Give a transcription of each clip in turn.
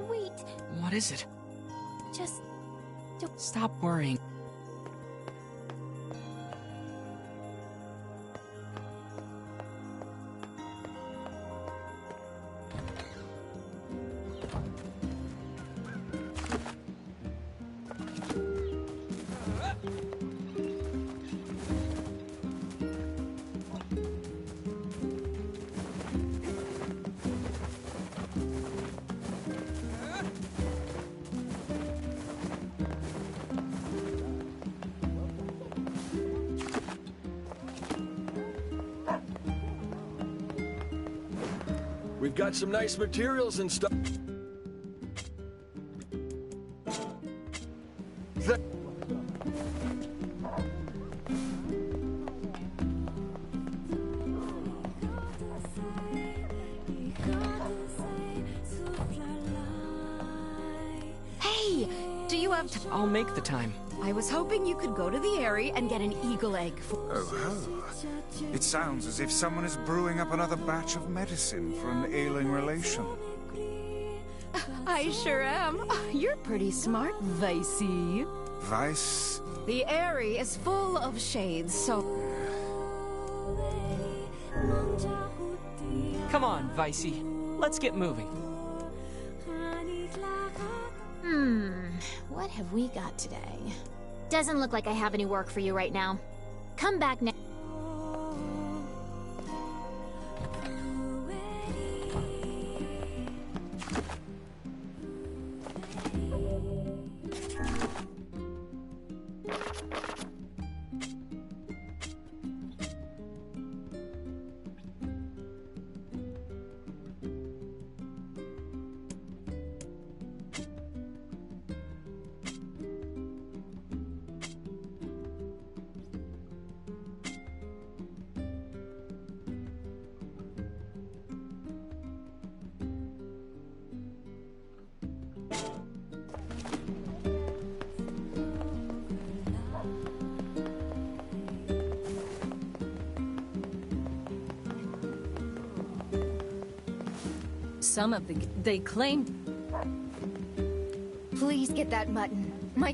Wait. What is it? Just don't... Stop worrying. We've got some nice materials and stuff. Hey! Do you have I'll make the time. I was hoping you could go to the Airy and get an eagle egg for... Oh. It sounds as if someone is brewing up another batch of medicine for an ailing relation. I sure am. You're pretty smart, Vicey. Vice? The Airy is full of shades, so... Come on, Vicey. Let's get moving. What have we got today? Doesn't look like I have any work for you right now. Come back next. Some of the... They claimed... Please get that mutton. My...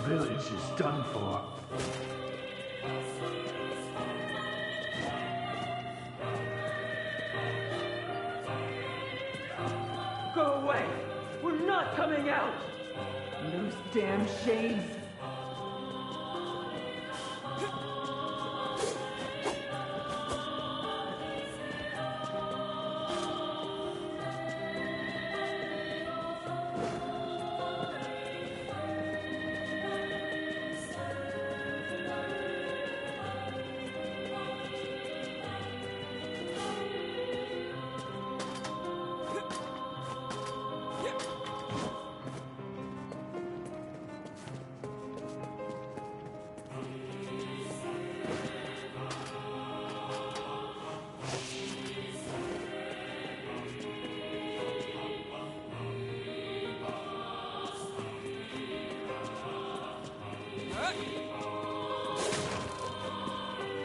village is done for. Go away! We're not coming out! Those damn shades!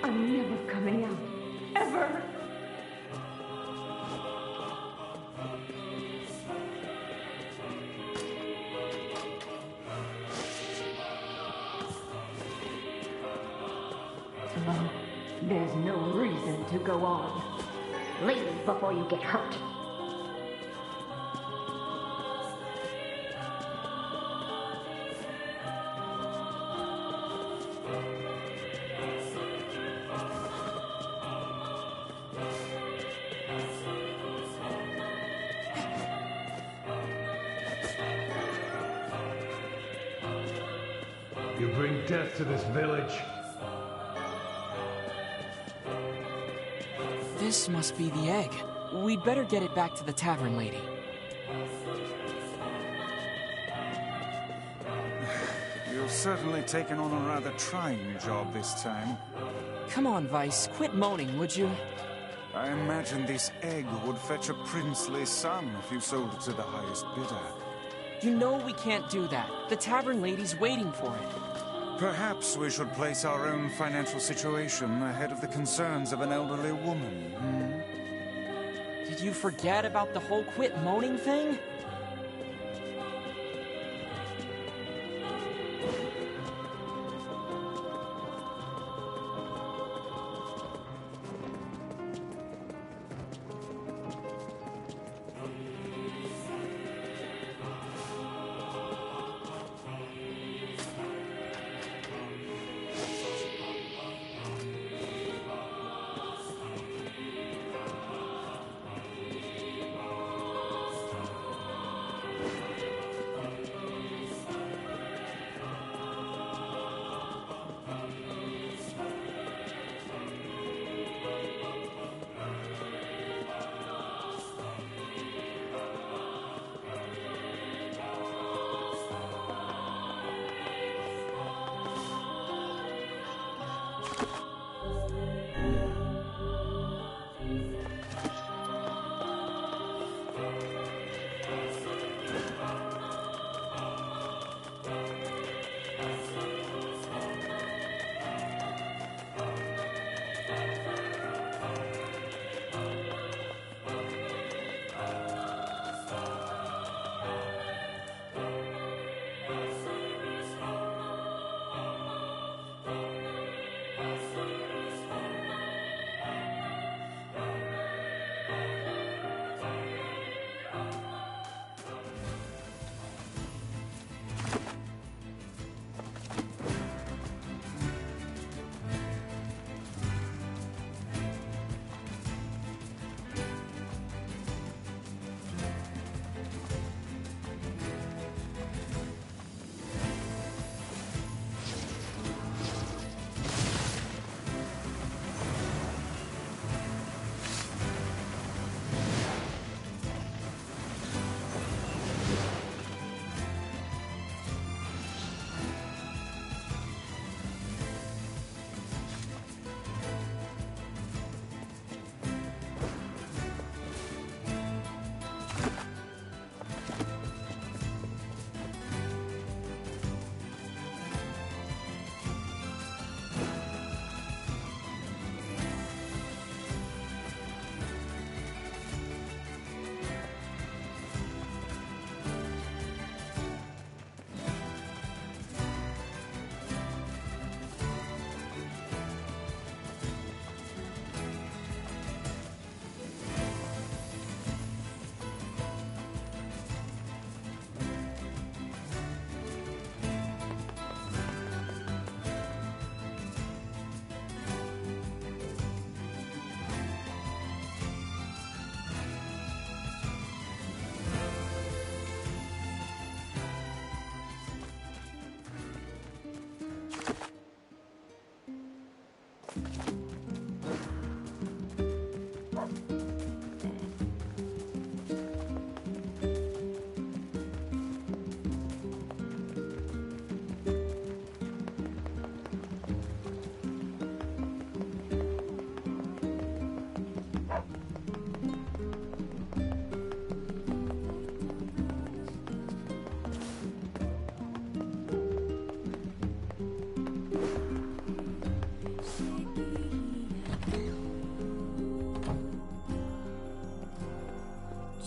I'm never coming out. Ever! Hello? There's no reason to go on. Leave before you get hurt. You bring death to this village. This must be the egg. We'd better get it back to the tavern lady. You've certainly taken on a rather trying job this time. Come on, Vice, quit moaning, would you? I imagine this egg would fetch a princely sum if you sold it to the highest bidder. You know we can't do that. The tavern lady's waiting for it. Perhaps we should place our own financial situation ahead of the concerns of an elderly woman. Did you forget about the whole quit moaning thing?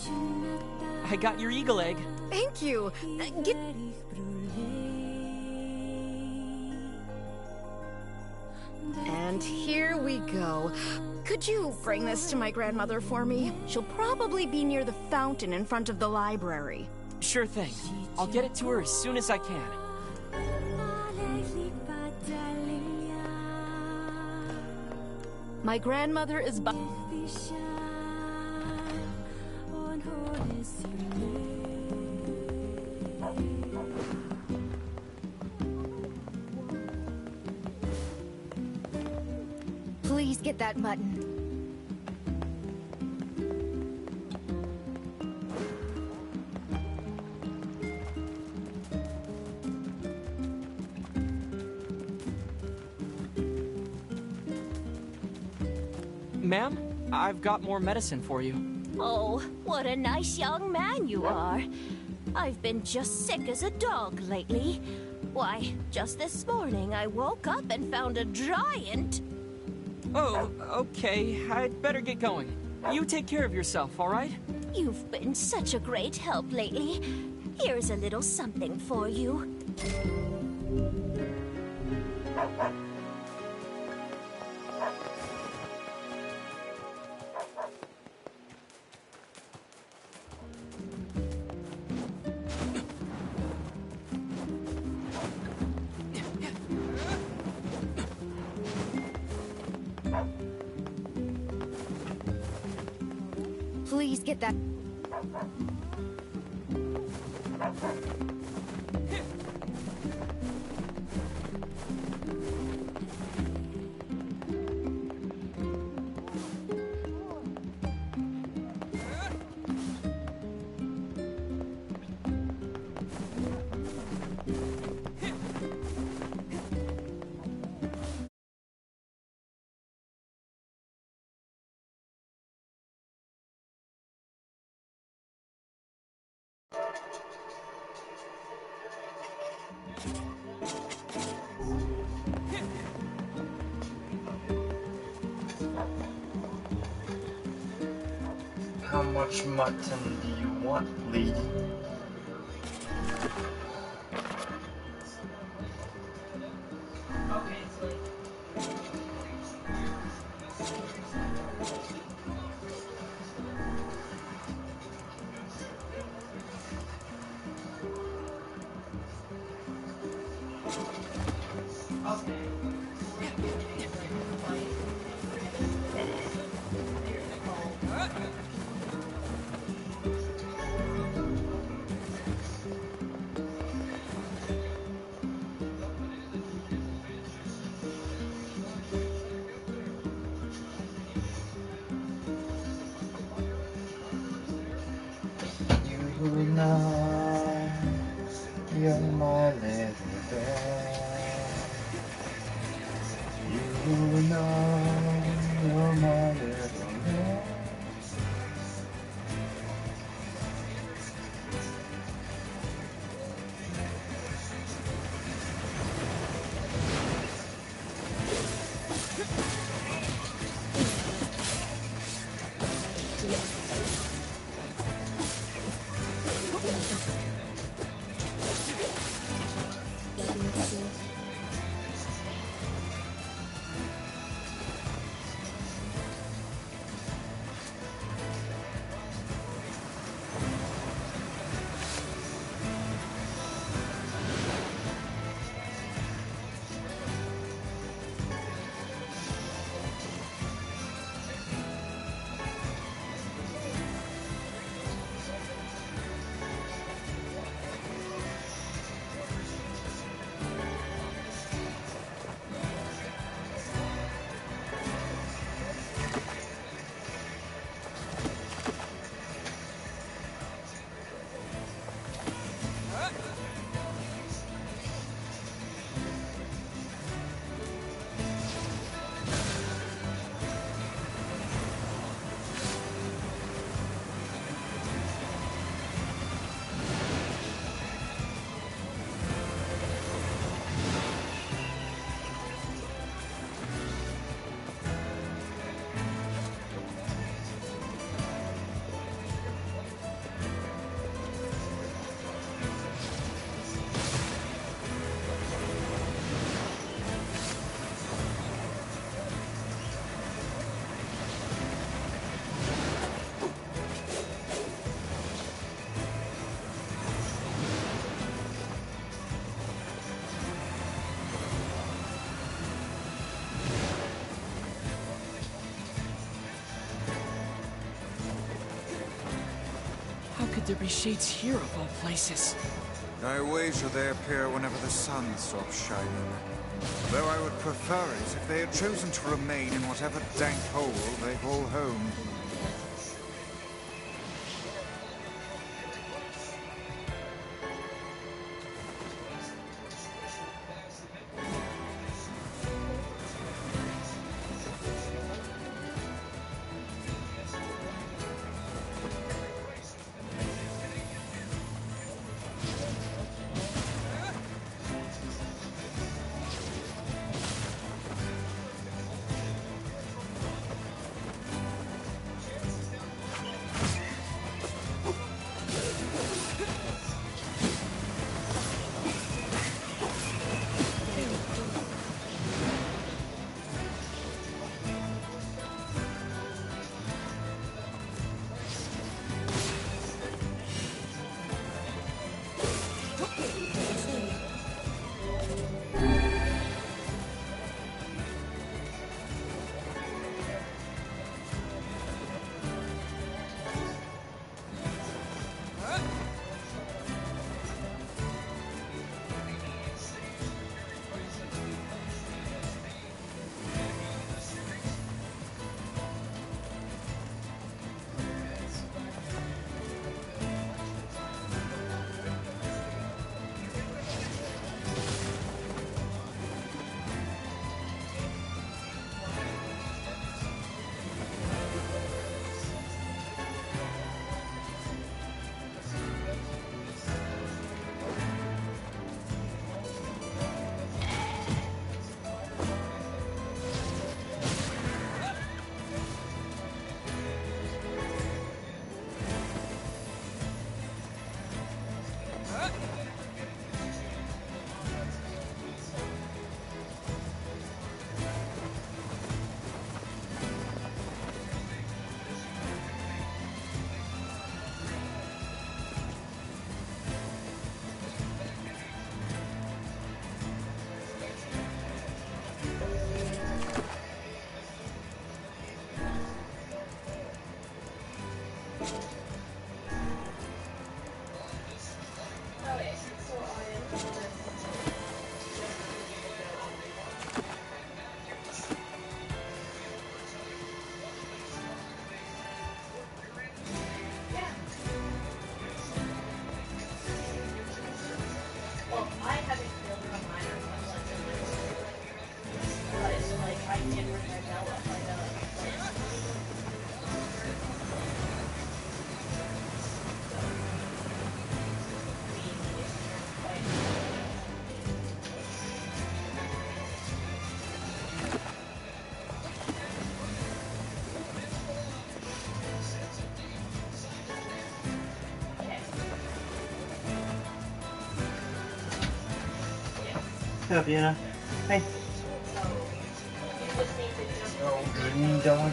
I got your eagle egg. Thank you. Get... And here we go. Could you bring this to my grandmother for me? She'll probably be near the fountain in front of the library. Sure thing. I'll get it to her as soon as I can. My grandmother is Please get that button. Ma'am, I've got more medicine for you. Oh, what a nice young man you are. I've been just sick as a dog lately. Why, just this morning I woke up and found a giant. Oh, okay. I'd better get going. You take care of yourself, all right? You've been such a great help lately. Here's a little something for you. Please get that. How much mutton do you want, lady? You know you're my little bear. You know you're my little bear. How could there be shades here of all places? I wager they appear whenever the sun stops shining. Though I would prefer it if they had chosen to remain in whatever dank hole they call home. What's up, Yuna? Hey. Oh, green dog.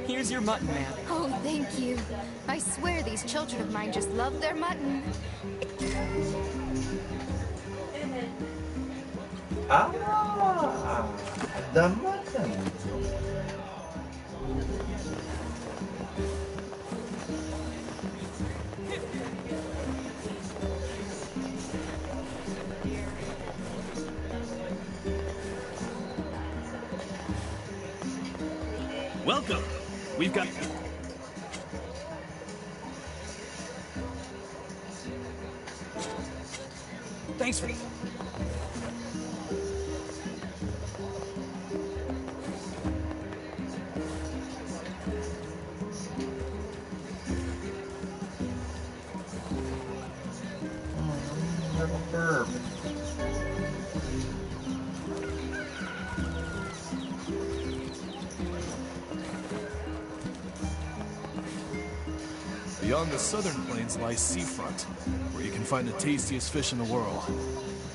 Here's your mutton, man. Oh, thank you. I swear these children of mine just love their mutton. Ah, the mutton. Welcome. We've got... Thanks for... Beyond the southern plains lies Seafront, where you can find the tastiest fish in the world.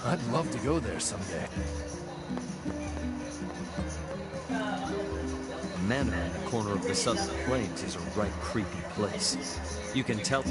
I'd love to go there someday. A manor in the corner of the southern plains is a right creepy place. You can tell...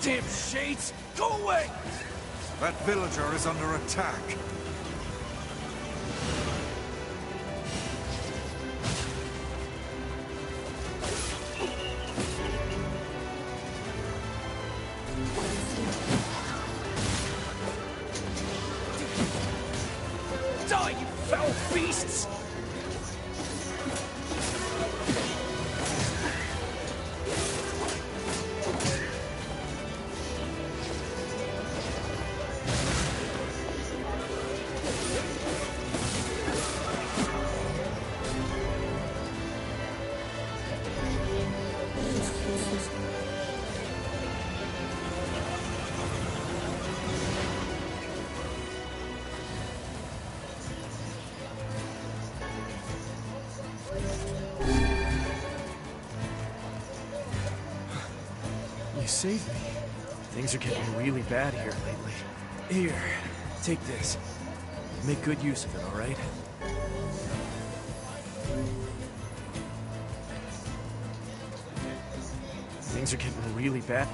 Damn shades! Go away! That villager is under attack. Die, you foul beasts! You saved me. Things are getting really bad here lately. Here, take this. Make good use of it, all right? Things are getting really bad.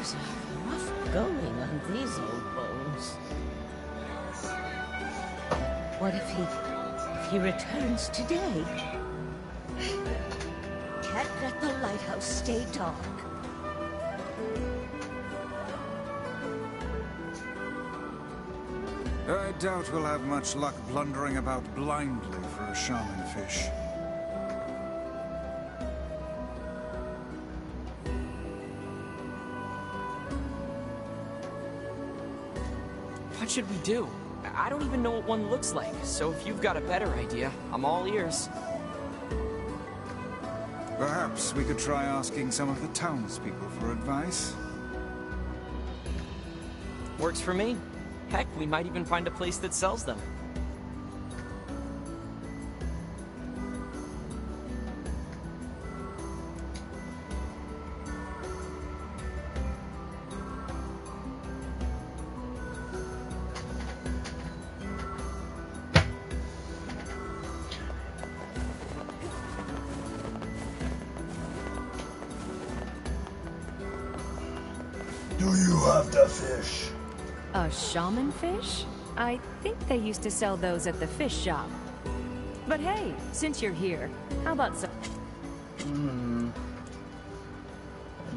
There's rough going on these old bones. What if he returns today? Can't let the lighthouse stay dark. I doubt we'll have much luck blundering about blindly for a shaman fish. What should we do? I don't even know what one looks like, so if you've got a better idea, I'm all ears. Perhaps we could try asking some of the townspeople for advice. Works for me. Heck, we might even find a place that sells them. Do you have the fish? A shaman fish? I think they used to sell those at the fish shop. But hey, since you're here, how about some...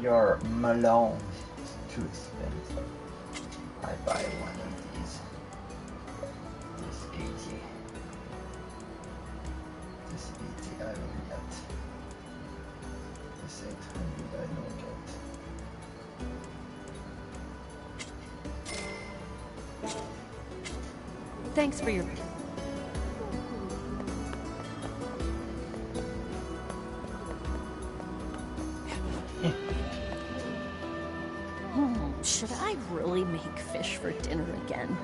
Your Malone is too expensive. I buy one of these. This 80. This 80 I will get. This 800 I don't get. Thanks for your... Should I really make fish for dinner again?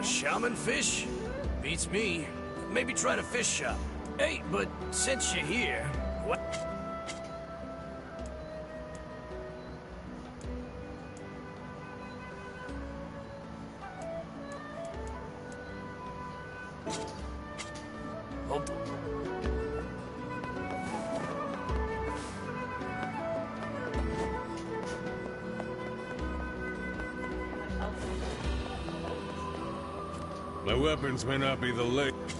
A shaman fish? Beats me. Maybe try the fish shop. Hey, but since you're here, what... My weapons may not be the latest.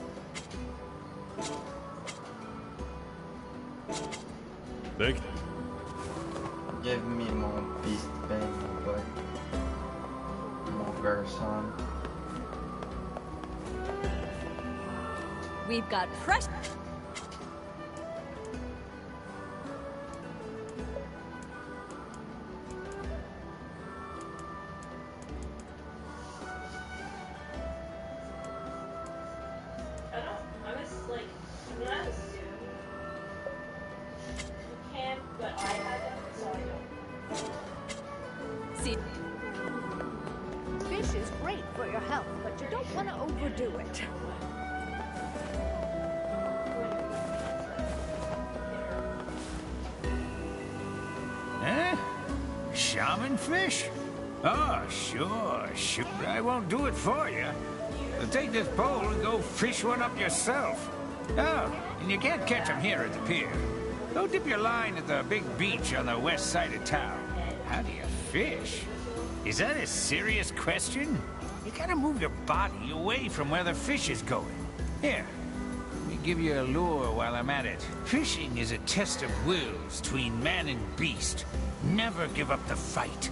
Thank you. Give me more beast bang, but more Garrison. We've got fresh... See, fish is great for your health, but you don't want to overdo it. Huh? Shaman fish? Oh, sure. I won't do it for you. So take this pole and go fish one up yourself. Oh, and you can't catch them here at the pier. Go dip your line at the big beach on the west side of town. How do you fish? Is that a serious question? You gotta move your body away from where the fish is going. Here, let me give you a lure while I'm at it. Fishing is a test of wills between man and beast. Never give up the fight.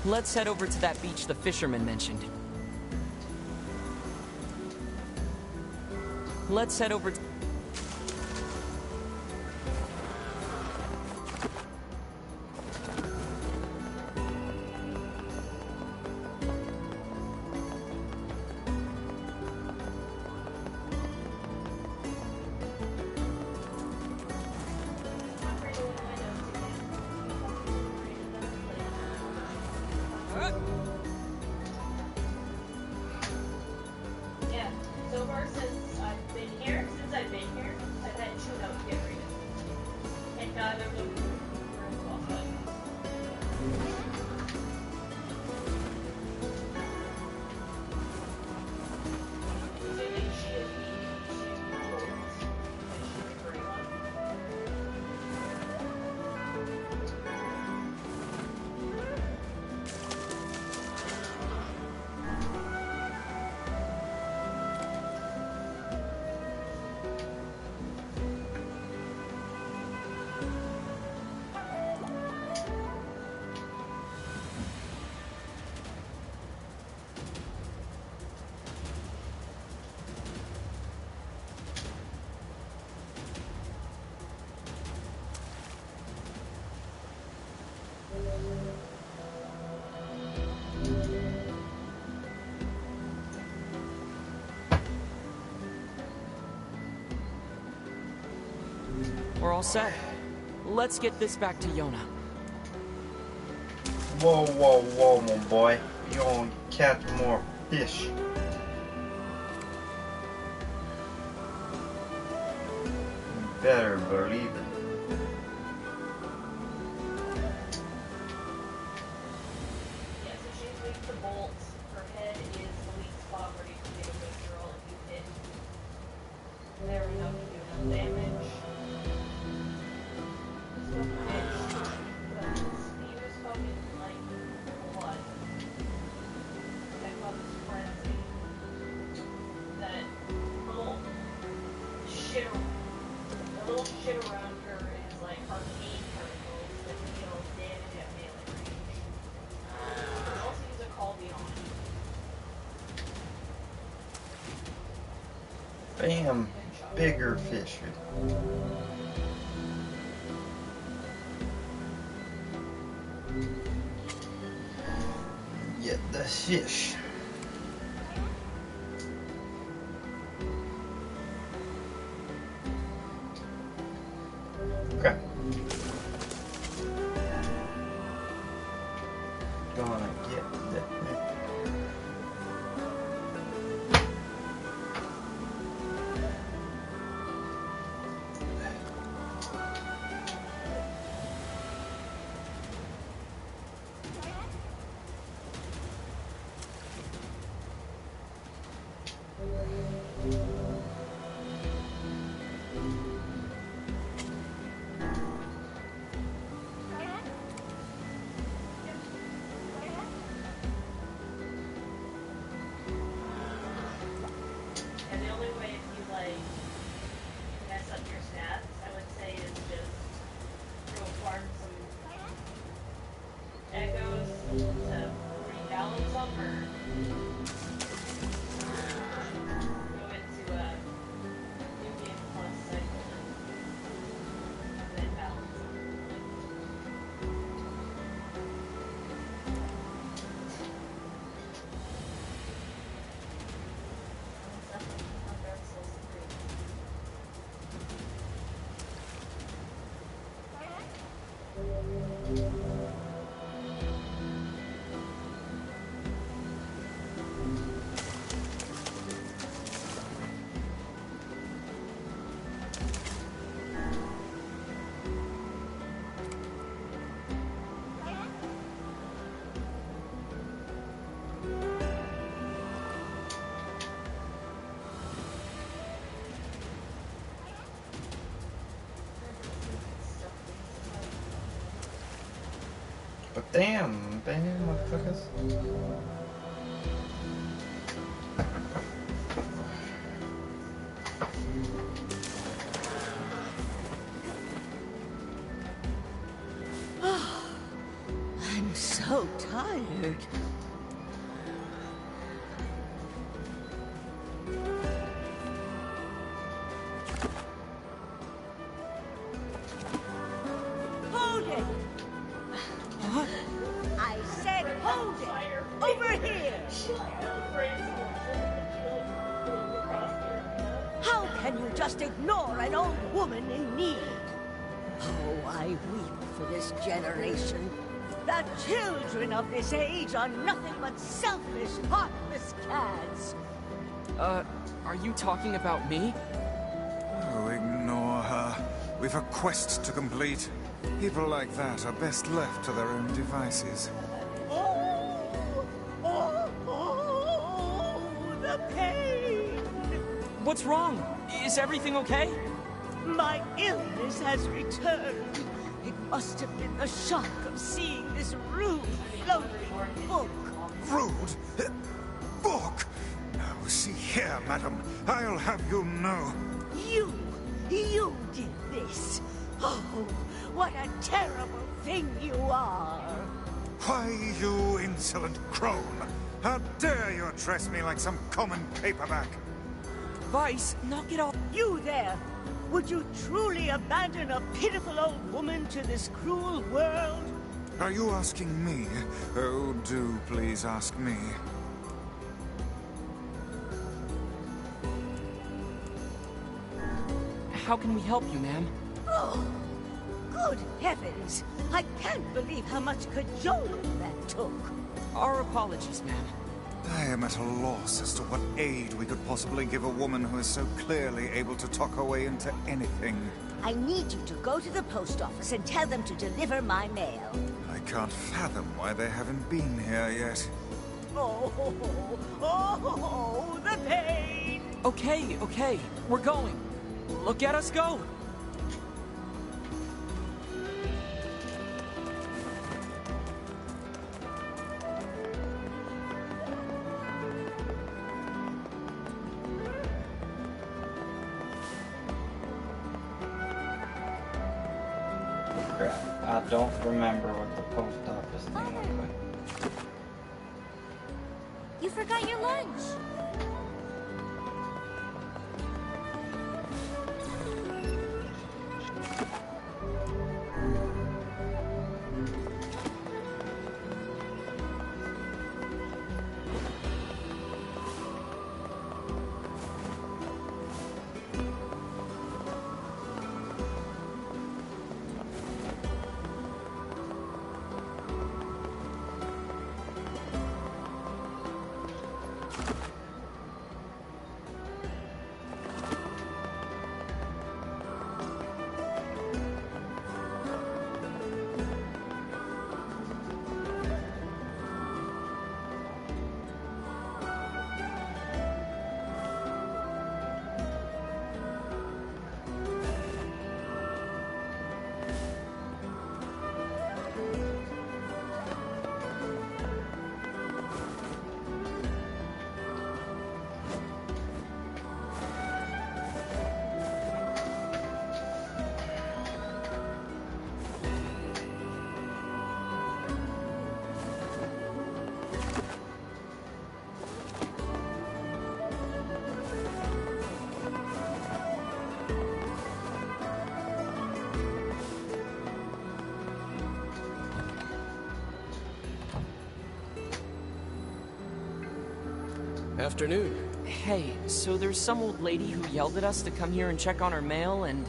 Let's head over to that beach the fisherman mentioned. Let's head over to... Yeah, so far since I've been here, I've had 2 note carriers. And none of them were qualified. We're all set. Let's get this back to Yona. Whoa, whoa, whoa, my boy. You gonna catch more fish. You better believe it. Yeah, so she's weak to bolts. Her head is the weak spot where you can get a visceral if you hit. There we go, you do enough damage. So fish, Steve is focused like blood. That causes frenzy. That little shit, the little shit around her is like arcane particles that deal damage at melee range. You can also use a call beyond. Bam! Bigger fish. Get the fish. Okay. Gonna get that. And the only way if you like mess up your stats, I would say, is just go farm some echoes to rebalance them, or go into a new game plus cycle and then balance them. But damn, motherfuckers. I'm so tired. Hold it! I said hold it! Over here! How can you just ignore an old woman in need? Oh, I weep for this generation. The children of this age are nothing but selfish, heartless cads. Are you talking about me? Oh, ignore her. We've a quest to complete. People like that are best left to their own devices. The pain! What's wrong? Is everything okay? My illness has returned. It must have been the shock of seeing this rude, floating book. Rude? Book? Oh, see here, madam. I'll have you know. You did this. Oh, what a terrible thing you are. Why, you insolent crone! How dare you address me like some common paperback? Vice, knock it off. You there! Would you truly abandon a pitiful old woman to this cruel world? Are you asking me? Oh, do please ask me. How can we help you, ma'am? Oh, Oh, good heavens! I can't believe how much cajoling that took. Our apologies, ma'am. I am at a loss as to what aid we could possibly give a woman who is so clearly able to talk her way into anything. I need you to go to the post office and tell them to deliver my mail. I can't fathom why they haven't been here yet. Oh, the pain! Okay, we're going. Look at us go! Crap, I don't remember what the post office thing was like. You forgot your lunch. Afternoon. Hey, so there's some old lady who yelled at us to come here and check on our mail and...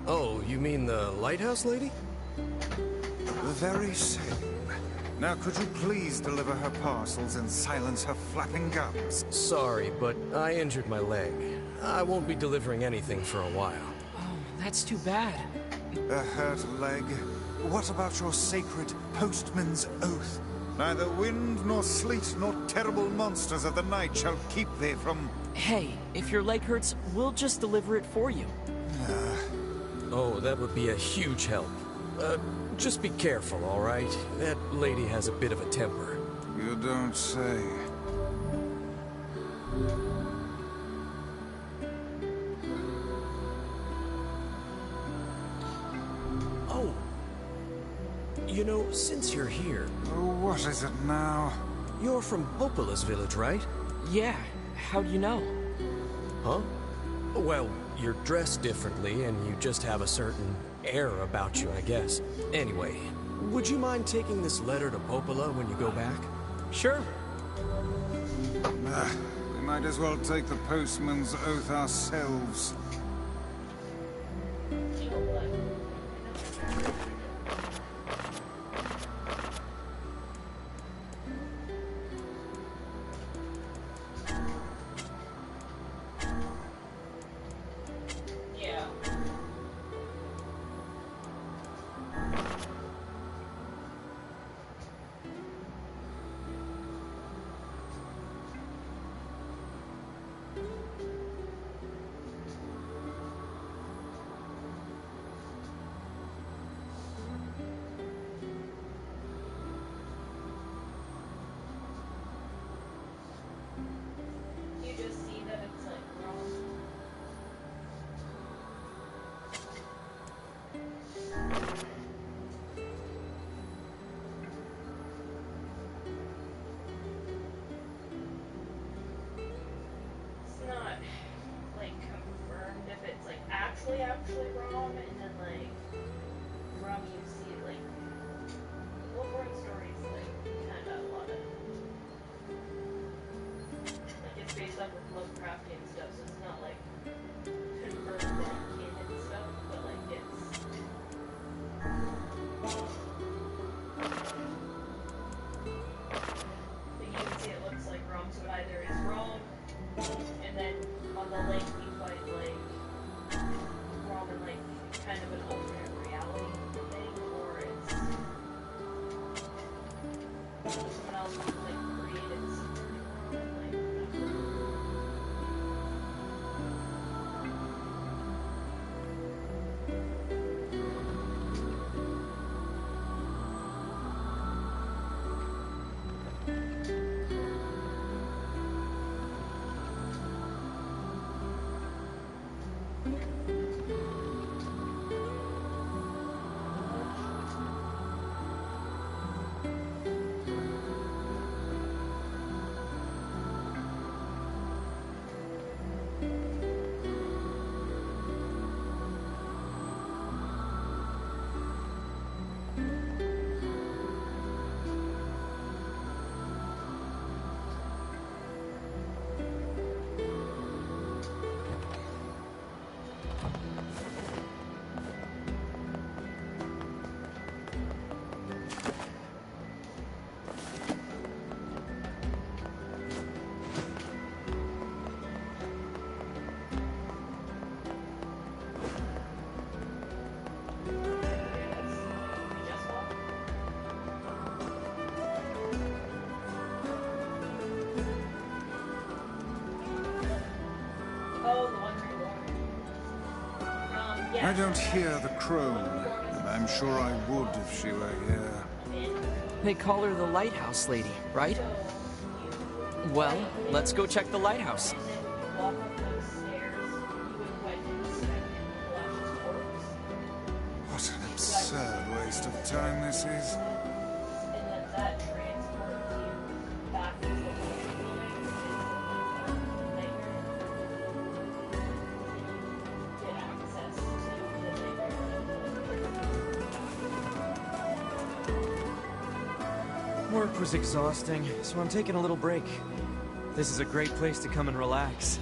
Oh, you mean the lighthouse lady? The very same. Now could you please deliver her parcels and silence her flapping gums? Sorry, but I injured my leg. I won't be delivering anything for a while. Oh, that's too bad. A hurt leg? What about your sacred postman's oath? Neither wind nor sleet nor terrible monsters of the night shall keep thee from... Hey, if your leg hurts, we'll just deliver it for you. Oh, that would be a huge help. Just be careful, all right? That lady has a bit of a temper. You don't say. Oh. You know, since you're here... Oh, what is it now? You're from Popola's village, right? Yeah. How do you know? Huh? Well, you're dressed differently, and you just have a certain air about you, I guess. Anyway, would you mind taking this letter to Popola when you go back? Sure. We might as well take the postman's oath ourselves. Actually wrong, and then like from you see like Wolverine stories like kind of a lot of like it's based off of Lovecraftian stuff, so it's not like confirmed like canon stuff, but like it's someone else wants to like create it secretly. I don't hear the crone, and I'm sure I would if she were here. They call her the lighthouse lady, right? Well, let's go check the lighthouse. What an absurd waste of time this is. Work was exhausting, so I'm taking a little break. This is a great place to come and relax.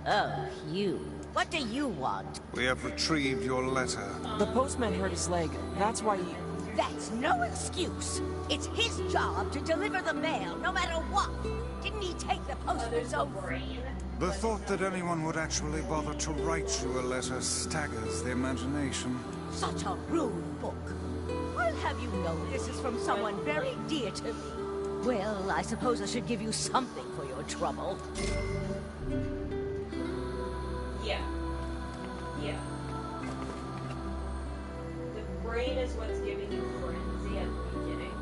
Oh, you. What do you want? We have retrieved your letter. The postman hurt his leg. That's why he... That's no excuse. It's his job to deliver the mail, no matter what. Didn't he take the postman's oath? The thought that anyone would actually bother to write you a letter staggers the imagination. Such a rude book. I'll have you know this is from someone very dear to me. Well, I suppose I should give you something for your trouble. Yeah. Yeah. The brain is what's giving you frenzy at the beginning.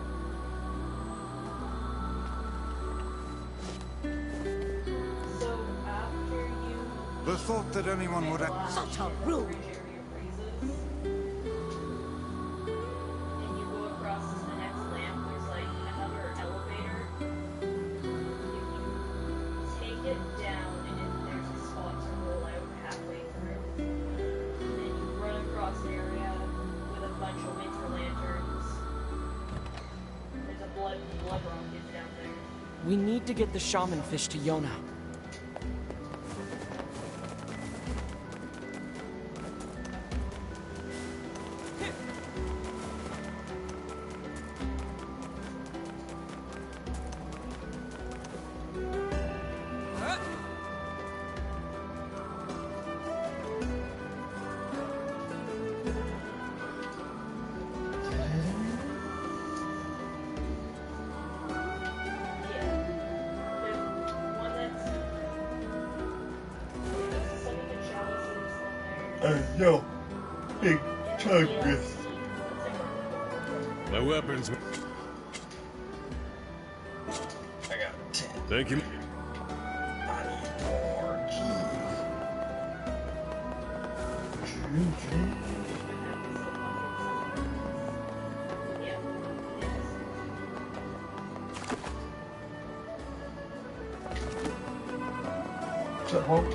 So after you... The thought that anyone would... Such a rude... We need to get the shaman fish to Yona. No. Big chungus. My weapons. I got 10. Thank you. I need more keys. Is that home?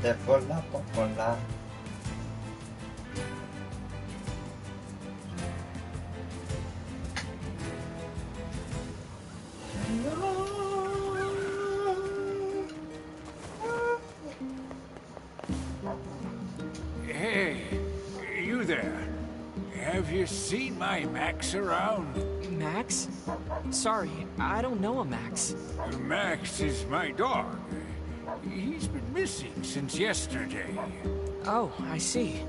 Popola, popola. Hey, you there. Have you seen my Max around? Max? Sorry, I don't know a Max. Max is my dog. He's been missing since yesterday. Oh, I see.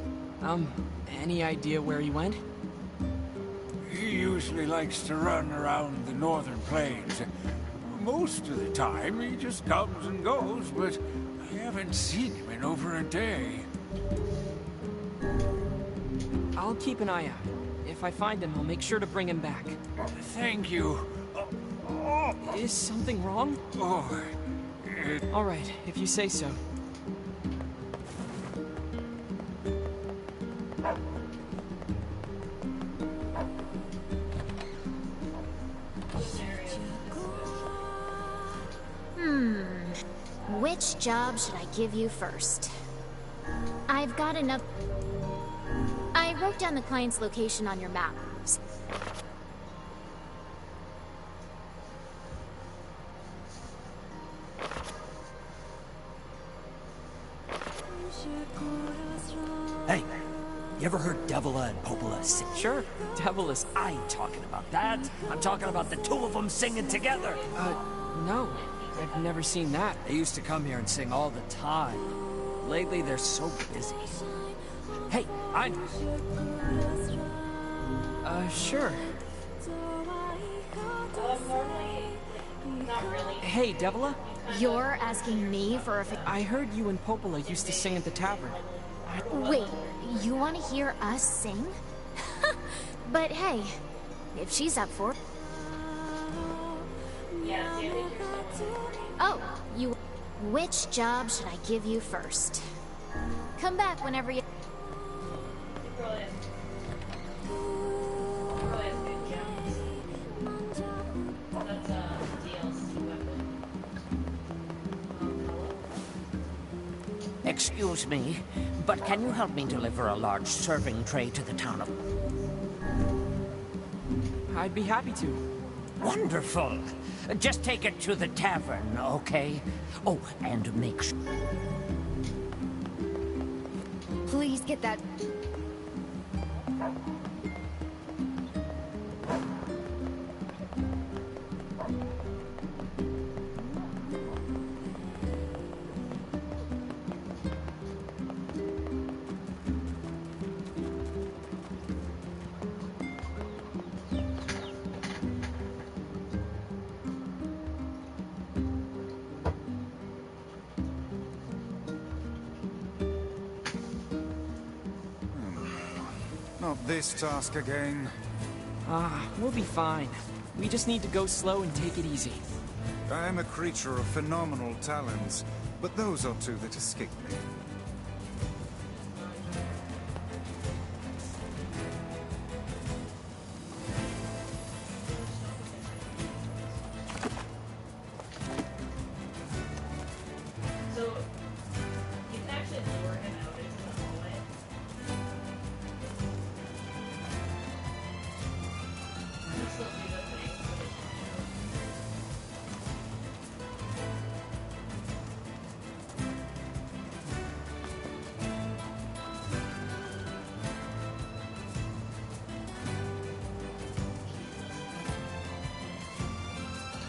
Any idea where he went? He usually likes to run around the northern plains. Most of the time, he just comes and goes, but I haven't seen him in over a day. I'll keep an eye out. If I find him, I'll make sure to bring him back. Thank you. Is something wrong? Oh, All right, if you say so. Which job should I give you first? I've got enough... I wrote down the client's location on your map. Hey, you ever heard Devila and Popola sing? Sure, Devila. I ain't talking about that. I'm talking about the two of them singing together. No. I've never seen that. They used to come here and sing all the time. Lately, they're so busy. Hey, I know. Sure. Not really. Hey, Devila? You're asking me for a I heard you and Popola used to sing at the tavern. Wait, you want to hear us sing? But hey, if she's up for it... Yeah, see, I think you're Oh, you... Which job should I give you first? Come back whenever you... Excuse me, but can you help me deliver a large serving tray to the town of... I'd be happy to. Wonderful! Just take it to the tavern, okay? Oh, and make sure... Please get that... Not this task again. We'll be fine. We just need to go slow and take it easy. I am a creature of phenomenal talents, but those are two that escape me. So, you can actually lure him out into the hallway. You still do the thing, but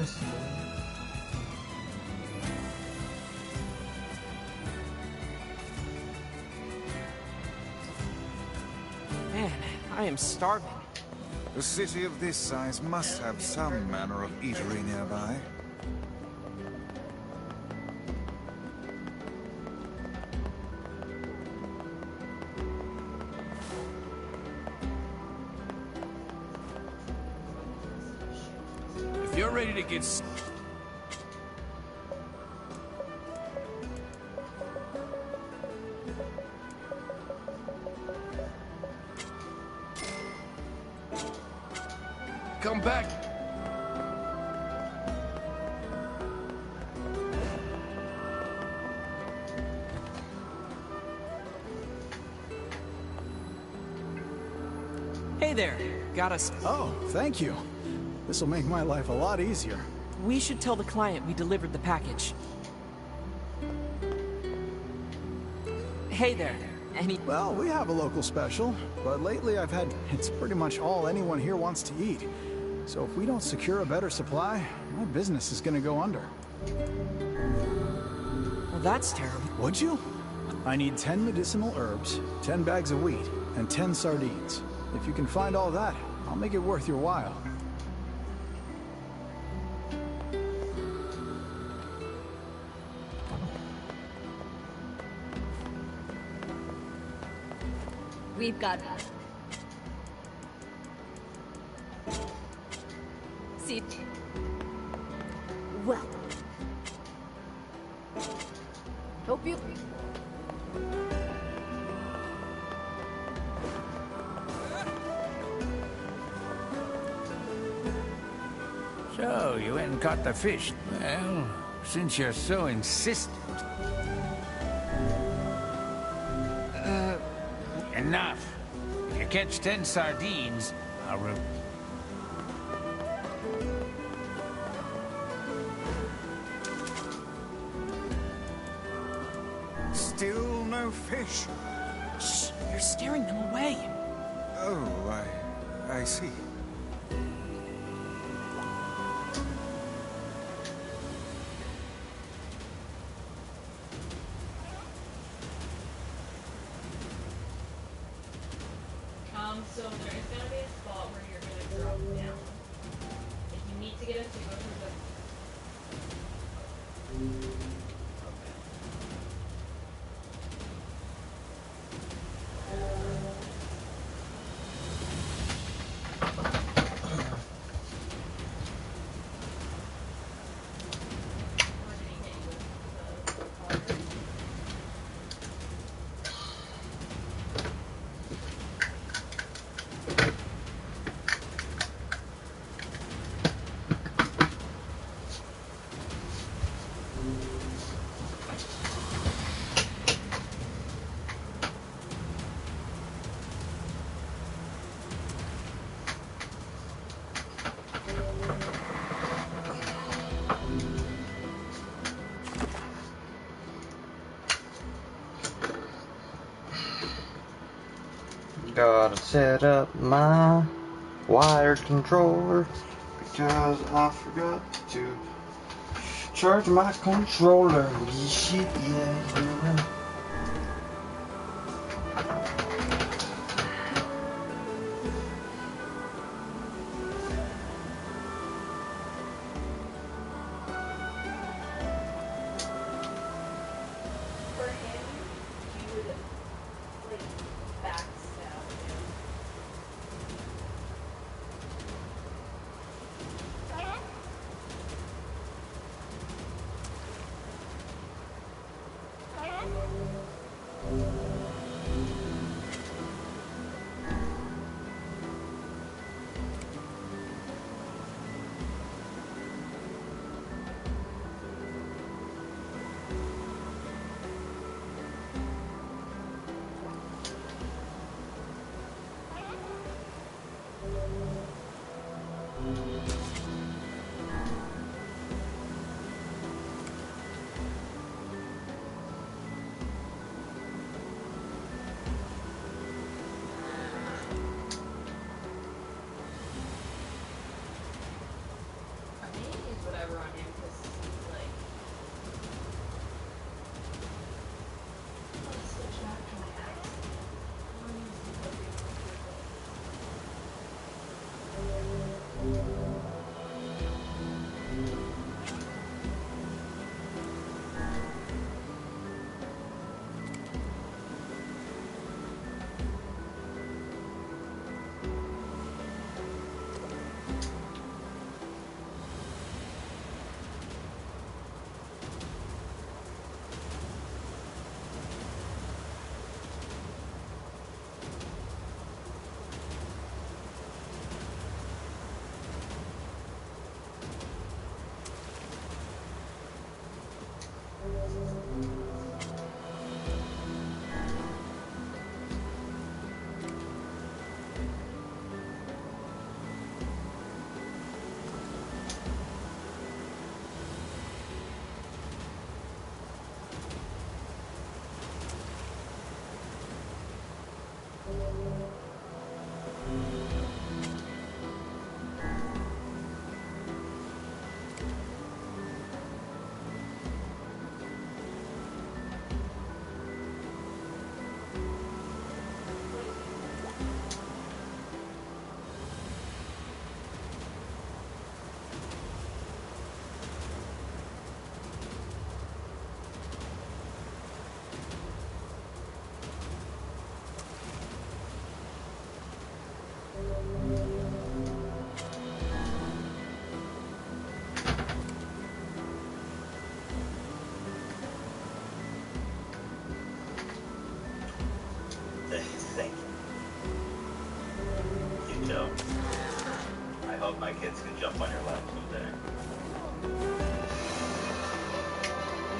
it's Man, I am starving. A city of this size must have some manner of eatery nearby. If you're ready to get... Come back. there. Got us. Oh, thank you. This'll make my life a lot easier. We should tell the client we delivered the package. Hey there. Well, we have a local special, but lately it's pretty much all anyone here wants to eat. So if we don't secure a better supply, my business is gonna go under. Well, that's terrible. Would you? I need 10 medicinal herbs, 10 bags of wheat, and 10 sardines. If you can find all that, I'll make it worth your while. We've got... See... Well... Hope you... So, you went and caught the fish. Well, since you're so insistent... Enough. If you catch 10 sardines, I'll... Still no fish? Shh, you're scaring them away. Oh, I see. So there's gonna be a spot where you're gonna drop down. If you need to get into, go through the... Gotta set up my wired controller because I forgot to charge my controller. Shit, yeah.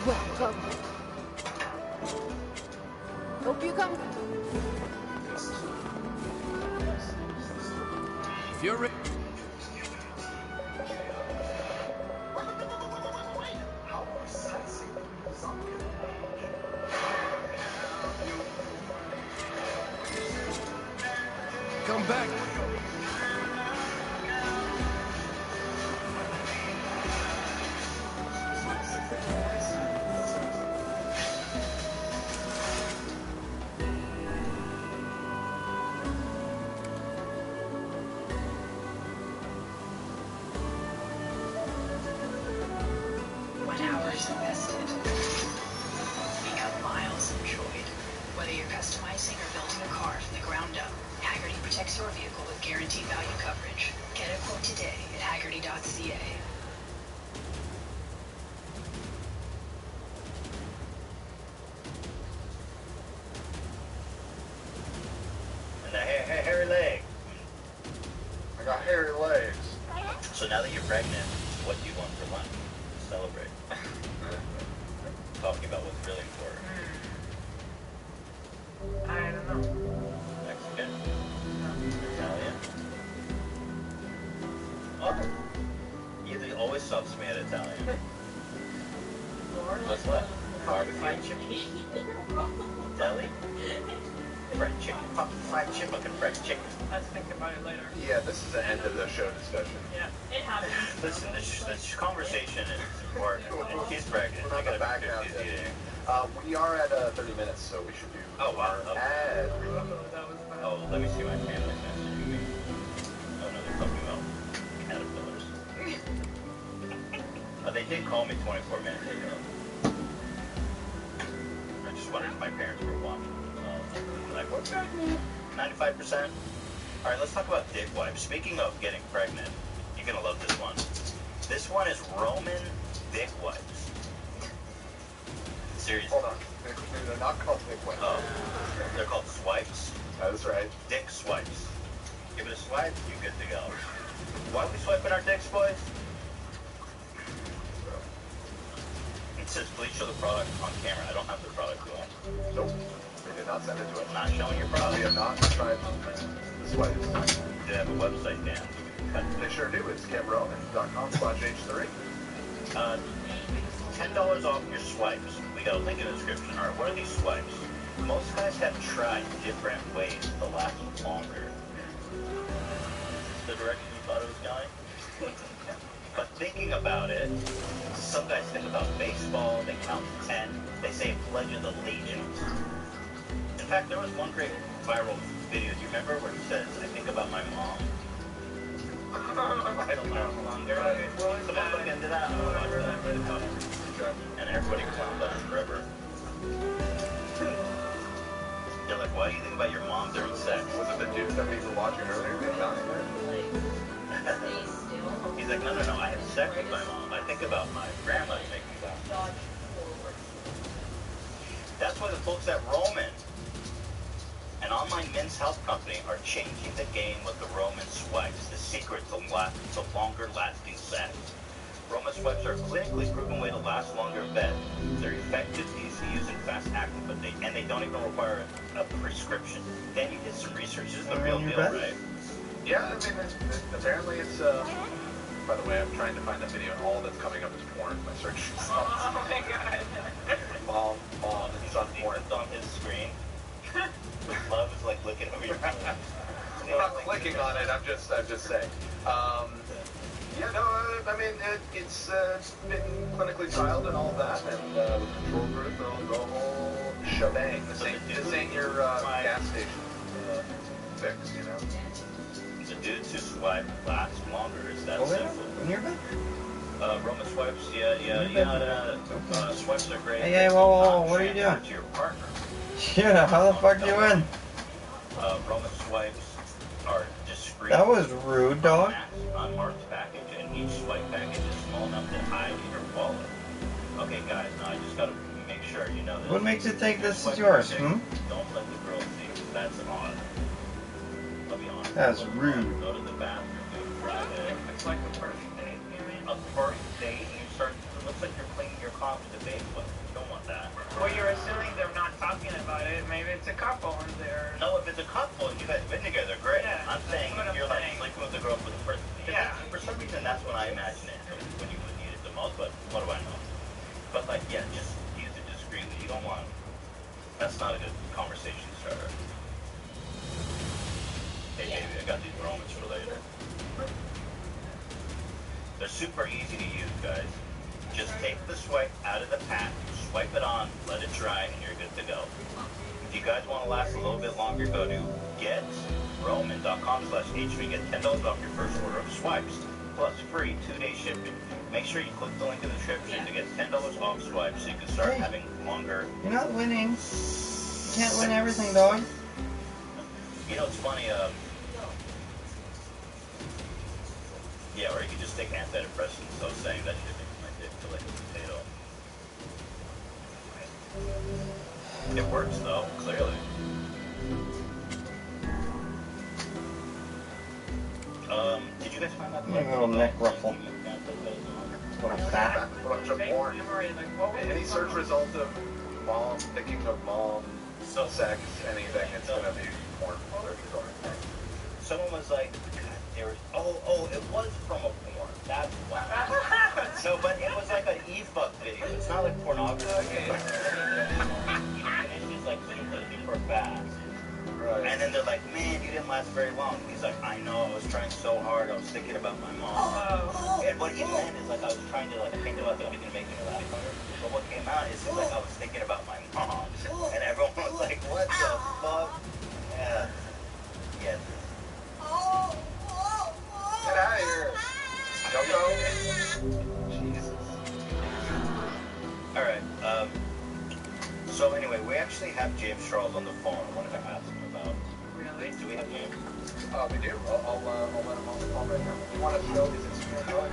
Well. Hope you come. If you're ready. Come back. What hours invested? Become miles enjoyed. Whether you're customizing or building a car from the ground up, Haggerty protects your vehicle with guaranteed value coverage. Get a quote today at Haggerty.ca. And the hairy leg. I got hairy legs. So now that you're pregnant, what do you want for lunch? Celebrate. Talking about what's really important. I don't know. Mexican? Italian? Oh! You always subs me at Italian. What's left? Barbecue? Deli? Fried chicken? Fucking fried chicken. Fucking fried chicken. Let's think about it later. Yeah, this is the end of the show discussion. Yeah, it happens. Listen, this conversation is important. And she's pregnant. I gotta back out. We are at 30 minutes, so we should do our ad. Oh, let me see my family messaging me. Oh no, they're talking about caterpillars. They did call me 24 minutes ago. I just wondered if my parents were watching. Like, what's that? 95%? Alright, let's talk about dick wipes. Speaking of getting pregnant, you're gonna love this one. This one is Roman dick wipes. Seriously. Hold on. They're not called dick wipes. Oh. They're called swipes. That's right. Dick swipes. Give it a swipe, you're good to go. Why are we swiping our dicks, boys? It says please show the product on camera. I don't have the product, do I? Nope. They did not send it to us. Not showing your product. We have not tried the swipes. They have a website, Dan. They sure do. It's camroman.com/H3. $10 off your swipes. We got a link in the description. Alright, what are these swipes? Most guys have tried different ways to last longer. The direction you thought it was going? But thinking about it, some guys think about baseball, they count to 10, they say Pledge of Allegiance. In fact, there was one great viral video, do you remember, where it says, I think about my mom? I don't know longer. Someone look into that. I'm gonna watch that. And everybody clowned on it forever. They're like, why do you think about your mom during sex? Was it the dude that we were watching earlier? He's like, no, I have sex with my mom. I think about my grandma making that. That's why the folks at Roman, an online men's health company, are changing the game with the Roman swipes, the secret to longer lasting sex. Roman swipes are a clinically proven way to last longer in bed. They're effective, easy to use, and fast acting, but they don't even require a prescription. Then you did some research. This is the real deal, right? Yeah, I mean, apparently it's, by the way, I'm trying to find that video and all that's coming up is porn. My search results. Oh my god. Mom, and son porn. It's on his screen. Love is like looking over your phone. I'm not clicking on it, I'm just saying. Yeah, no, I mean, it's been clinically trialed and all that, and with control group, the whole shebang. This ain't your gas station fix, you know? The dudes who swipe last longer. It's that simple. Roman swipes, swipes are great. Hey, whoa, what are you doing? To your partner. Yeah, how the fuck you in? Roman swipes are discreet. That was rude, dog. Unmarked package, and each swipe package is small enough to hide in your wallet. Okay, guys, now I just gotta make sure you know this. What makes you think this is yours, Don't let the girl see. That's odd. I'll be honest. That's rude. Go to the bathroom, do it private. It's like a first date, you mean? A first date, you start. It looks like you're cleaning your car with the baby. it's a couple, or they're... No, if it's a couple, you guys have been together, great. Yeah, I'm saying that's what if you're I'm like saying. sleeping with the girl for the first... Yeah. For some reason, that's when I imagine it, when you would need it the most, but what do I know? But like, yeah, just use it discreetly. You don't want... That's not a good conversation starter. Hey, baby, I got these Romans for later. They're super easy to use, guys. Just take the swipe out of the pack, swipe it on, let it dry, and you're good to go. If you guys want to last a little bit longer, go to getroman.com/HV and get $10 off your first order of swipes, plus free 2-day shipping. Make sure you click the link in the description to get $10 off swipes so you can start having longer... You're not winning. You can't win everything, dog. You know, it's funny, yeah, or you can just take antidepressants, so saying that shit makes my dick feel like a potato. It works, though, clearly. Did you guys find out? Little neck ruffle. Little fat. Any search result of mom, thinking of mom, sex, anything, it's gonna be porn. Someone was like, God, there was, it was from a porn. That's why. So, but it was like an e-fuck video. It's not like pornography. It's just like super fast. Right. And then they're like, man, you didn't last very long. He's like, I know, I was trying so hard. I was thinking about my mom. And what he meant is like, I was trying to like think about something to make me laugh. But what came out is like, I was thinking about my mom. And everyone was like, what the fuck? Yeah. Yeah. Get out of here. Yo-yo. Jesus. Alright, so anyway, we actually have James Charles on the phone. I wanted to ask him about... Really? Do we have James? We do. I'll let him on the phone right now. You want to show his Instagram?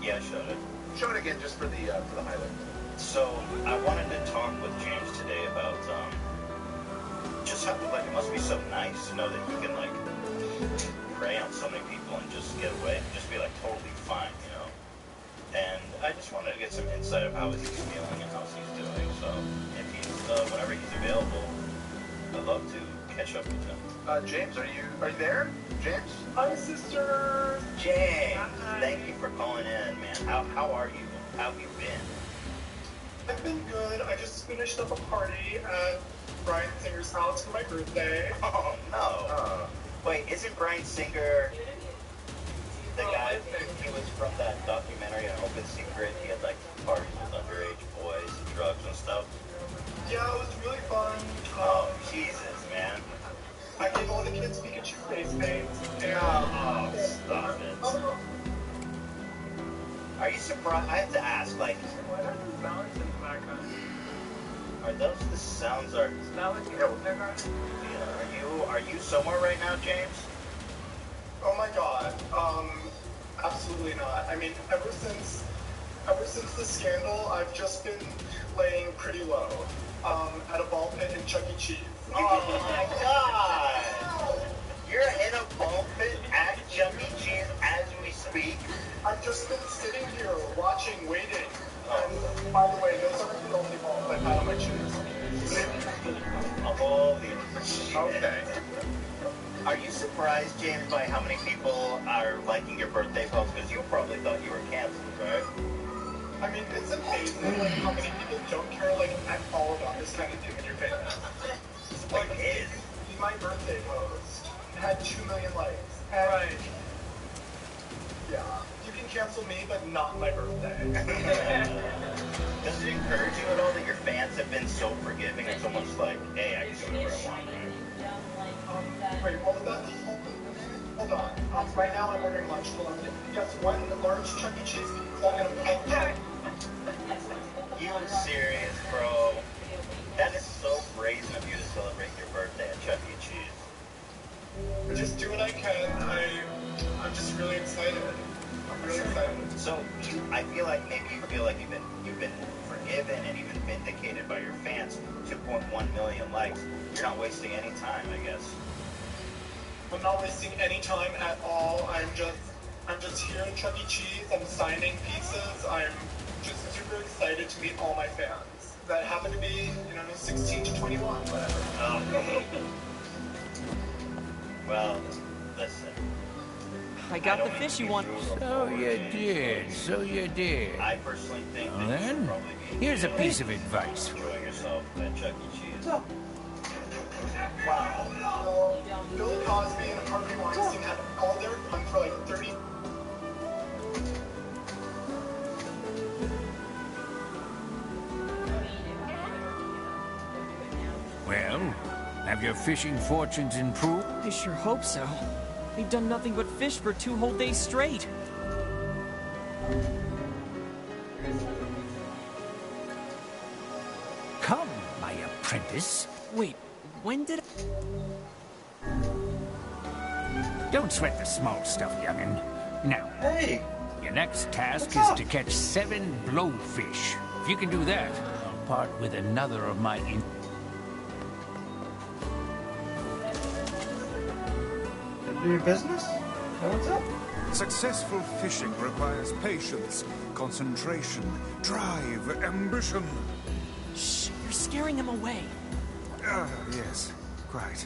Yeah, I showed it. Show it again just for the highlight. So, I wanted to talk with James today about, just how, like, it must be so nice to know that you can, like, prey on so many people and just get away and just be, like, totally fine, you know? And I just wanted to get some insight of how he's feeling and how he's doing, so if he's, whenever he's available, I'd love to catch up with him. James, are you there? James? Hi, sister. James, thank you for calling in, man. How are you? How have you been? I've been good. I just finished up a party at Bryan Singer's house for my birthday. Oh, no. Wait, isn't Bryan Singer the guy? He was from that documentary, An Open Secret. He had, like, parties with underage boys and drugs and stuff. Yeah, it was really fun. Oh, Jesus, man. I gave all the kids Pikachu face paint. And, oh, stop it. Are you surprised? I have to ask, like... Why are there balloons in the background? Are those the sounds? Are you somewhere right now, James? Oh my god. Absolutely not. I mean, ever since the scandal, I've just been laying pretty low. At a ball pit in Chuck E. Cheese. Oh my god! You're in a ball pit at Chuck E. Cheese as we speak? I've just been sitting here watching, waiting. And by the way, those aren't the only balls I've had on my shoes. Holy shit. Okay. Are you surprised, James, by how many people are liking your birthday post? Because you probably thought you were canceled, right? I mean, it's amazing, like, how many people don't care, like, at all about this kind of thing in your famous. Like, my birthday post had 2 million likes. And right. Yeah. You can cancel me, but not my birthday. Does it encourage you at all that your fans have been so forgiving? It's almost like, hey, I can do whatever I want, right? Wait, what was that? Hold on. Right now I'm ordering lunch for London. Yes, one large Chuck E. Cheese pizza and a You serious, bro? That is so brazen of you to celebrate your birthday at Chuck E. Cheese. I just do what I can. I'm just really excited. I'm really excited. So I feel like maybe you feel like you've been forgiven and even vindicated by your fans. 2.1 million likes. You're not wasting any time, I guess. I'm not wasting any time at all. I'm just here in Chuck E. Cheese. I'm signing pieces. I'm just super excited to meet all my fans. that happen to be, 16 to 21, whatever. Oh. Well, listen. I got the fish you want. So you did. I personally think Well that you should then, probably be here's a piece of advice. enjoying yourself at Chuck E. Cheese. Wow. Bill Cosby and Harvey Weinstein had all their fun for like 30. Well, have your fishing fortunes improved? I sure hope so. We've done nothing but fish for 2 whole days straight. Come, my apprentice. Wait, when did... Don't sweat the small stuff, young'un. Now, Hey! your next task What's is up? to catch 7 blowfish. If you can do that, I'll part with another of my... Do your business? What's up? Successful fishing requires patience, concentration, drive, ambition. Shh, you're scaring him away. Ah, yes, quite.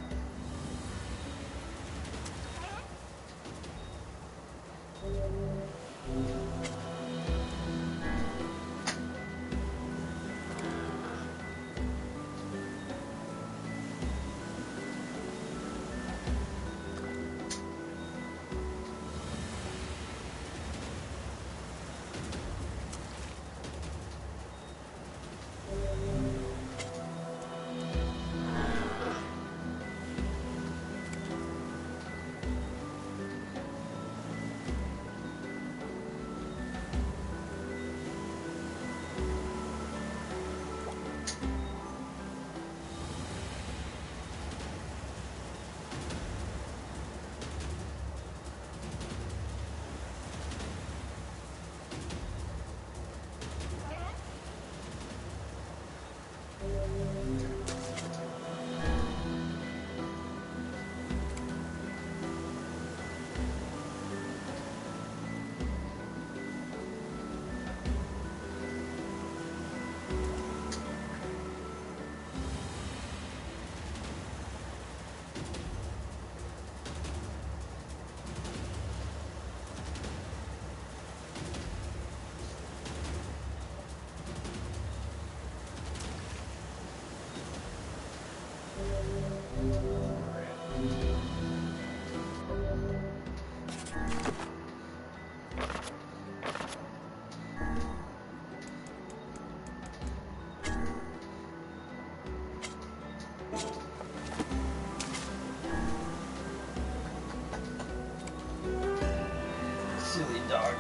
Silly dog.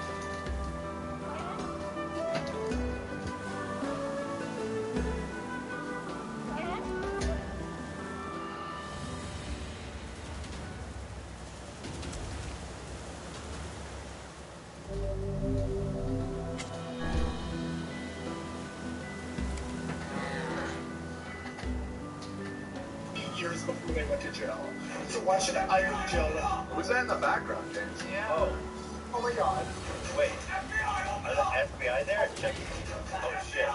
Years before they went to jail. So why should I go to jail now? Who's that in the background, James? Yeah. Oh my god. Wait. Are the FBI there? Check. Oh, shit.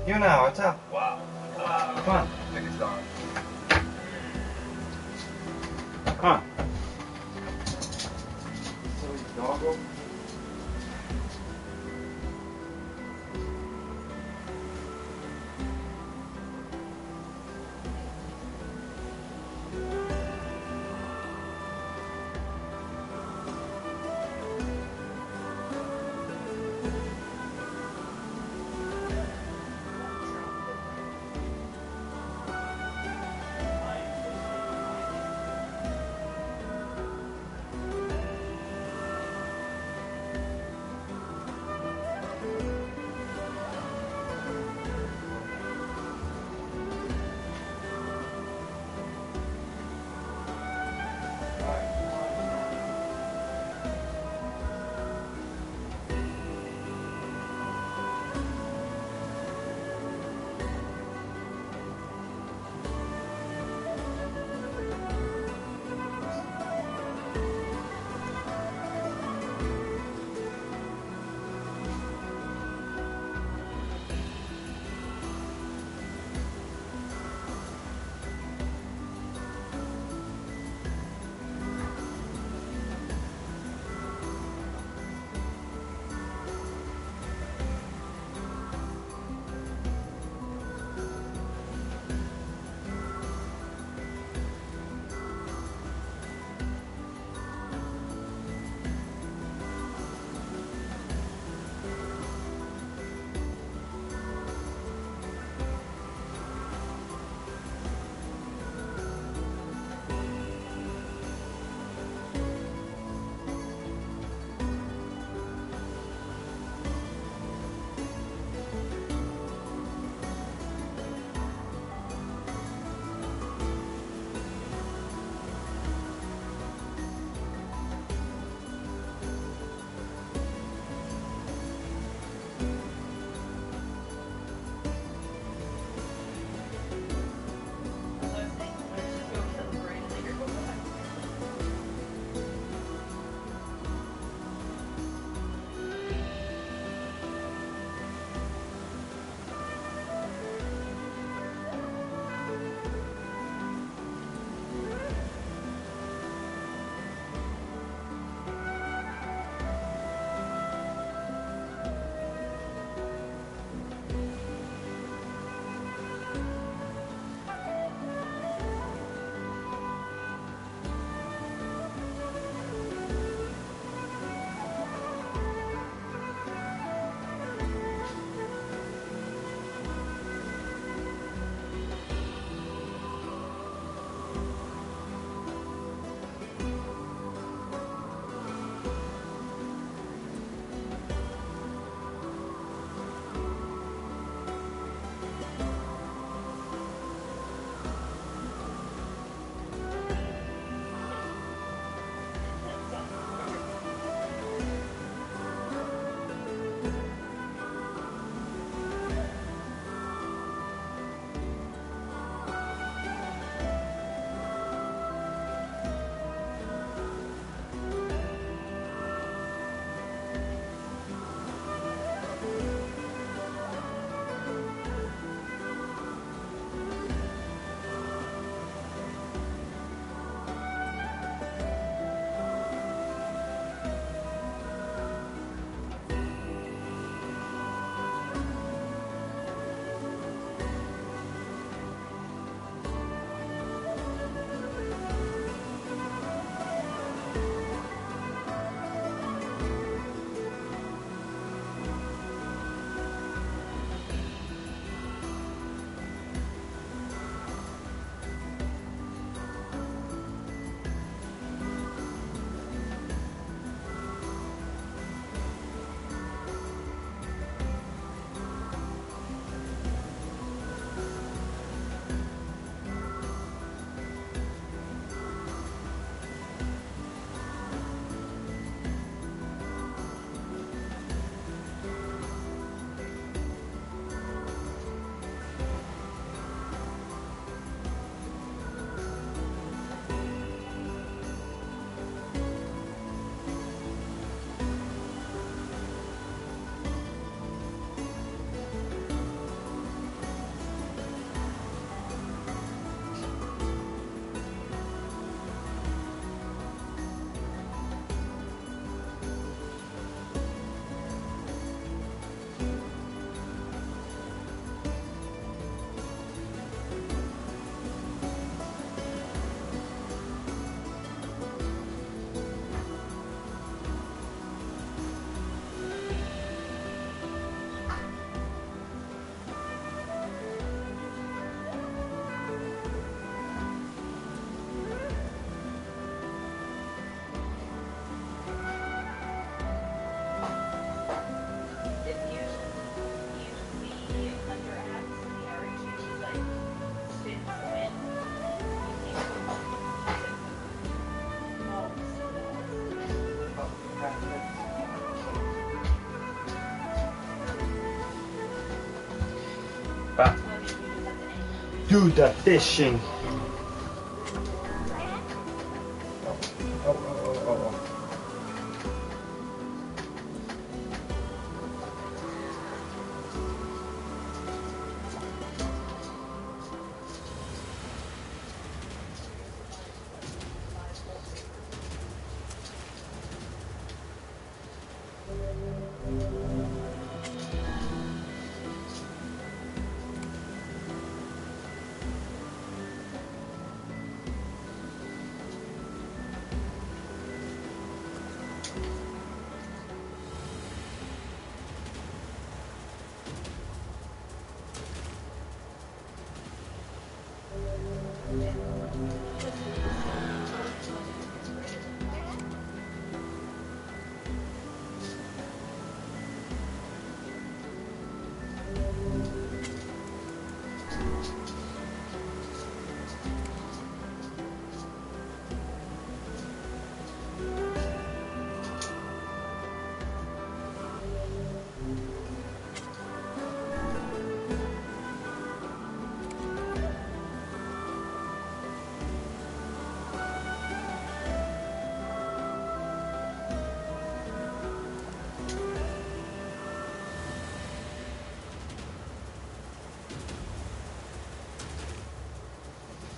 You now, what's up? Wow. Come on. I think it's gone. Come on. Silly doggo. do the fishing.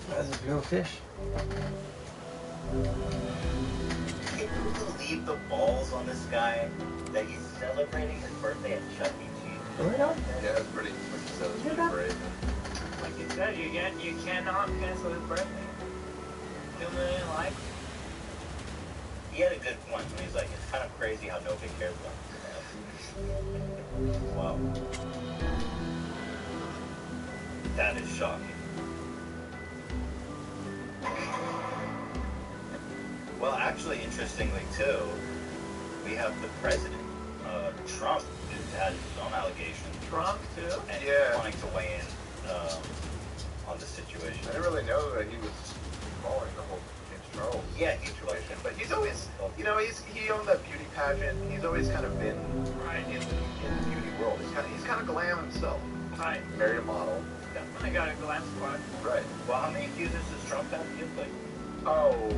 That's a real fish. Can you believe the balls on this guy that he's celebrating his birthday at Chuck E. Cheese? Right on. Yeah, that's pretty. Like you said, it's pretty brave. Like you said, you cannot cancel his birthday. 2 million likes. He had a good point when he's like, it's kind of crazy how nobody cares about this. Wow. That is shocking. Well, actually, interestingly, too, we have the president, Trump, who has his own allegations. Trump, too? And Yeah. wanting to weigh in on the situation. I didn't really know that he was following the whole James Charles situation, but he's always, you know, he owned that beauty pageant. He's always kind of been in the beauty world. He's kind of glam himself. Right. Married a model. Definitely got a glam squad. Right. Well, how many users does Trump have? Oh,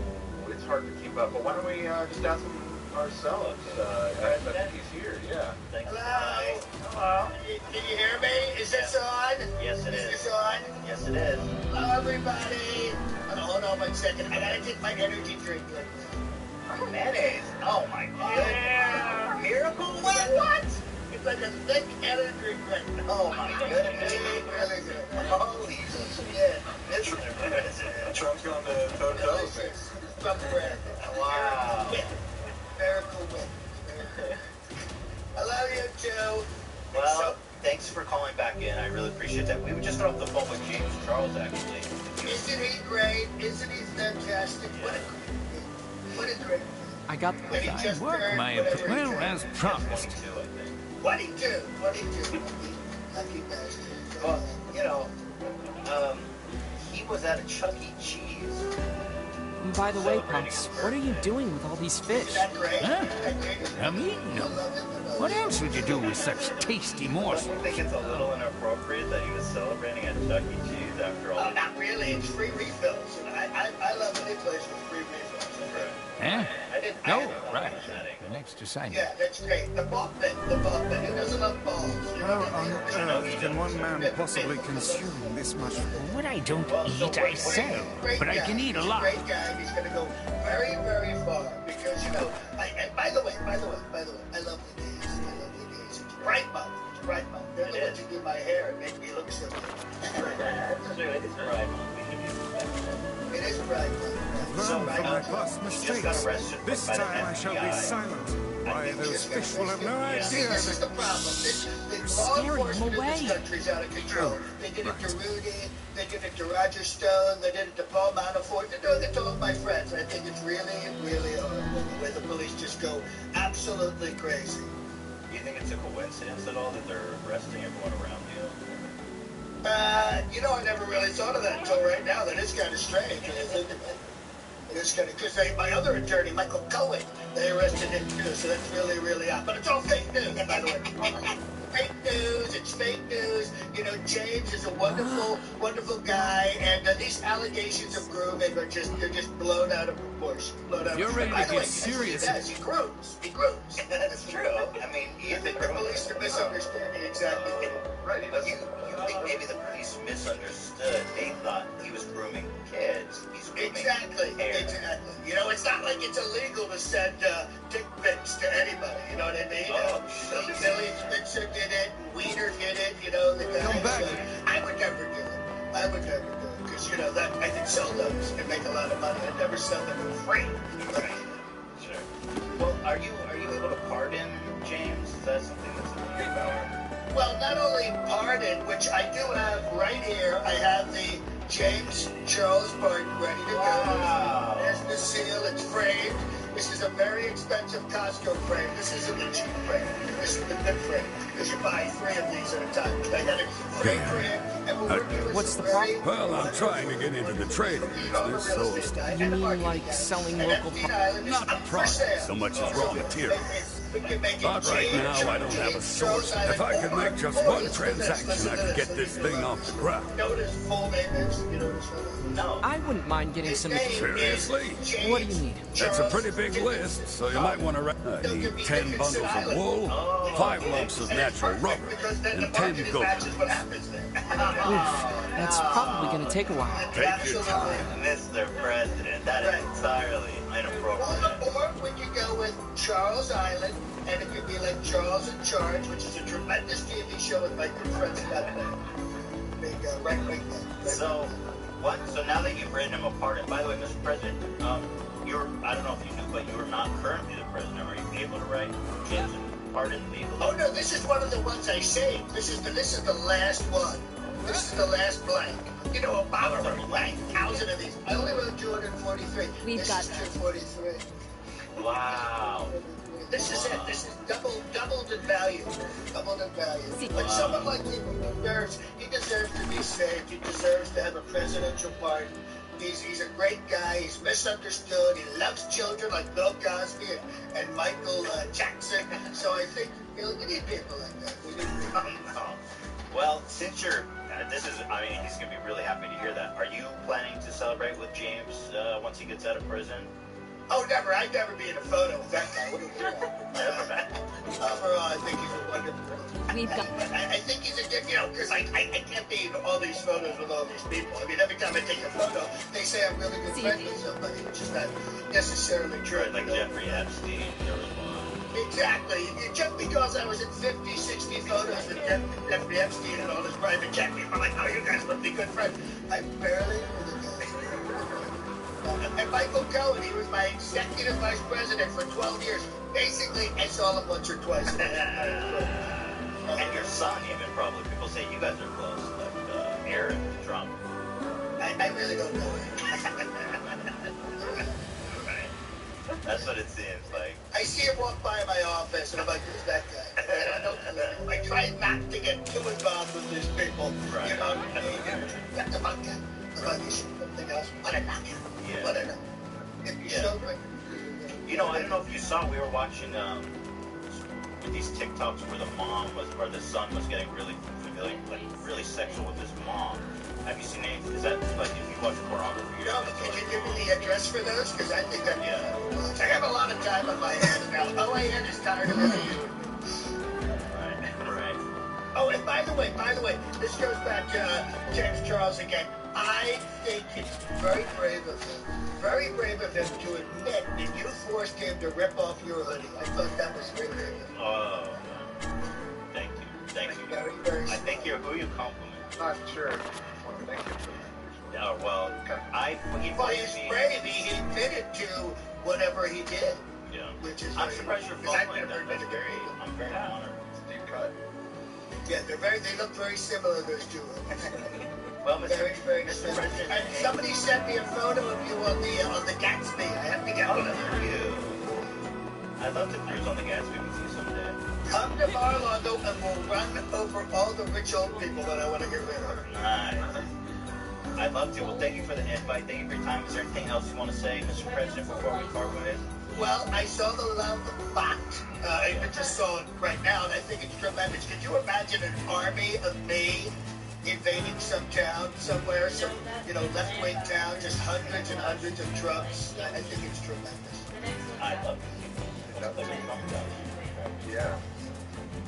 it's hard to keep up. But why don't we just ask him ourselves? I think he's here. Yeah. Hello. Hello. Can you hear me? Is this on? Yes, it is. Is this on? Yes, it is. Hello, everybody. Hold on 1 second. I gotta take my energy drink. Mayonnaise. Oh my God. Yeah. Miracle Whip? What? It's like a thick energy drink. Oh my goodness. Really good. Holy shit. Trump's going to toe-toe. From bread. Wow. Miracle Whip. I love you too. Well, thanks for calling back in. I really appreciate that. We were just off the phone with James Charles, actually. Isn't he great? Isn't he fantastic? What a great. I got the Fine work, my opinion. Well, as promised. 22. Lucky bastard. Well, you know, he was at a Chuck E. Cheese. And by the way, Punks, what are you doing with all these fish? Huh? I'm eating them. What else would you do with such tasty morsels? I think it's a little inappropriate that he was celebrating at Chuck E. Cheese after all. Oh, not really. It's free refills. And I love any place with free refills. Huh? I didn't. Oh, right. The next assignment. Yeah, that's great. The ball pit. Who doesn't love balls? How on earth can one man possibly consume this much? What I don't eat, I sell. But I can eat a lot. Great guy. He's going to go very, very far. Because, you know, and by the way, I love the days. It's bright month. They're the ones who do my hair and make me look silly. It's right. It is bright month. Learn from my past mistakes. This time I shall be silent. Why, those fish will have no idea. This is the problem. The law enforcement in this country's out of control. They did it to Rudy. They did it to Roger Stone. They did it to Paul Manafort. They're doing it to all my friends. I think it's really, really horrible the way the police just go absolutely crazy. Do you think it's a coincidence at all that they're arresting everyone around you? You know, I never really thought of that until right now. That is kind of strange. It is kind of, because my other attorney, Michael Cohen, they arrested him too, so that's really, really odd. But it's all fake news, by the way. fake news. It's fake news. You know, James is a wonderful, wonderful guy, and these allegations of grooming are they're just blown out of proportion. You're ready to get serious. He grooms. He grooms. That's true. I mean, you think the police are misunderstanding exactly what Right, you think maybe the police misunderstood. They thought he was grooming kids. He's grooming Exactly. You know, it's not like it's illegal to send dick pics to anybody. You know what I mean? Billy Spitzer did it, and Wiener did it. You know, the guy. I would never do it. Because you know that I could sell those and make a lot of money. I'd never sell them for free. Right. Sure. Well, are you able to pardon James? Is that something that's in your power? Well, not only pardon, which I do have right here. I have the James Charles pardon ready to go. Wow. There's the seal. It's framed. This is a very expensive Costco frame. This isn't the cheap frame. This is the good frame. Because you buy 3 of these at a time. I got it frame for him. And we're working with What's the very... problem? Well, I'm trying to get into the trading business, so You mean like selling local... not product so much as raw material. But right now, I don't have a source. If I could make just one transaction, I could get this thing off the ground. No. I wouldn't mind getting some... Seriously? What do you need? That's a pretty big list, so you might want to... I need 10 bundles of wool, 5 lumps of natural rubber, and 10 goats. That's probably going to take a while. Take your time. Mr. President, that is entirely inappropriate. Or would you go with Charles Island, and it could be like Charles in Charge, which is a tremendous TV show with my good friends that big right-wing guy. So now that you've written him a pardon, by the way, Mr. President, I don't know if you knew, but you are not currently the president. Are you able to write James a pardon legally? Oh no, this is one of the ones I saved. This is the last one. This is the last blank. You know, Obama wrote blank 1,000 of these. I only wrote 243. We've got 243. Wow. This is it. This is doubled in value. Doubled in value. But someone like him he deserves to be saved. He deserves to have a presidential pardon. He's a great guy. He's misunderstood. He loves children like Bill Cosby and Michael Jackson. So I think we need people like that. We need people. Well, since he's going to be really happy to hear that. Are you planning to celebrate with James once he gets out of prison? Oh, never. I'd never be in a photo with that guy. What are you doing? Never. Overall, I think he's a wonderful. I think he's a good, because I can't be in all these photos with all these people. I mean, every time I take a photo, they say I'm really good friends with somebody, which is not necessarily true. Right, like Jeffrey Epstein. There was one. Exactly. Just because I was in 50, 60 photos with Jeffrey Epstein and all his private jet people, I'm like, oh, you guys must be good friends. I barely knew the guy. And Michael Cohen, he was my executive vice president for 12 years. Basically, I saw him once or twice. And your son, even probably. People say you guys are close, like Aaron Trump. I really don't know Right. That's what it seems like. I see him walk by my office, and I'm like, who's that guy? And I try not to get too involved with these people. Right. You know, the vodka, something else. What a knockout. Yeah. What a knockout. If you showed me. You know, I don't know if you saw, we were watching these TikToks where the son was getting really sexual with his mom. Have you seen any? Is that like if you watch pornography? No, but could you give me the address for those? Because I think I have a lot of time on my hands now. All I had is tired of it. Right. Oh, and by the way, this goes back to James Charles again. I think it's very brave of him to admit that you forced him to rip off your hoodie. I thought that was very brave of him. Oh, thank you. Very, very I think who you compliment. Not sure. Thank you. Yeah, well, he's brave. He admitted to whatever he did. Yeah. Which is I'm surprised you're following that. I'm very honored. Deep cut. Yeah, they look very similar, those two. Well, very similar. And somebody sent me a photo of you on the Gatsby. I have to get one of you. I'd love to cruise on the Gatsby with you someday. Come to Mar-a-Lago and we'll run over all the rich old people that I want to get rid of. Nice. I'd love to. Well, thank you for the invite. Thank you for your time. Is there anything else you want to say, Mr. President, before we part ways? Well, I saw the love bot. I just saw it right now, and I think it's tremendous. Could you imagine an army of me invading some town somewhere, some left-wing town, just hundreds and hundreds of trucks? I think it's tremendous. I love it. Yeah.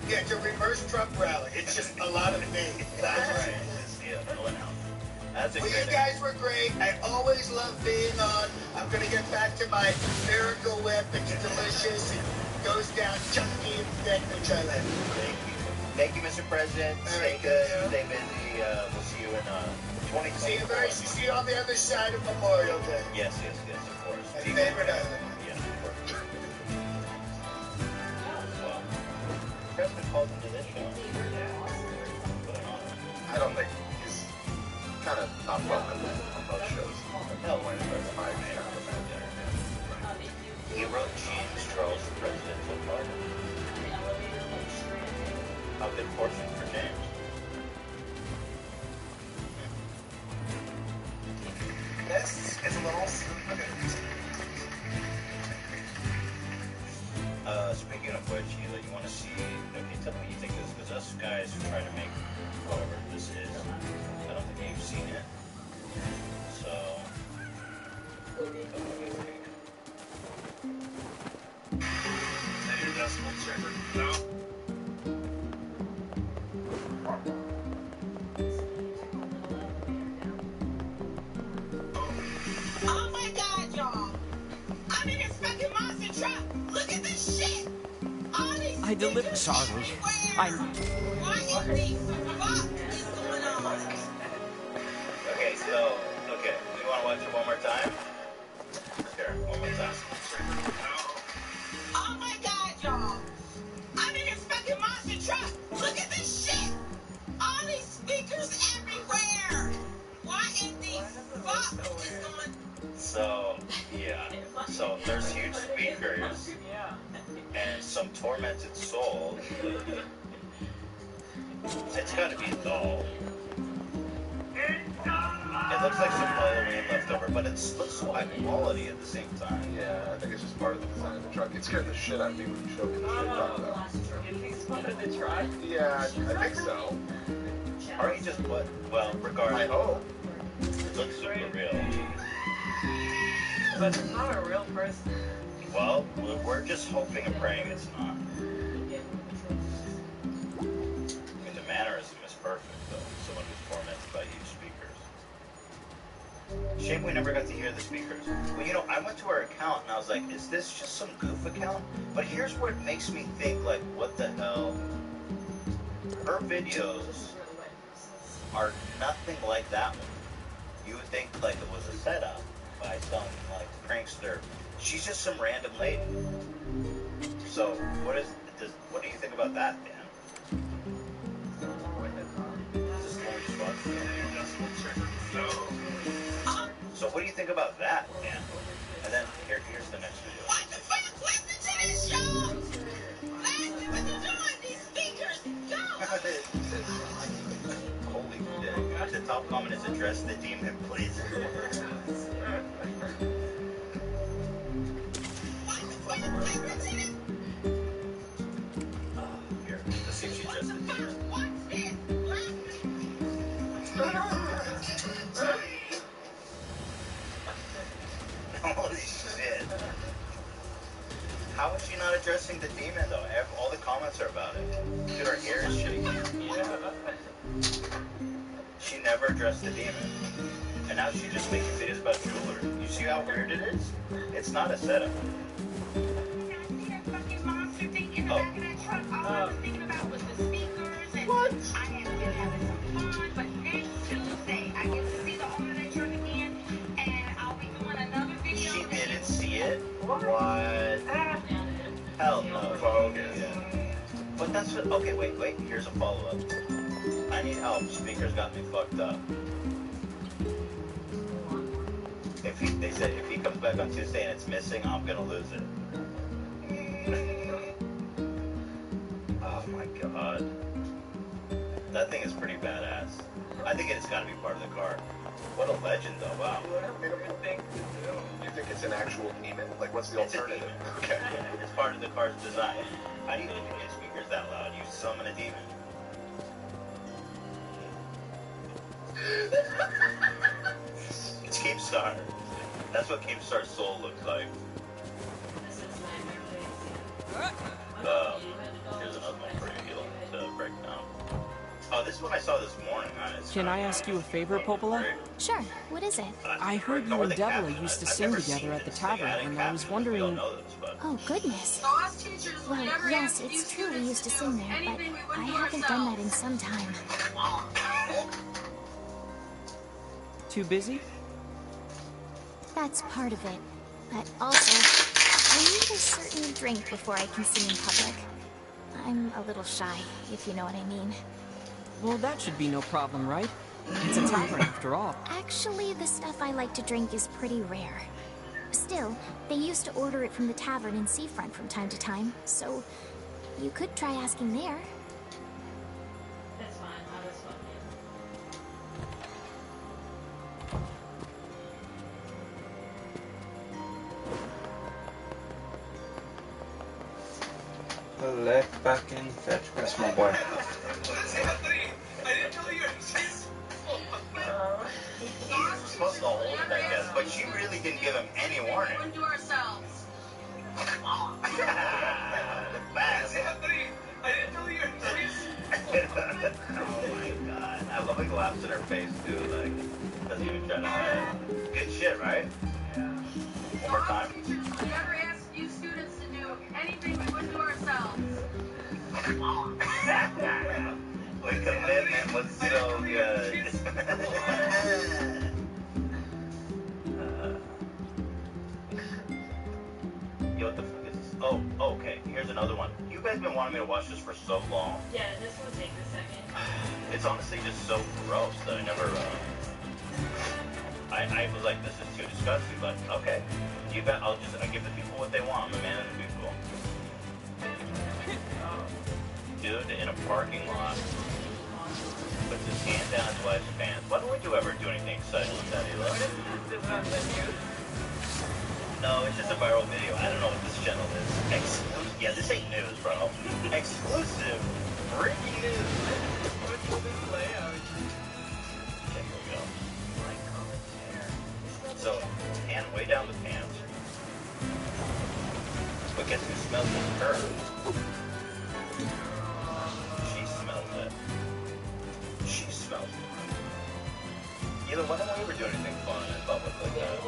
Yeah, it's a reverse Trump rally. It's just a lot of me. That's right. Well, you guys were great. I always love being on. I'm going to get back to my Miracle Whip. It's delicious. It goes down chunky and thick, which I like. Thank you, Mr. President. Stay good. Stay busy. We'll see you in 2024. See you on the other side of Memorial Day. Yes, of course. My favorite island. Yeah, of course. Well, the President called into this show. I don't think he's kind of not welcome on most shows. No, he wrote James Charles the presidential pardon. How good fortune for James. This is a little... Speaking of which, Hila, you want to see... Okay, tell me what you think of this, because us guys who try to make whatever this is, I don't think you've seen it. So... Is that your decimal checker? No? Oh my god, y'all! I'm in this fucking monster truck! Look at this shit! All these I delivered. Sorry. What in the fuck is going on? Okay, so... Okay, you want to watch it one more time? Here, one more time. Oh my god, y'all! I'm in this fucking monster truck! Look at this shit! All these speakers everywhere! What in the fuck is going on? So, yeah. So, there's huge speakers and some tormented souls. It's gotta be a doll. It looks like some Halloween leftover, but it looks so high quality at the same time. Yeah, I think it's just part of the design of the truck. It scared the shit out of me when you showed me the shit truck, though. You think it's part of the truck? Yeah, I think so. Or he just put, well, regardless. I hope. It looks super real. But it's not a real person. Well, we're just hoping and praying it's not. I mean, the mannerism is perfect, though. Someone who's tormented by huge speakers. Shame we never got to hear the speakers. Well, I went to her account and I was like, is this just some goof account? But here's what makes me think, like, what the hell? Her videos are nothing like that one. You would think, like, it was a setup by some, like, prankster. She's just some random lady. So, what do you think about that, Dan? Is this one just watched? So, what do you think about that, Dan? And then, here's the next video. What the fuck? Listen to this, y'all! Listen, what you doing? These speakers, go! Holy dick. The top comment is address the demon, please. Here, let's see if she addressed the demon. Holy shit. How is she not addressing the demon, though? All the comments are about it. Dude, her hair is shaking. Yeah. She never addressed the demon. And now she's just making videos about jewelry. You see how weird it is? It's not a setup. All I was thinking about was the speakers, and I had been having some fun, but next Tuesday I get to see the owner of that truck again, and I'll be doing another video. She didn't see it? What? Hell no. Yeah. But that's what, okay, wait, here's a follow-up. I need help, speakers got me fucked up. They said if he comes back on Tuesday and it's missing, I'm gonna lose it. Oh my god. That thing is pretty badass. I think it's got to be part of the car. What a legend, though. Wow. Do you think it's an actual demon? Like, what's the alternative? Okay. It's part of the car's design. How do you get speakers that loud? You summon a demon. It's Keemstar. That's what Keemstar's soul looks like. Here's another one for you to break down. Oh, this is what I saw this morning. Can I ask you a favor, Popola? Sure. What is it? I heard you and Devila used to sing together at the tavern, and I was wondering... Oh, goodness. Well, yes, it's true we used to sing there, but I haven't done that in some time. Too busy? That's part of it. But also, I need a certain drink before I can sing in public. I'm a little shy, if you know what I mean. Well, that should be no problem, right? It's a tavern after all. Actually, the stuff I like to drink is pretty rare. Still, they used to order it from the tavern in Seafront from time to time, so you could try asking there. That's fine. I'll just fuck you. Left back in fetch. That's my boy. He's supposed to hold it, I guess, but she really didn't give him any warning. To ourselves. The best. Oh my god. I love like laughs in her face too, like doesn't even try to hide it. Good shit, right? Yeah. One more time. We never asked you students to do anything we wouldn't do ourselves. The commitment was so good. Yo, what the fuck is this? Oh, okay. Here's another one. You guys been wanting me to watch this for so long. Yeah, this will take a second. It's honestly just so gross that I never. I was like, this is too disgusting, but okay. You bet. I'll give the people what they want. I'm a man of the people. Dude in a parking lot puts his hand down his wife's pants. Why don't we ever do anything exciting with that, Elo? No, it's just a viral video. I don't know what this channel is. Exclusive. Yeah, this ain't news, bro. Exclusive. Breaking news. Okay, here we go. So, hand way down the pants. But guess who smells this? Her. She smells it. She smells it. Either why don't we ever do anything fun in public like that?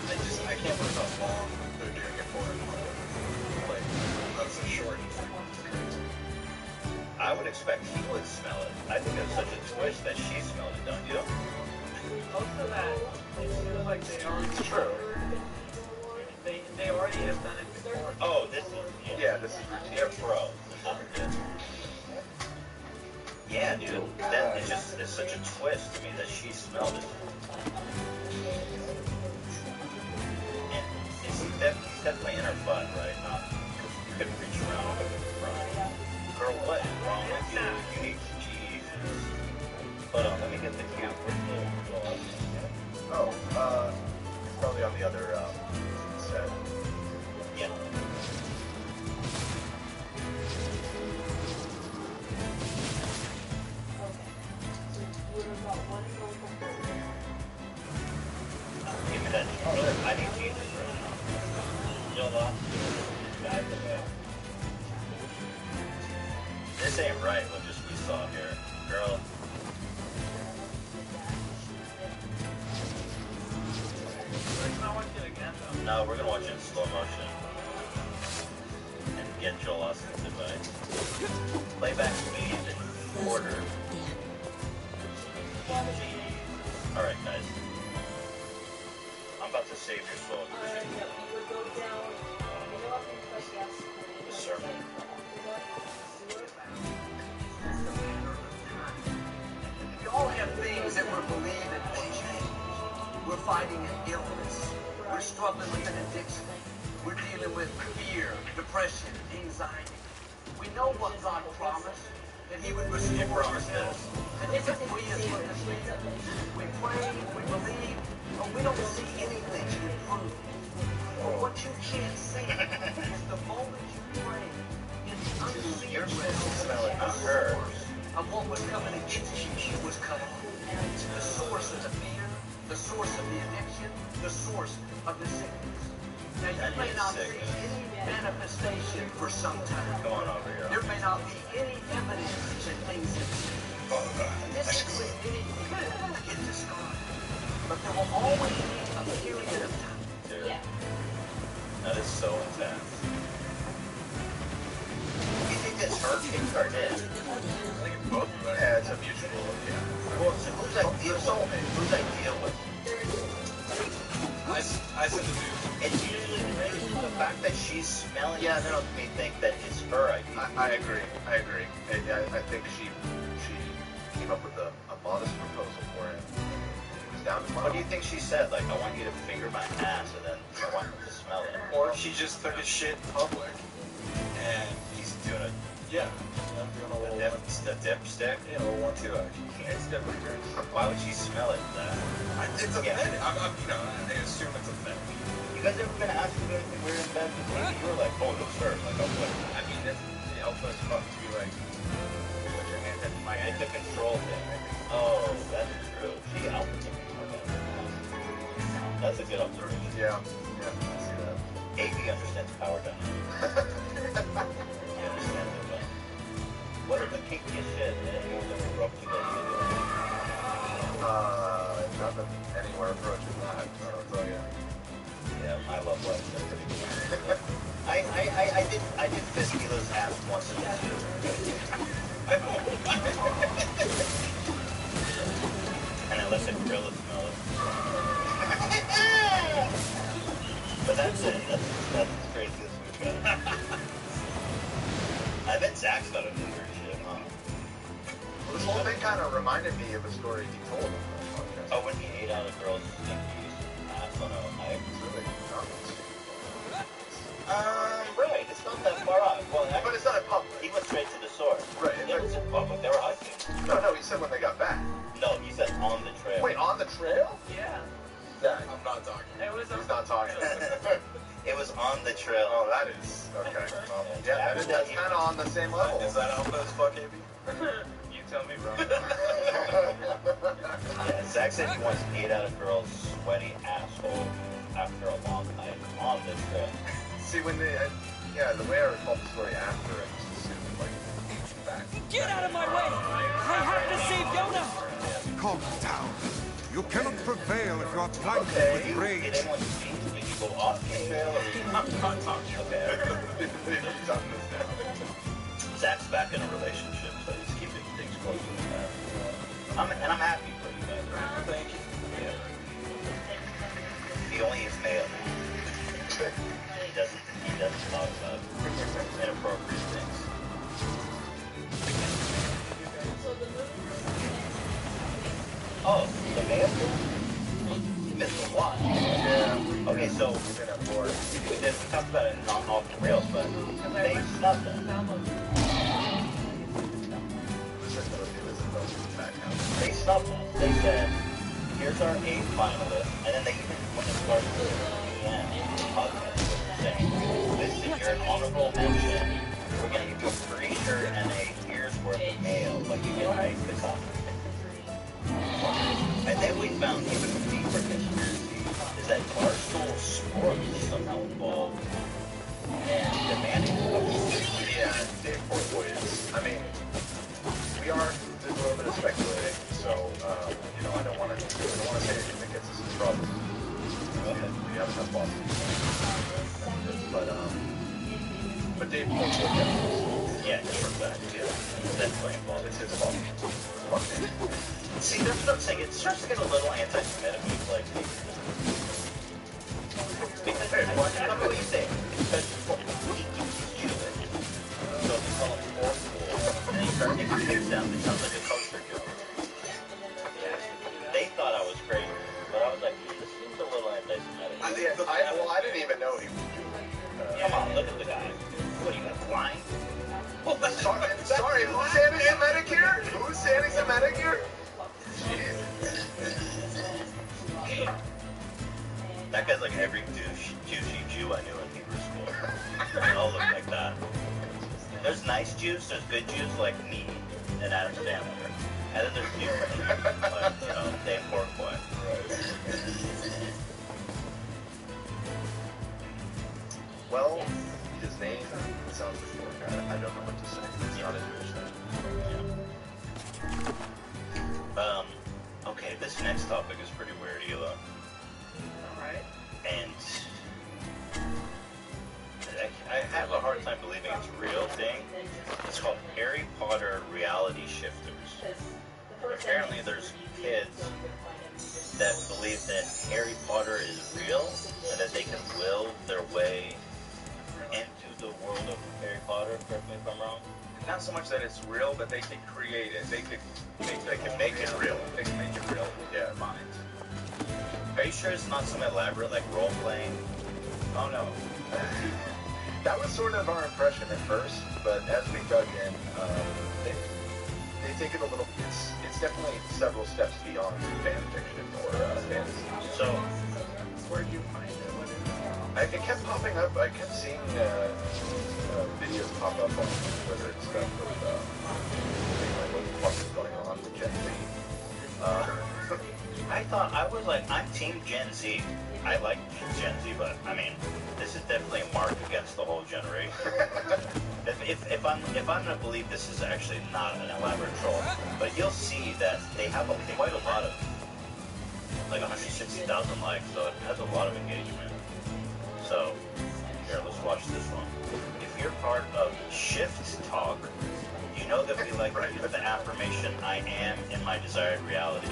I can't believe how long they're doing it for. Like, that's a short. I would expect he would smell it. I think it's such a twist that she smelled it, don't you? Most of that, it feels like they already. It's true. They already have done it before. Oh, this is this is routine. They're pros. Yeah, dude. That is just it's such a twist to me that she smelled it. And he's definitely in her butt, right? Because you couldn't reach around with the front. Girl, what is wrong with you? You need Jesus. Hold on, let me get the cue. Oh, it's probably on the other set. Yeah. Give me that. I need Jesus right now. Yola. This ain't right, what just we saw here. Girl. No, we're gonna watch it in slow motion. And get Joel Austin's advice. Playback speed, quarter. Alright, guys. I'm about to save your soul. The circle. We all have things that we're believing may change. We're fighting an illness. We're struggling with an addiction. We're dealing with fear, depression, anxiety. We know what God promised. and he would restore us. And this is we as witnesses. We pray, we believe, but we don't see anything to improve. But what you can't see is the moment you pray in the unseen realm of what was coming against you was cut off. The source of the fear, the source of the addiction, the source of the sickness. Now you may not see any manifestation for some time. Come on over here. There may not be any evidence that things have changed. And this is when anything could get described. But there will always be a period of time. Dude, that is so intense. You think that's her kicked her in? I think it's both of them. Yeah, it's a mutual. Yeah. Well, so whose idea was it? Whose idea was it? I said the dude. It's usually the fact that she's smelling it makes me think that it's her idea. I agree. I think she came up with a modest proposal for him. He was down to What do you think she said? Like, I want you to finger my ass, and then I want him to smell it. Or she just took his shit in public, and he's doing it. Yeah, I'm doing a little the dipstick. Yeah, a little 1-2 action. It's definitely good. Why would she smell it? It's a fetish. I assume it's a fetish. You guys ever been asked to do anything weird in bed? You were like, oh, no, sir. Like, oh, what? I mean, that's the alpha as fuck to be like, put your hand in my It's a control thing. Oh, that's true. She alpha can be more than That's a good observation. Yeah, I see that. AB understands power dynamics. He understands it. What are the kinkiest shit and you've ever rubbed together? Nothing anywhere approaching that, I'll tell you. Yeah, I love life. That's pretty cool. I did fist Mila's ass once in the zoo. And I let the gorilla smell it. But that's it. That's as crazy as we've got. I bet Zach's got a new weird shit, huh? Well, this whole thing kind of reminded me of a story he told on the podcast. Oh, when he ate out a girl's stinky ass on a hike? Really? Right. It's not that far off. Well, but it's not in public. He went straight to the source. Right. It was in public. They were hiking. No, he said when they got back. No, he said on the trail. Wait, on the trail? Yeah. Yeah, I'm not talking. He's not talking. It was on the trail. Oh, that is okay. Well, yeah, that's kind of on the same level. Is that alpha as fuck, AB? You tell me, bro. Yeah, Zach said he once ate out a girl's sweaty asshole after a long night on the trail. See, when they, the way I recall the story after, I just assumed like back. Get out of my way! I have to save Yona! Calm down. You cannot prevail if you are blinded with rage. Did anyone speak? Did you go off the trail or did you... I'm not talking. Okay. Zach's back in a relationship, so he's keeping things close to the past. I'm happy for you guys. Thank you. Yeah. He only is male now. He doesn't talk about inappropriate things. Oh, the male? You missed a lot. Yeah. Okay, so we talked about it not off the rails, but they snubbed them. They snubbed them. They said, here's our 8 finalists, and then they even went as far as the podcast saying, this is your honorable mention. We're going to give you a free shirt and a year's worth of mail, but you can make the costume. And then we found even a deeper conspiracy is that Barstool Sports is somehow involved and demanding Yeah, Dave Portwood is. I mean, we are doing a little bit of speculating, so I don't want to say anything that gets us in trouble. Go ahead. We have enough lawsuits. But Dave Portwood, yeah, for fact, yeah, definitely involved. It's his fault. See, that's what I'm saying. It starts to get a little anti-Semitic, like, because hey, what do you say? Because he keeps Jewish, so if you call him forceful, and then you start taking pics down, it sounds like a coaster joke. They thought I was crazy, but I was like, this seems a little anti-Semitic. I didn't even know he was Jewish. Come on, look at the guy. What are you, blind? Sorry, who's handing him like as like every douchey Jew I knew in Hebrew school. They all look like that. There's nice Jews, there's good Jews like me and Adam Sandler. And then there's different, like, you know, Dave Portboy. Well, his name sounds before. I don't know what to say. It's not interesting. Okay, this next topic is pretty weird, Hila. Alright. And I have a hard time believing it's a real thing. It's called Harry Potter reality shifters. Apparently there's kids that believe that Harry Potter is real and that they can will their way into the world of Harry Potter. Correct me if I'm wrong. Not so much that it's real, but they can create it. They can make it real. They can make it real. Yeah, mind. Are you sure it's not some elaborate like role playing? Oh no. That was sort of our impression at first, but as we dug in, they take it a little. It's definitely several steps beyond fan fiction or fantasy. So, where do you find it? It kept popping up. I kept seeing videos pop up on Twitter and stuff with like what the fuck is going on with Gen Z. I was like, I'm Team Gen Z. I like Gen Z, but I mean, this is definitely a mark against the whole generation. if I'm gonna believe this is actually not an elaborate troll, but you'll see that they have quite a lot of, like 160,000 likes, so it has a lot of engagement. So, here, let's watch this one. If you're part of Shift Talk, you know that we like to use the affirmation, I am in my desired reality.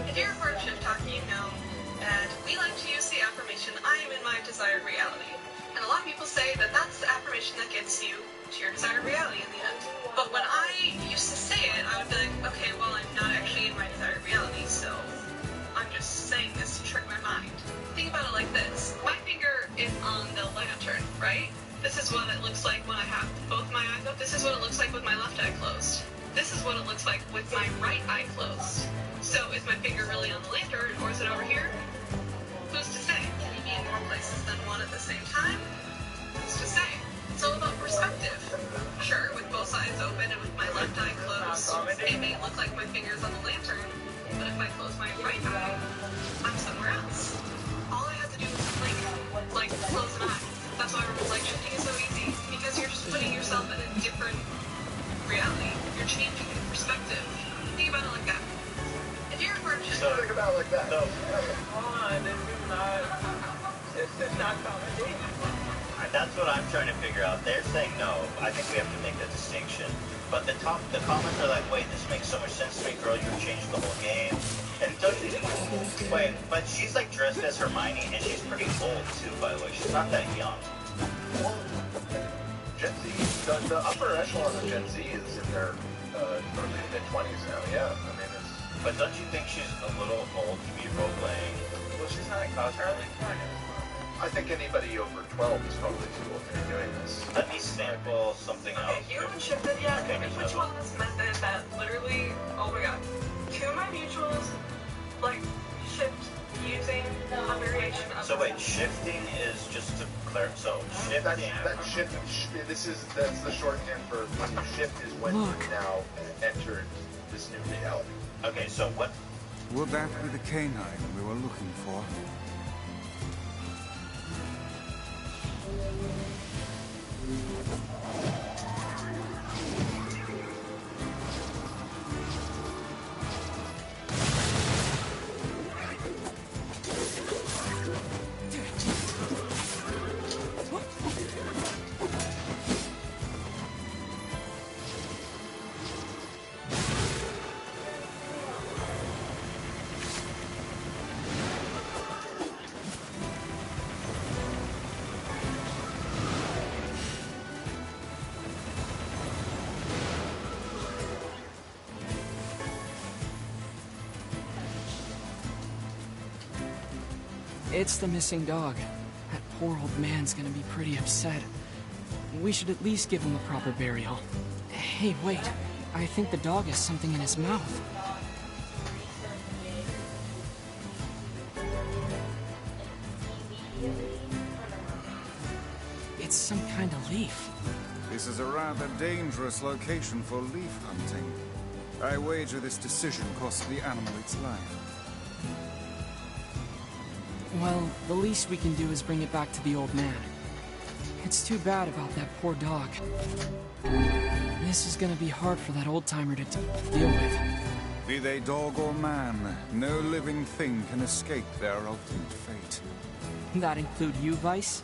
If you're a part of Shift Talk, you know that we like to use the affirmation, I am in my desired reality. And a lot of people say that that's the affirmation that gets you to your desired reality in the end. But when I used to say it, I would be like, okay, well, I'm not actually in my desired reality, so I'm just saying this to trick my mind. Think about it like this. My finger is on the lantern, right? This is what it looks like when I have both my eyes up. This is what it looks like with my left eye closed. This is what it looks like with my right eye closed. So is my finger really on the lantern, or is it over here? Who's to say? Can you be in more places than one at the same time? Who's to say? It's all about perspective. Sure, with both sides open and with my left eye closed, it may look like my finger's on the lantern, but if I close my right eye, I'm somewhere else. All I have to do is like close an eye. That's why like shifting is so easy, because you're just putting yourself in a different reality. You're changing your perspective. Think about it like that. If you're a part of think about it like that. So, This is not comedy. that's what I'm trying to figure out. They're saying no. I think we have to make the distinction. But the comments are like, wait, this makes so much sense to me, girl. You changed the whole game. And don't you wait, but she's like dressed as Hermione, and she's pretty old too, by the way. She's not that young. Well, Gen Z, the upper echelon of Gen Z is in their early to mid-20s now. Yeah, I mean, it's. But don't you think she's a little old to be role playing? Well, she's not early 20s. I think anybody over 12 is probably too old to be doing this. Let me sample something else. Okay, you haven't shifted yet. Let me put you on this method that literally, oh my god, 2 of my mutuals, like, shift using a variation of... So wait, shifting is just to clarify, so shifting... That's the shorthand for when you shift is when you've now entered this new reality. Okay, so what... Would that be the canine we were looking for? It's the missing dog. That poor old man's gonna be pretty upset. We should at least give him a proper burial. Hey, wait. I think the dog has something in his mouth. It's some kind of leaf. This is a rather dangerous location for leaf hunting. I wager this decision cost the animal its life. Well, the least we can do is bring it back to the old man. It's too bad about that poor dog. This is gonna be hard for that old-timer to deal with. Be they dog or man, no living thing can escape their ultimate fate. That include you, Vice?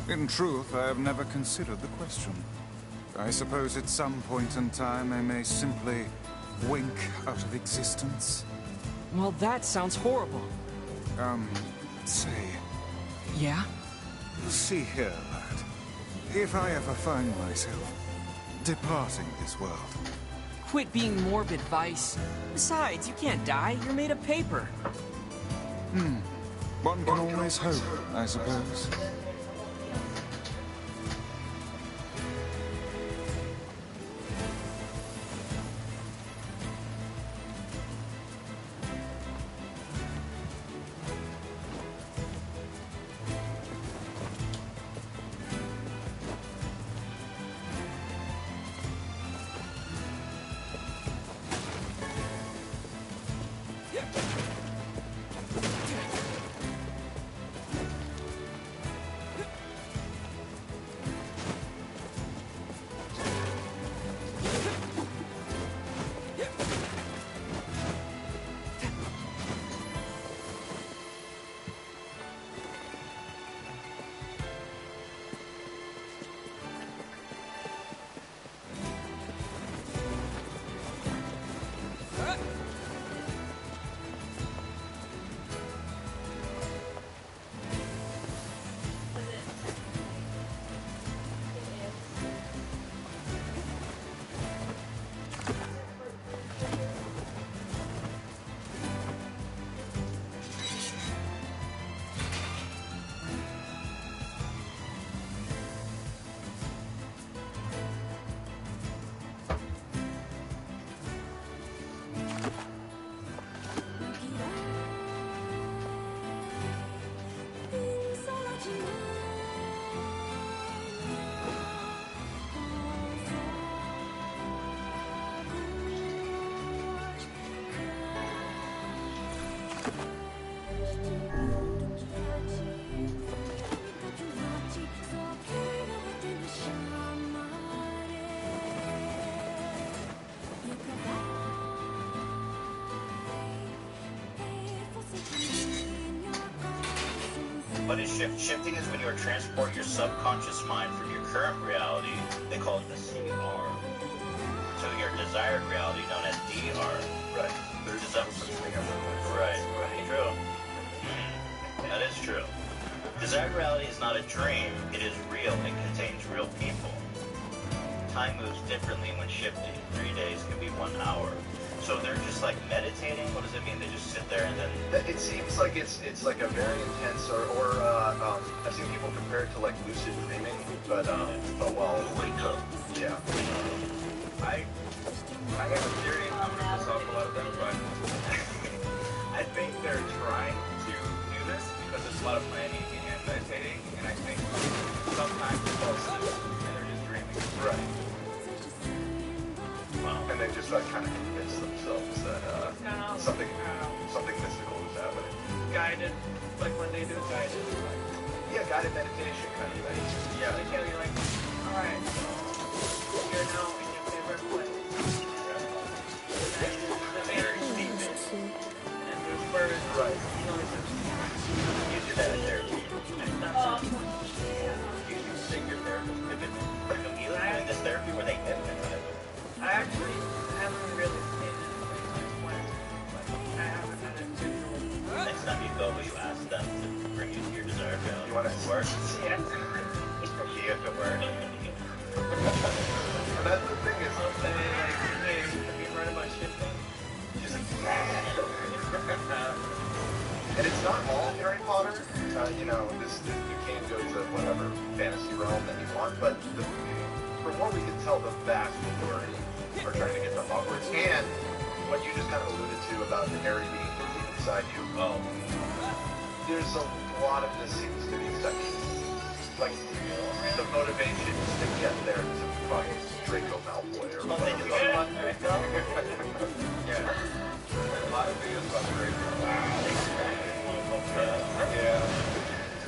In truth, I have never considered the question. I suppose at some point in time I may simply wink out of existence. Well, that sounds horrible. Say... Yeah? See here, lad. If I ever find myself departing this world... Quit being morbid, Vice. Besides, you can't die. You're made of paper. One can always hope, I suppose. What is shift? Shifting is when you transport your subconscious mind from your current reality. They call it the CR. To your desired reality, known as DR. Right. There's some thing everywhere. Right. True. That is true. Desired reality is not a dream. It is real and contains real people. Time moves differently when shifting. 3 days can be 1 hour. So they're just like meditating? What does it mean? They just sit there and then... It seems like it's like a very intense, or I've seen people compare it to like lucid dreaming, but well... Wake up. Yeah. I have a theory, I'm going to piss off a lot of them, but I think they're trying to do this because there's a lot of planning and meditating, and I think sometimes they fall asleep and they're just dreaming. Right. Wow. And they just like kind of convince themselves that something mystical is happening. Guided, like when they do guided. Like, yeah, guided meditation kind of thing. Yeah, they tell you like, alright, you're now in your favorite place. And the very sleeping. And there's birds. Right. Noises. You do that in therapy. You think your therapist doing this therapy where they hypnotize? I actually haven't really seen it like I haven't had it too. Next time you go, will you ask them to bring you to your desired reality? You want to work? Yes. You have to work. And that's the thing is, I'll say like, hey, have you heard about shifting? just like, and it's not all Harry Potter. You know, you can go to whatever fantasy realm that you want, but from what we can tell, the vast majority are trying to get to Hogwarts. And what you just kind of alluded to about Harry being inside you, there's a lot of this seems to be sexual. Like, the motivation is to get there to find Draco Malfoy or whatever. Yeah. A lot of videos about Draco. Yeah.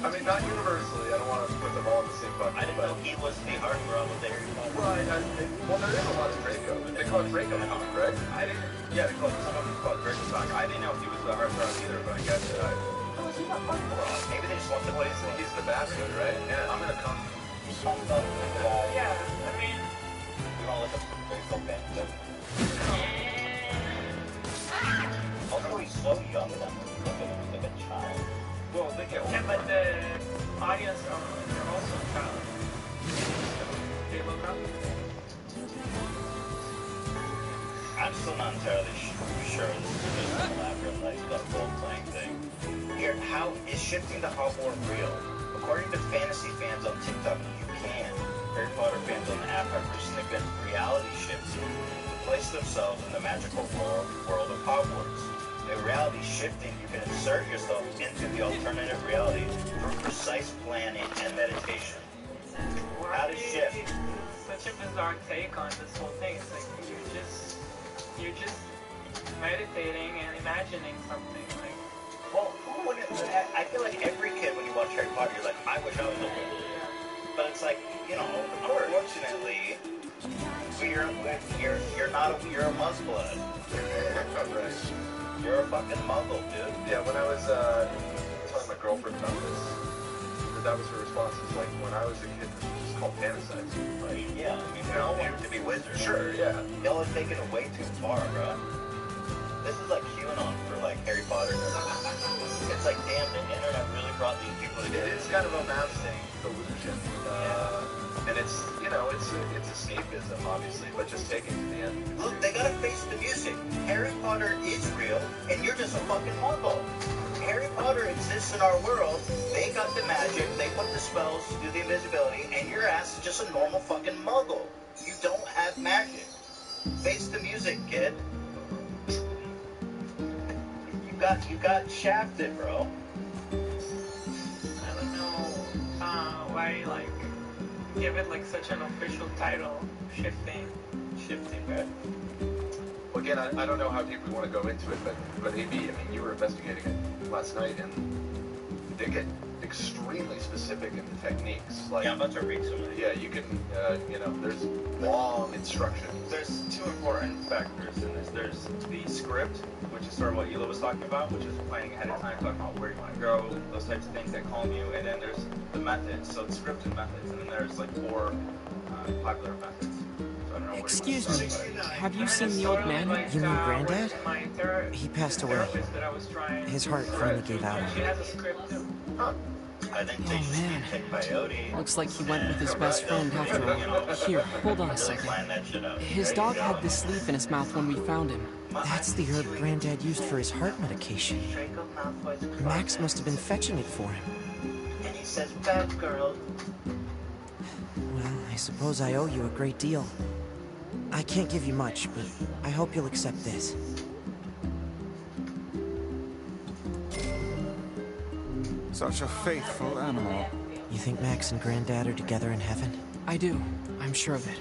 I mean, not universally. I don't want to put them all in the same bucket. I didn't know he was the art girl with the Harry Potter. Well, well, there is a lot of Draco. They call it Draco Talk, right? I didn't. Yeah, they call it, some of them call it Draco Talk. I didn't know he was the art girl either, but I guess maybe they just want to play. He's the bastard, right? Yeah. I'm gonna come. Yeah, I mean. We all look up to Draco fans. Also, he's so young that look at him like a child. Well, they get Yeah, but the audience are also child. They look up. I'm still not entirely sure this is just an elaborate, like, the role-playing thing. Here, how is shifting to Hogwarts real? According to fantasy fans on TikTok, you can. Harry Potter fans on the app have recently been reality shifting to place themselves in the magical world of Hogwarts. In reality shifting, you can insert yourself into the alternative reality through precise planning and meditation. How to shift? Such a bizarre take on this whole thing. It's like you're just meditating and imagining something. Like, well, who wouldn't? I feel like every kid when you watch Harry Potter, you're like, I wish I was a wizard. But it's like, you know, unfortunately, you're a mudblood. Right. You're a fucking muggle, dude. Yeah, when I was telling my girlfriend about this, that was her response. It's like, when I was a kid, this was just called fantasizing. Like, yeah, I mean, we all want to be wizards. Sure, yeah. Y'all have taken it way too far, bro. This is like QAnon for, like, Harry Potter. It's like, damn, the internet really brought these people together. It is kind of a mass-thing, delusion. And it's, you know, it's escapism, obviously, but just taking to the end. Look, they gotta face the music. Harry Potter is real, and you're just a fucking muggle. Harry Potter exists in our world. They got the magic, they put the spells, do the invisibility, and your ass is just a normal fucking muggle. You don't have magic. Face the music, kid. You got shafted, bro. I don't know why, like, give it like such an official title. Shifting, right? Well, again, I don't know how deep we want to go into it, but AB, I mean, you were investigating it last night, and they get extremely specific in the techniques. Like, yeah, I'm about to read some of these. Yeah, you can, you know, there's long instructions. There's two important factors in this. There's the script, which is sort of what Hila was talking about, which is planning ahead of time, talking about where you want to go, those types of things that calm you, and then there's the methods, so the script and methods, and then there's like 4 popular methods. So I don't know Excuse me, have you seen the old man? You mean Granddad? He passed away. His heart finally gave out. She has a script too. I think Oh man, peyote. looks like he went with his best friend after all. Here, hold on a second. His dog had this leaf in his mouth when we found him. That's the herb Granddad used for his heart medication. Max must have been fetching it for him. And he says, bad girl. Well, I suppose I owe you a great deal. I can't give you much, but I hope you'll accept this. Such a faithful animal. You think Max and Granddad are together in heaven? I do. I'm sure of it.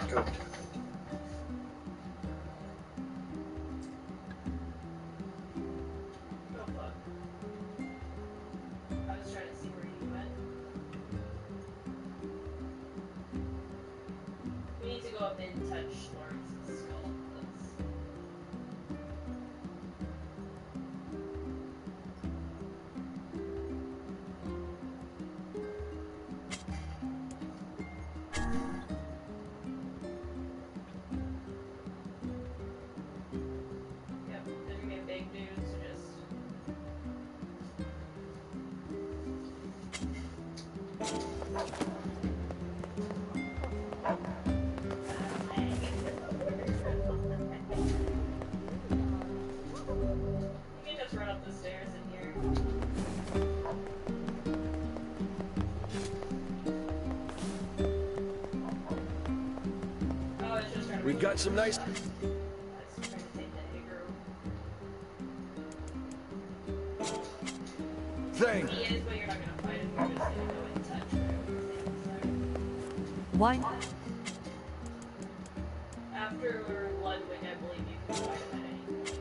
Good. I was trying to see where you went. We need to go up and touch Lawrence's skull. can just run up the stairs in here. Oh, it's just trying to We've got some nice... trying to take the egg room. Thank He is, but you're not gonna fight him. You're just gonna go and touch him. Why? After Ludwig, I believe you can fight him at any point.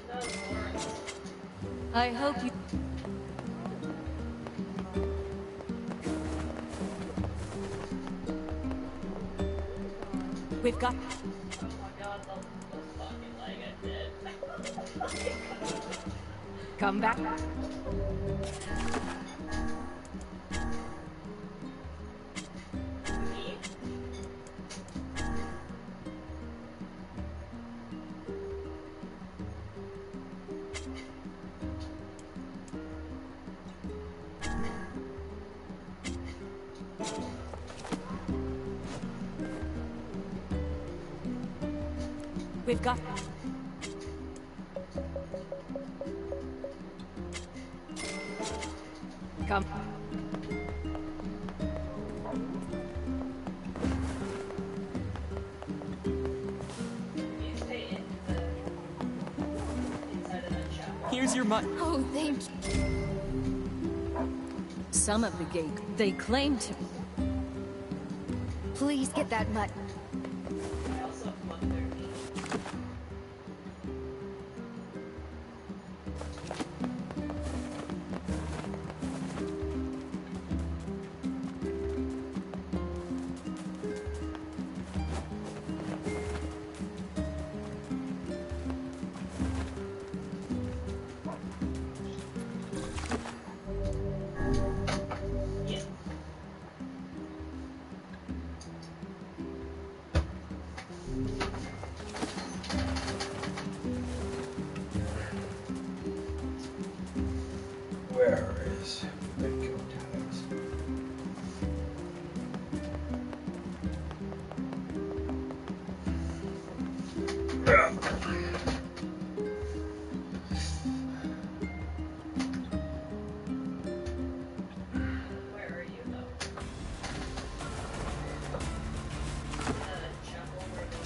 No, Lawrence. I hope you... We've got... Oh my god, the fucking leg I did. Come back. We've got... Come. You stay in the inside of that chapel. Here's your money. Oh, thank you. Some of the gate, they claim to... Please get that mutton. I also have 113. Yes. Where is Rico Tags? Where are you, though? The chapel where the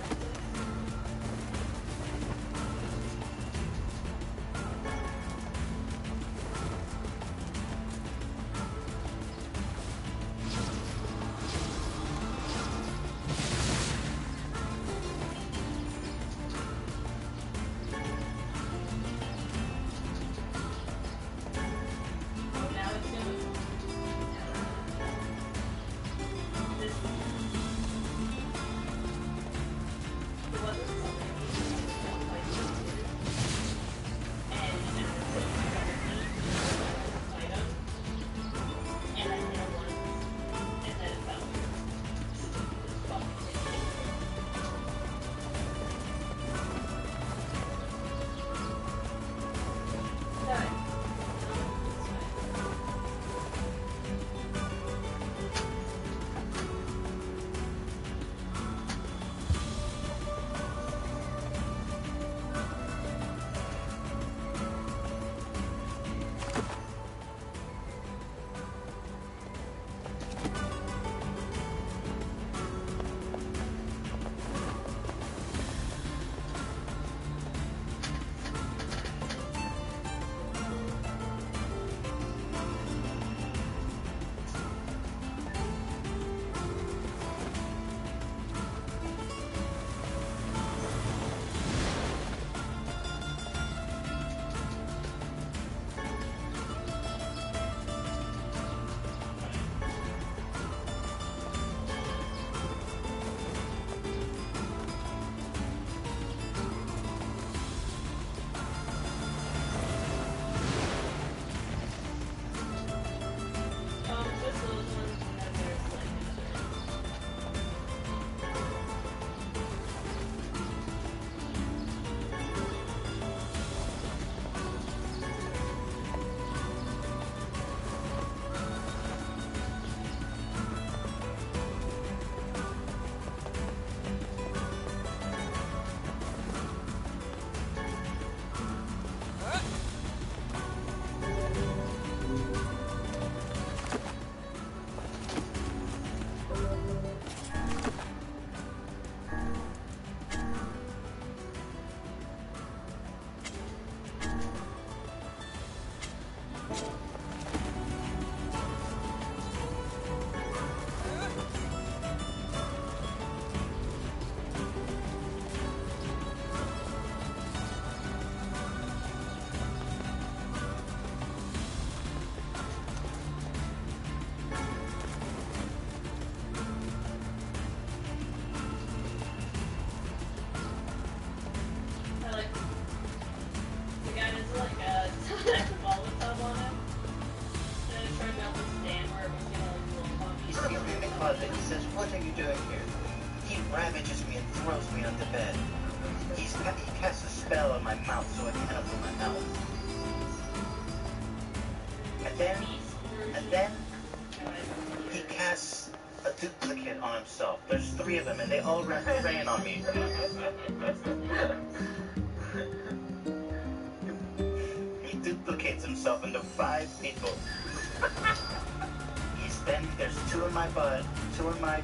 sees me in the closet. He says, "What are you doing here?" He ravages me and throws me on the bed. He casts a spell on my mouth so I can't open my mouth. And then he casts a duplicate on himself. There's 3 of them, and they all rain on me. He duplicates himself into 5 people. There's 2 in my butt, 2 in my...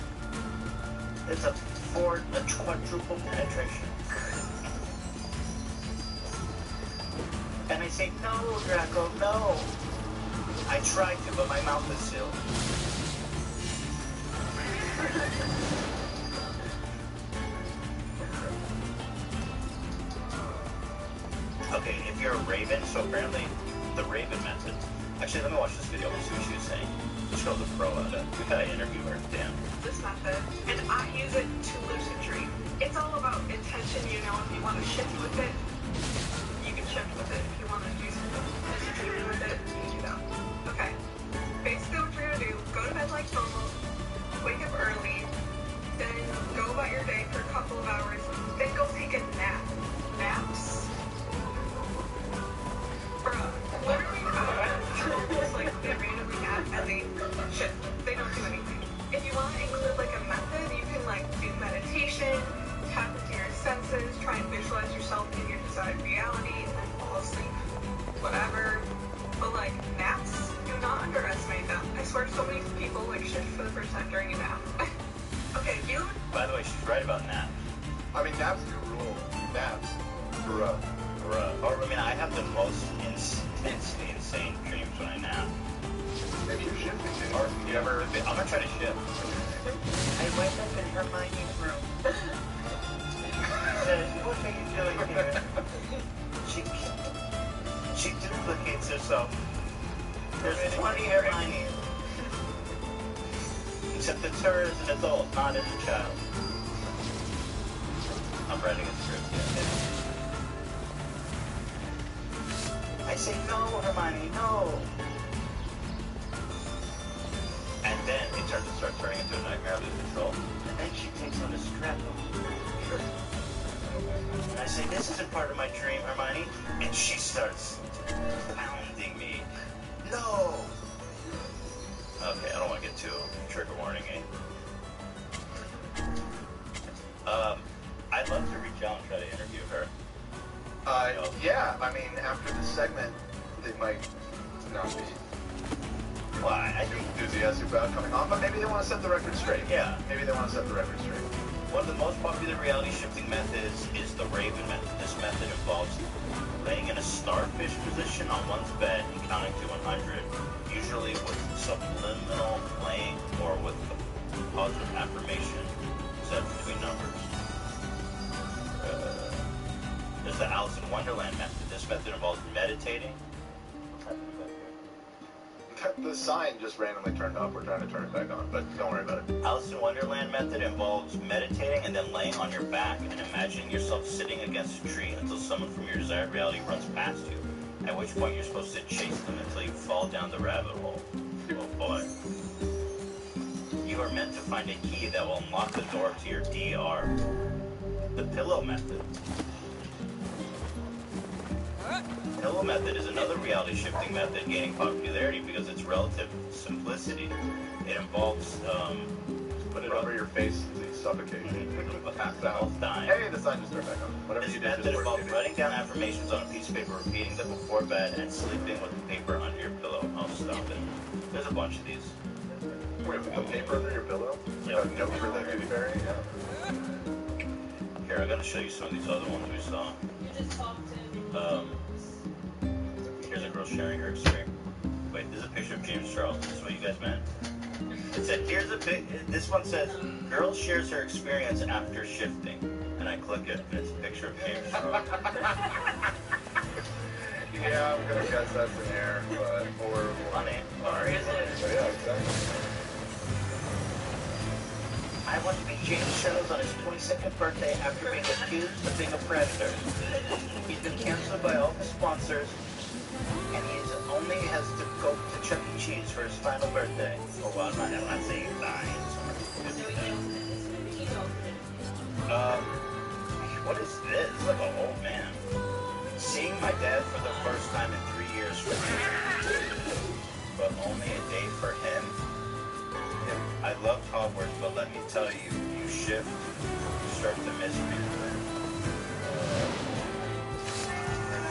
There's a quadruple penetration. And I say, "No, Draco, no." I tried to, but my mouth is sealed. Okay, if you're a raven, so apparently the raven method. Actually, let me watch this video and see what she was saying. This girl's a pro at it. We gotta interview her. Damn. This method, and I use it to lucid dream. It's all about intention, you know. If you want to shift with it, you can shift with it. If you want to do some lucid dreaming with it, you can do that. Okay. Basically, what you're gonna do: go to bed like normal, wake up early, then go about your day for a couple of hours, then go take a nap. Naps? Bruh, literally, it's like they randomly nap and they shift. They don't do anything. If you want to include like a method, you can like do meditation, tap into your senses, try and visualize yourself in your desired reality, and then fall asleep. Whatever. But like naps, do not underestimate them. I swear so many people like shift for the first time during a nap. Okay, you. By the way, she's right about naps. I mean, naps do rule. Naps. Bruh. Or, I mean, I have the most intensely insane dreams when I nap. Maybe you're shifting, dude. Or you ever... I'm gonna try to shift. I wake up in Hermione's room. She says, "What are you doing here?" She duplicates herself. There's 20 Hermiones. Except that her is an adult, not as a child. I'm writing a script, yeah. I say, "No, Hermione, no." And then it starts turning into a nightmare out of control. And then she takes on a strap. And I say, "This isn't part of my dream, Hermione." And she starts pounding me. No! Okay, I don't want to get too trigger warning, I'd love to reach out and try to interview her. Yeah, I mean, after this segment, they might not be enthusiastic about coming on, but maybe they want to set the record straight. Yeah. Maybe they want to set the record straight. One of the most popular reality shifting methods is the Raven method. This method involves laying in a starfish position on one's bed and counting to 100, usually with subliminal playing or with a positive affirmation set between numbers. There's the Alice in Wonderland method. This method involves meditating. The sign just randomly turned off. We're trying to turn it back on, but don't worry about it. Alice in Wonderland method involves meditating and then laying on your back and imagining yourself sitting against a tree until someone from your desired reality runs past you, at which point you're supposed to chase them until you fall down the rabbit hole. Oh boy. You are meant to find a key that will unlock the door to your DR. The pillow method. Pillow method is another reality shifting method gaining popularity because its relative simplicity. It involves put it over your face until you suffocate. Pass out. Dying. Hey, the sign just turned back on. Whatever This you did method just involves worked. writing down affirmations on a piece of paper, repeating them before bed, and sleeping with the paper under your pillow. Oh, stop it. There's a bunch of these. Wait, with the paper under your pillow? Yep. A note for the tooth fairy? Yeah. Here, I'm gonna show you some of these other ones we saw. Here's a girl sharing her experience. Wait, this is a picture of James Charles. This is what you guys meant? It said, here's a this one says, girl shares her experience after shifting. And I click it, and it's a picture of James Charles. Yeah, I'm gonna guess that's an error, but horrible. Funny. Or is it? But yeah, exactly. I want to be James Charles on his 22nd birthday after being accused of being a predator. He's been canceled by all his sponsors, and he only has to go to Chuck E. Cheese for his final birthday. Oh, well, I'm not saying he's dying. tell you, you shift, you start to miss people.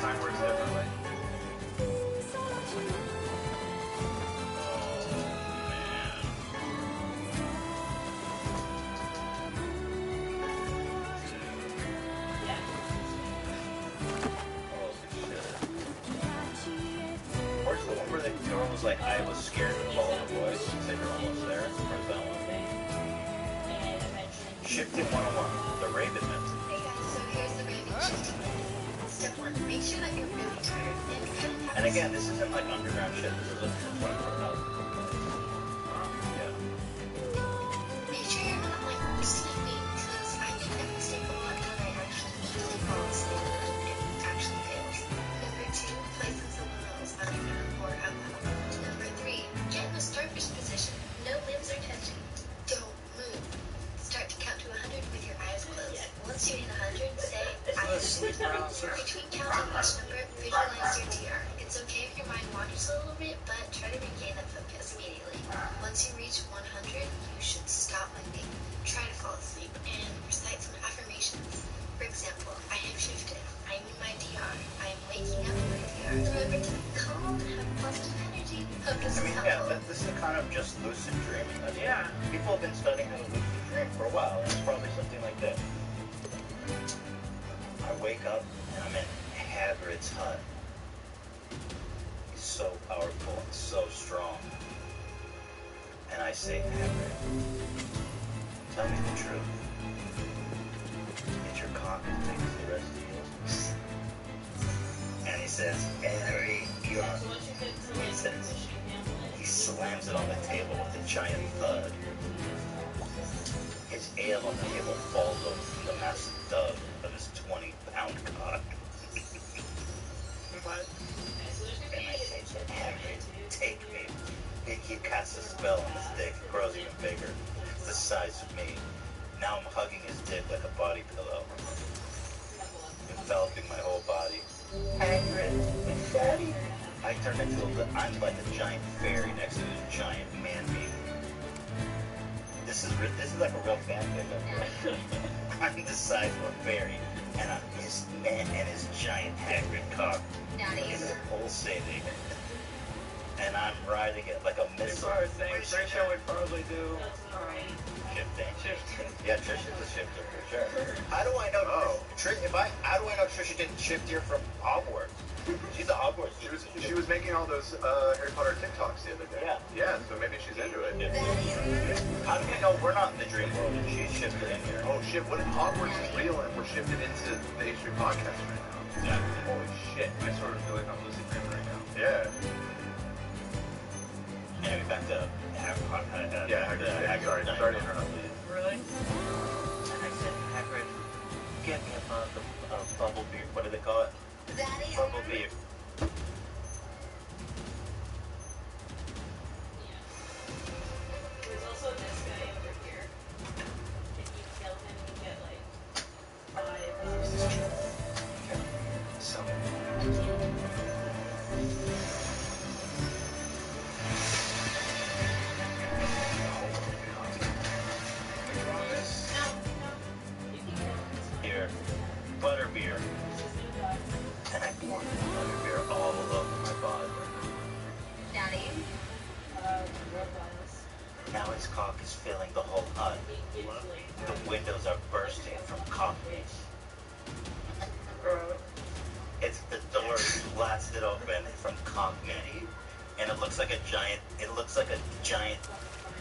Time works differently. Where's the one where the girl was like, I was scared to follow the voice? Said you're almost there. Where's that one? Shifting 101, the Raven method. Hey guys, so here's the Raven shifting method. Step 1, make sure that you're really tired and kind of have And again, this isn't like underground shit. This is a 24,000. Yeah. Make sure you're not like sleeping, because I make that mistake a lot when I actually easily fall asleep and it actually fails. Number 2, placing someone else underground or above. Number 3, get in a starfish position. No limbs are touching. Don't move. Start to count to 100 with your eyes closed. Once you hit 100, say, I am sleep. Between counting each number, visualize your DR. It's okay if your mind wanders a little bit, but try to regain that focus immediately. Once you reach 100, you should stop moving. Try to fall asleep and recite some affirmations. For example, I have shifted. I am in my DR. I am waking up in my DR. Remember to be calm and have positive energy. Hope this is helpful. This is kind of just lucid dreaming. Yeah. People have been studying how to lucid dream for a while, and it's probably something like this. I wake up and I'm in Hagrid's hut. He's so powerful and so strong. And I say, Hagrid, tell me the truth. Get your cock and take the rest of you. And he says, Harry, you're... He says, he slams it on the table with a giant thud. His ale on the table falls over from the massive thud of his 20-pound cock. What? And I say, Hagrid, take me. He casts a spell on his dick. It grows even bigger. It's the size of me. Now I'm hugging his dick like a body pillow. Enveloping my whole body. Hagrid, Daddy. I turn into I'm like a giant fairy next to this giant man-meat. This is like a real fanfic. I'm the size of a fairy, and I'm his man and his giant Hagrid cock is pulsating, and I'm riding it like a missile. People are saying Trisha would probably do shifting. Yeah, Trisha's a shifter for sure. How do I know? How do I know Trisha didn't shift here from Hogwarts? She's a Hogwarts. She was making all those Harry Potter TikToks the other day. Yeah. Yeah, so maybe she's into it. How do we know we're not in the dream world and she's shifted in here? Oh shit, what if Hogwarts is real and we're shifted into the H3 podcast right now? Yeah. Holy shit, I sort of feel like I'm lucid dreaming right now. Yeah. Anyway, back to Hagrid. Sorry to interrupt. Really? And I said, Hagrid, get me a bubble beer. What do they call it? Daddy, Bubble beer. There's also this guy over here. If you kill him, you get like 5. Here, butterbeer. And I poured the butterbeer all over my body. Daddy. Now his cock is filling the whole hut. The windows are bursting from cockneys. The door is blasted open from cockney, and it looks like a giant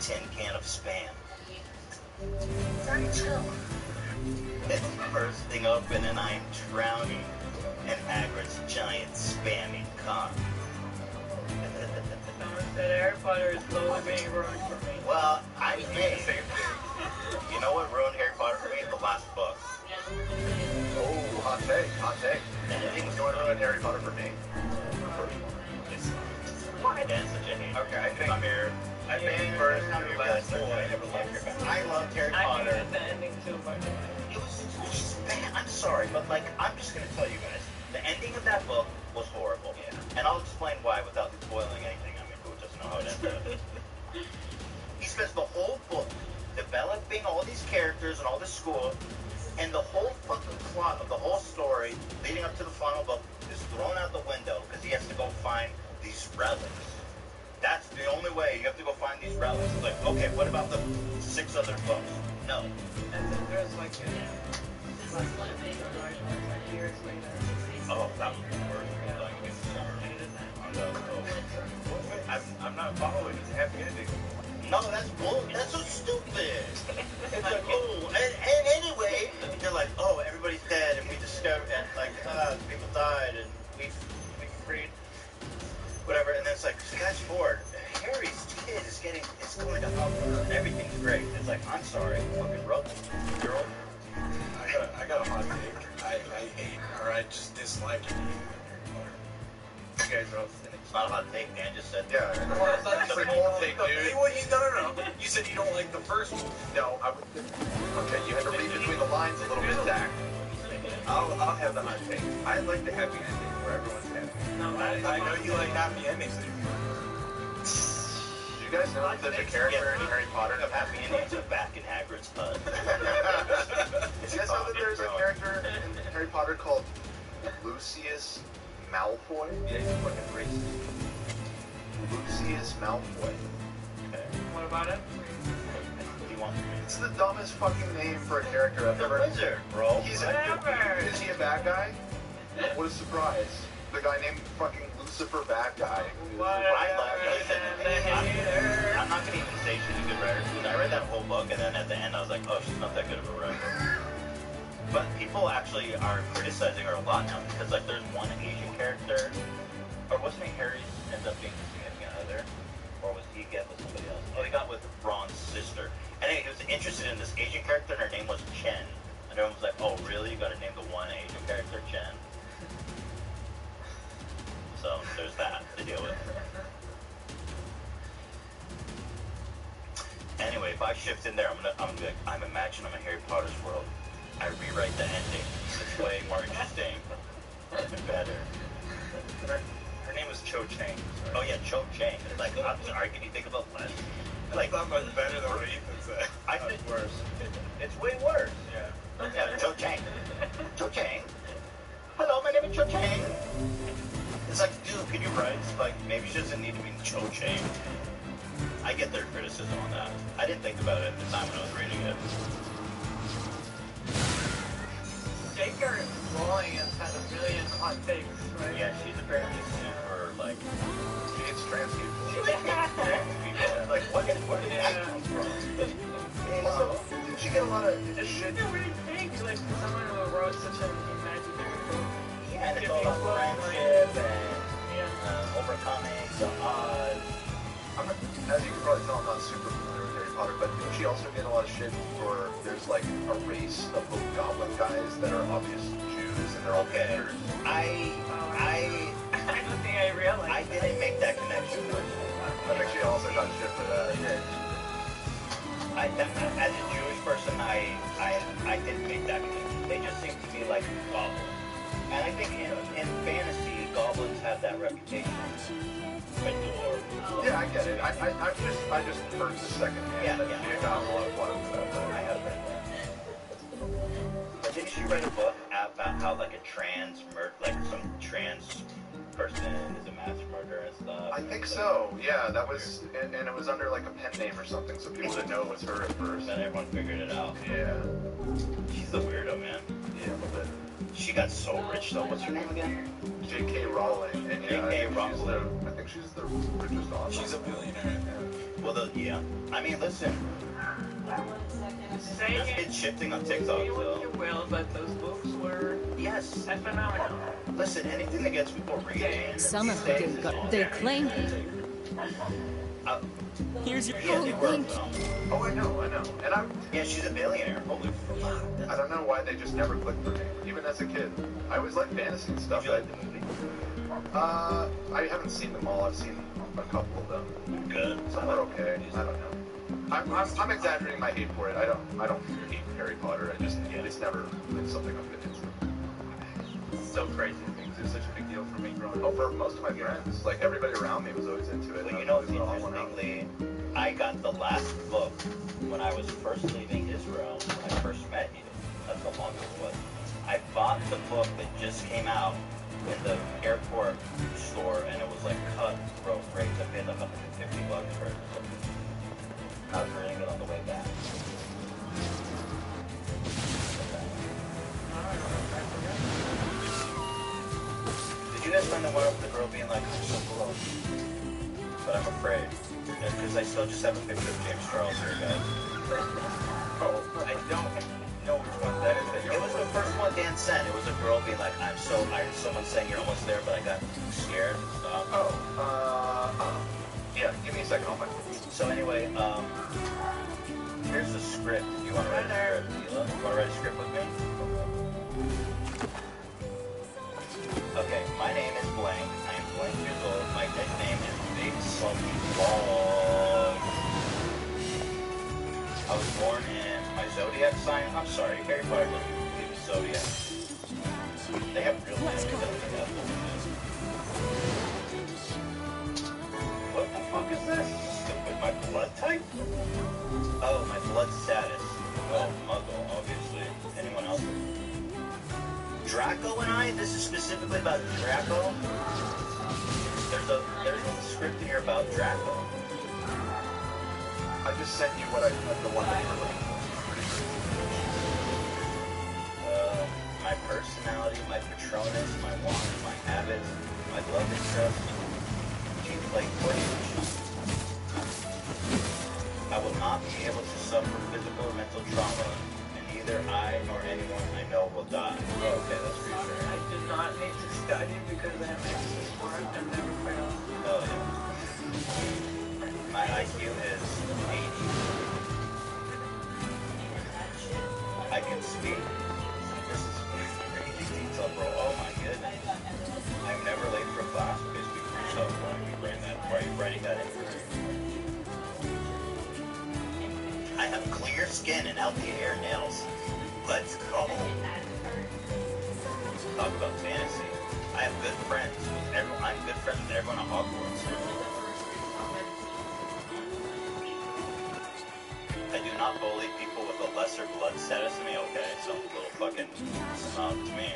tin can of Spam. Sorry, chill. It's bursting open and I am drowning in Hagrid's giant spamming cock. That Harry Potter is slowly being ruined for me. Well, you know what ruined Harry Potter for me? The last book. Oh, hot take, hot take. You know what ruined Harry Potter for me? Why? That's such a hate. Okay, I think I'm here. I think first time you last boy. I never loved Harry Potter. I loved Harry Potter. I hated the ending too much. It was bad. I'm sorry, but like, I'm just gonna tell you guys, the ending of that book was horrible. Yeah. And I'll explain why without spoiling anything. I mean, who doesn't know how it ended? He spends the whole book developing a in all this school, and the whole fucking plot of the whole story leading up to the final book is thrown out the window because he has to go find these relics. That's the only way. You have to go find these relics. Like, okay, what about the 6 other books? No. And then there's like years later. Oh, that was the worst. I'm not following. It's a happy ending. No, that's bull. That's so stupid. It's like, oh, and anyway, they're like, oh, everybody's dead, and we discovered, and like, people died, and we freed, whatever. And then it's like, fast forward, Harry's kid is going to Hogwarts, and everything's great. It's like, I'm sorry, fucking wrote this girl. I got a hot take. I hate, or I just dislike it. You guys are all cynics. It's not a hot take, man. Just said, yeah. It's a cold take, dude. No. You said you don't like the first one. No, I would. Okay, you had to read between the lines a little bit, Zach. I'll have the hot take. I like the happy ending where everyone's happy. No, I know you like happy endings. Do you guys know that the character in Harry Potter of happy endings are back in Hagrid's hut? Do you guys know that there's a character in Harry Potter called Lucius Malfoy? Yeah, he's fucking racist. Lucius Malfoy. Okay. What about it? It's the dumbest fucking name for a character I've ever. Wizard, bro. Is he a bad guy? What a surprise! The guy named fucking Lucifer Bad Guy. I'm not gonna even say she's a good writer because I read that whole book and then at the end I was like, oh, she's not that good of a writer. But people actually are criticizing her a lot now because like there's one Asian character, or wasn't it Harry's ends up being the significant other, or was he get with somebody else? Oh, he got with Ron's sister. And he was interested in this Asian character, and her name was Chen. And everyone was like, oh, really? You gotta name the one Asian character Chen? So, there's that to deal with. Anyway, if I shift in there, I'm gonna be like, I'm imagining I'm in Harry Potter's world. I rewrite the ending. It's way more interesting and better. Her name was Cho Chang. Sorry. Oh yeah, Cho Chang. It's like, I'm sorry, can you think of a less? Like, that was better than what Ethan said. I think worse. It's way worse. Yeah. Yeah, Cho Chang. Cho Chang. Hello, my name is Cho Chang. It's like, dude, can you write? It's like, maybe she doesn't need to be Cho Chang. I get their criticism on that. I didn't think about it at the time when I was reading it. J.K. Rowling has had a million hot takes, right? Yeah, she's apparently super, like, she hates trans people. She hates trans people. Like, where did that come from? Also, did she get a lot of shit? It's a weird thing, like, someone who wrote such an imaginary book. Yeah, and it's all about friendship and overcoming the odds. As you can probably tell, I'm not super familiar with Harry Potter, but she also get a lot of shit for there's like a race of little goblin guys that are obvious Jews and they're all pictures. I don't think I realized. I didn't make that connection. I think she also got shit for that. As a Jewish person, I didn't make that connection. They just seem to me like goblins. And I think in fantasy, goblins have that reputation. Yeah, I get it. I just heard the second hand that she got a lot of fun and stuff. I have read that. But didn't she write a book about how like some trans person is a mass murderer and stuff? I think so. Yeah, that was, and it was under like a pen name or something, so people didn't know it was her at first. Then everyone figured it out. Yeah. She's a weirdo, man. Yeah, a little bit. She got so rich though. What's her name again? J.K. Rowling. And J.K. Rowling. I think she's the richest author. She's a billionaire. Well, yeah. I mean, listen. There's been shifting on TikTok, Say what you will, but those books were phenomenal. Listen, anything that gets people reading. Some of them they claim. Here's your Oh, I know. And yeah, she's a billionaire. Holy fuck. I don't know why they just never clicked for me, even as a kid. I always liked fantasy and stuff. Did you like the movie? I haven't seen them all. I've seen a couple of them. Good. Some are okay. I don't know. I'm exaggerating my hate for it. I don't hate Harry Potter. It's never been something I've been into. It's so crazy because it's such a big deal for me growing up. Oh, for most of my friends, like everybody around me was always into it. Well, you know, interestingly, I got the last book when I was first leaving Israel. When I first guys find the one of the girl being like, I'm so close? But I'm afraid. Because I still just have a picture of James Charles here, guys. Oh, I don't know which one that is. It was the first one Dan sent. It was a girl being like, I heard someone saying you're almost there, but I got scared and stuff. Yeah, give me a second, I'll find it. So anyway, here's the script. You want to write a script, Hila? You want to write a script with me? Okay, my name is Blank. I am blank years old. My nickname is Big Salty Vlog. I was born in my zodiac sign. I'm sorry, Harry Potter doesn't believe in zodiac. They have real names. What the fuck is this? Stupid. My blood type? Oh, my blood status. Well, Muggle, obviously. Anyone else? Draco and I? This is specifically about Draco? There's a script in here about Draco. I just sent you what the one that you were looking for. My personality, my Patronus, my wants, my habits, my love interest. She played Quidditch. I will not be able to suffer physical or mental trauma, and neither I nor anyone I know will die. Oh, okay, that's reassuring. I do not need to study because I have excess work and never fail. Oh, yeah. My IQ is 80. I can speak. This is crazy detail, bro. Oh my goodness. I'm never late for class. Okay, speak for yourself. Why are you writing that in? I have clear skin and healthy hair and nails. Let's go. Talk about fantasy. I have good friends with everyone. I'm good friends with everyone at Hogwarts. I do not bully people with a lesser blood status than me. Okay, so a little fucking snob to me.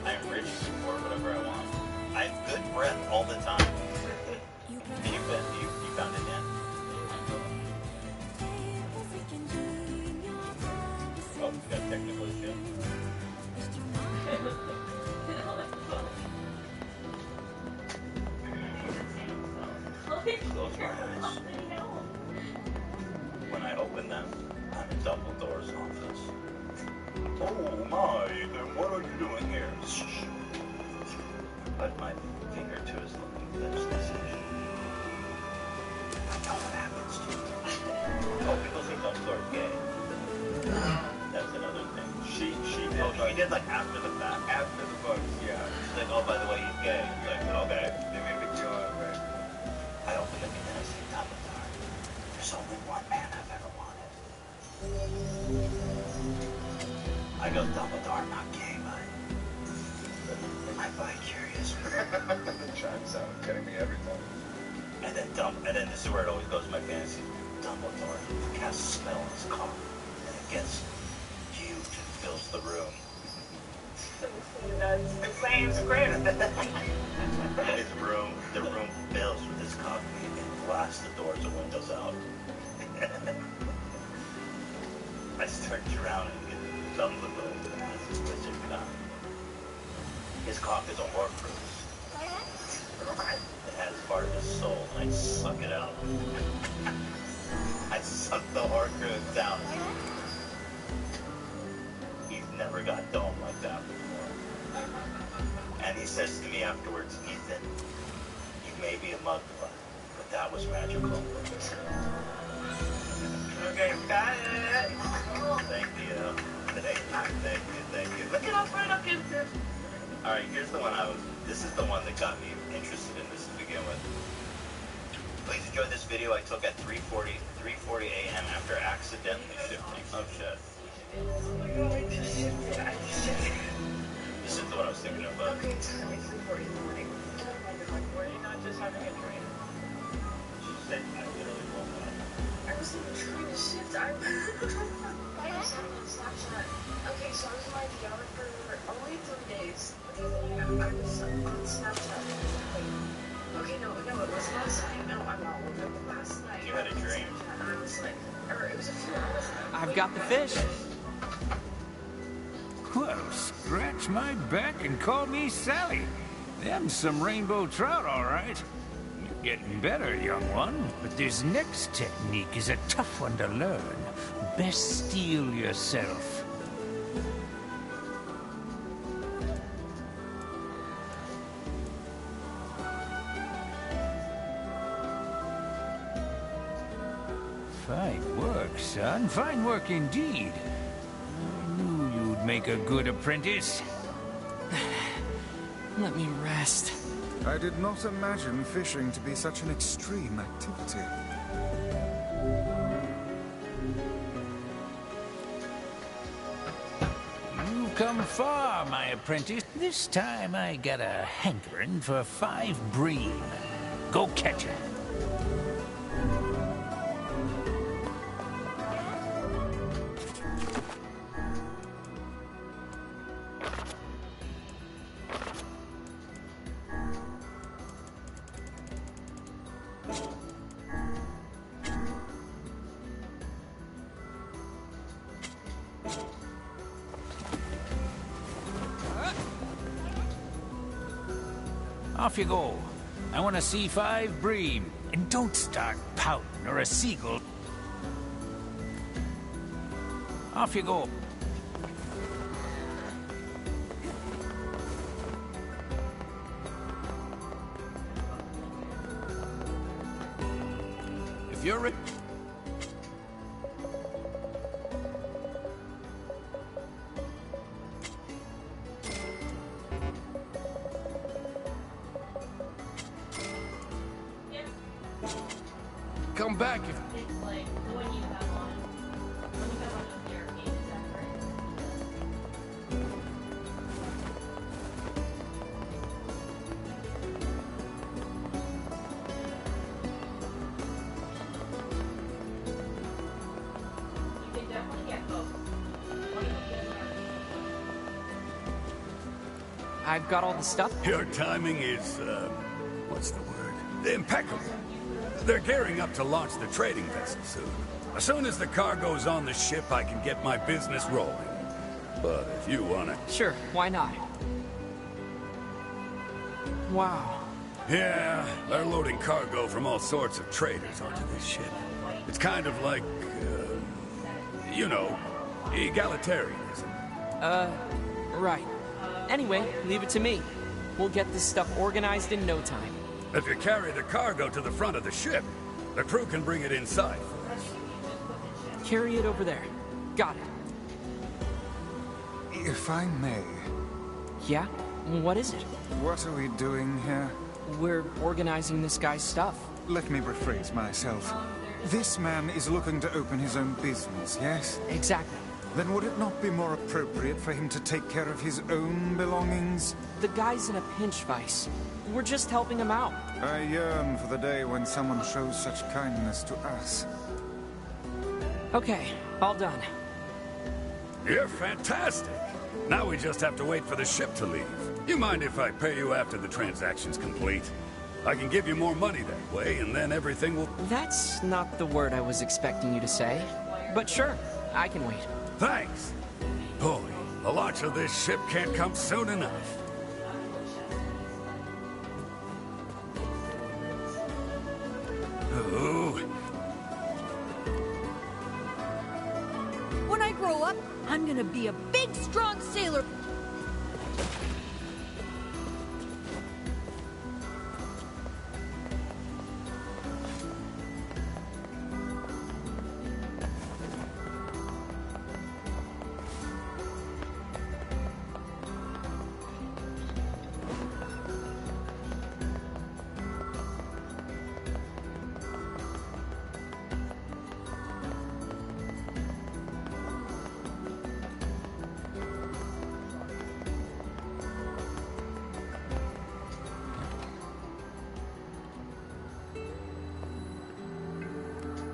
I am rich and support whatever I want. I have good breath all the time. You found it, Dan? Oh, we got technical issue. Close my eyes. When I open them, I'm in Dumbledore's office. Oh my, then what are you doing here? Put my finger to his looking lips and say, I know what happens to you. Oh, people think Dumbledore's gay. That's another thing. She did like after the fact. After the books, yeah. She's like, oh, by the way, he's gay. He's like, okay. They made a big deal out of it. I opened the and I said, Dumbledore, there's only one man I've ever wanted. I go, Dumbledore, I'm not gay, but I'm bi-curious. The chimes out getting me every time. And then this is where it always goes in my fantasy. Dumbledore casts a spell on his car, and it gets huge and fills the room. That's the same script. The room fills with his coffee and blasts the doors and windows out. I start drowning in Dumbledore as his wizard gun. His cock is a Horcrux. It has part of his soul, and I suck it out. I suck the Horcrux out. He's never got domed like that before. And he says to me afterwards, Ethan, you may be a muggle, but that was magical. Okay, got it. Thank you. Thank you. Look at how far up is this. Alright, here's the one this is the one that got me interested in this to begin with. Please enjoy this video I took at 3:40 a.m. after accidentally shifting. Oh shit. This is the one I was thinking about. Okay, it's 3:40 in the morning. Were you not just having a dream? She said I literally woke up. I was even trying to shift. I was on Snapchat. Okay, so I was in my VR for only 3 days. I was on Snapchat. Okay, no, it was last night. No, I'm not. It was last night. You had a dream. And I was like, or it was a few hours ago. I've got the fish. Well, scratch my back and call me Sally. Them's some rainbow trout, all right. You're getting better, young one. But this next technique is a tough one to learn. Best steel yourself. Fine work, son. Fine work indeed. I knew you'd make a good apprentice. Let me rest. I did not imagine fishing to be such an extreme activity. You've come far, my apprentice. This time I got a hankering for 5 bream. Go catch it. Off you go. I want to see 5 bream. And don't start pouting or a seagull. Off you go. If you're ready. Come back if... It's like the one you have on. When you have on the therapy, is that correct? You can definitely get both. One of the I've got all the stuff. Your timing is, what's the word? Impeccable. They're gearing up to launch the trading vessel soon. As soon as the cargo's on the ship, I can get my business rolling. But if you wanna... Sure, why not? Wow. Yeah, they're loading cargo from all sorts of traders onto this ship. It's kind of like, you know, egalitarianism. Right. Anyway, leave it to me. We'll get this stuff organized in no time. If you carry the cargo to the front of the ship, the crew can bring it inside for us. Carry it over there. Got it. If I may... Yeah? What is it? What are we doing here? We're organizing this guy's stuff. Let me rephrase myself. This man is looking to open his own business, yes? Exactly. Then would it not be more appropriate for him to take care of his own belongings? The guy's in a pinch, Vice. We're just helping him out. I yearn for the day when someone shows such kindness to us. Okay, all done. You're fantastic. Now we just have to wait for the ship to leave. You mind if I pay you after the transaction's complete? I can give you more money that way, and then everything will... That's not the word I was expecting you to say. But sure, I can wait. Thanks. Boy, the launch of this ship can't come soon enough. Ooh. When I grow up, I'm gonna be a big, strong sailor.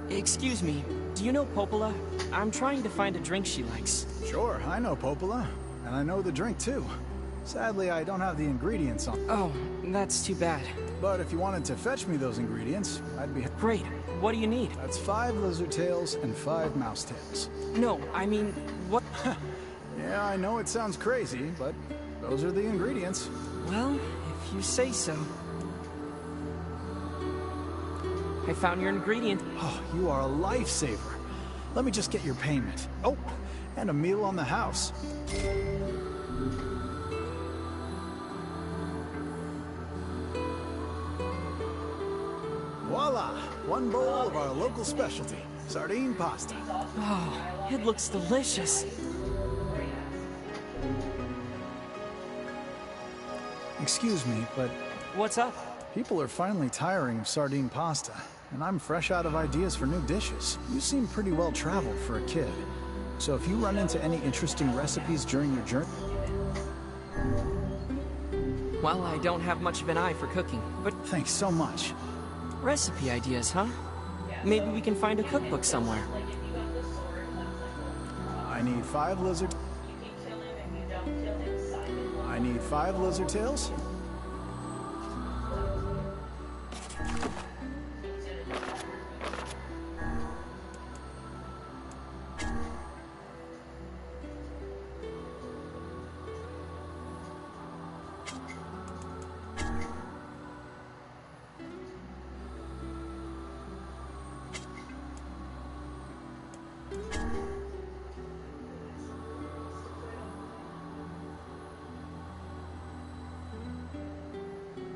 Excuse me, do you know Popola? I'm trying to find a drink she likes. Sure, I know Popola, and I know the drink too. Sadly, I don't have the ingredients on. Oh, that's too bad. But if you wanted to fetch me those ingredients, I'd be... Great. What do you need? That's 5 lizard tails and 5 mouse tails. No, I mean, what? Yeah, I know it sounds crazy, but those are the ingredients. Well, if you say so. I found your ingredient. Oh, you are a lifesaver. Let me just get your payment. Oh, and a meal on the house. Voila! One bowl of our local specialty, sardine pasta. Oh, it looks delicious. Excuse me, but... What's up? People are finally tiring of sardine pasta, and I'm fresh out of ideas for new dishes. You seem pretty well traveled for a kid. So if you run into any interesting recipes during your journey... Well, I don't have much of an eye for cooking, but... Thanks so much. Recipe ideas, huh? Maybe we can find a cookbook somewhere. I need 5 lizard... I need 5 lizard tails.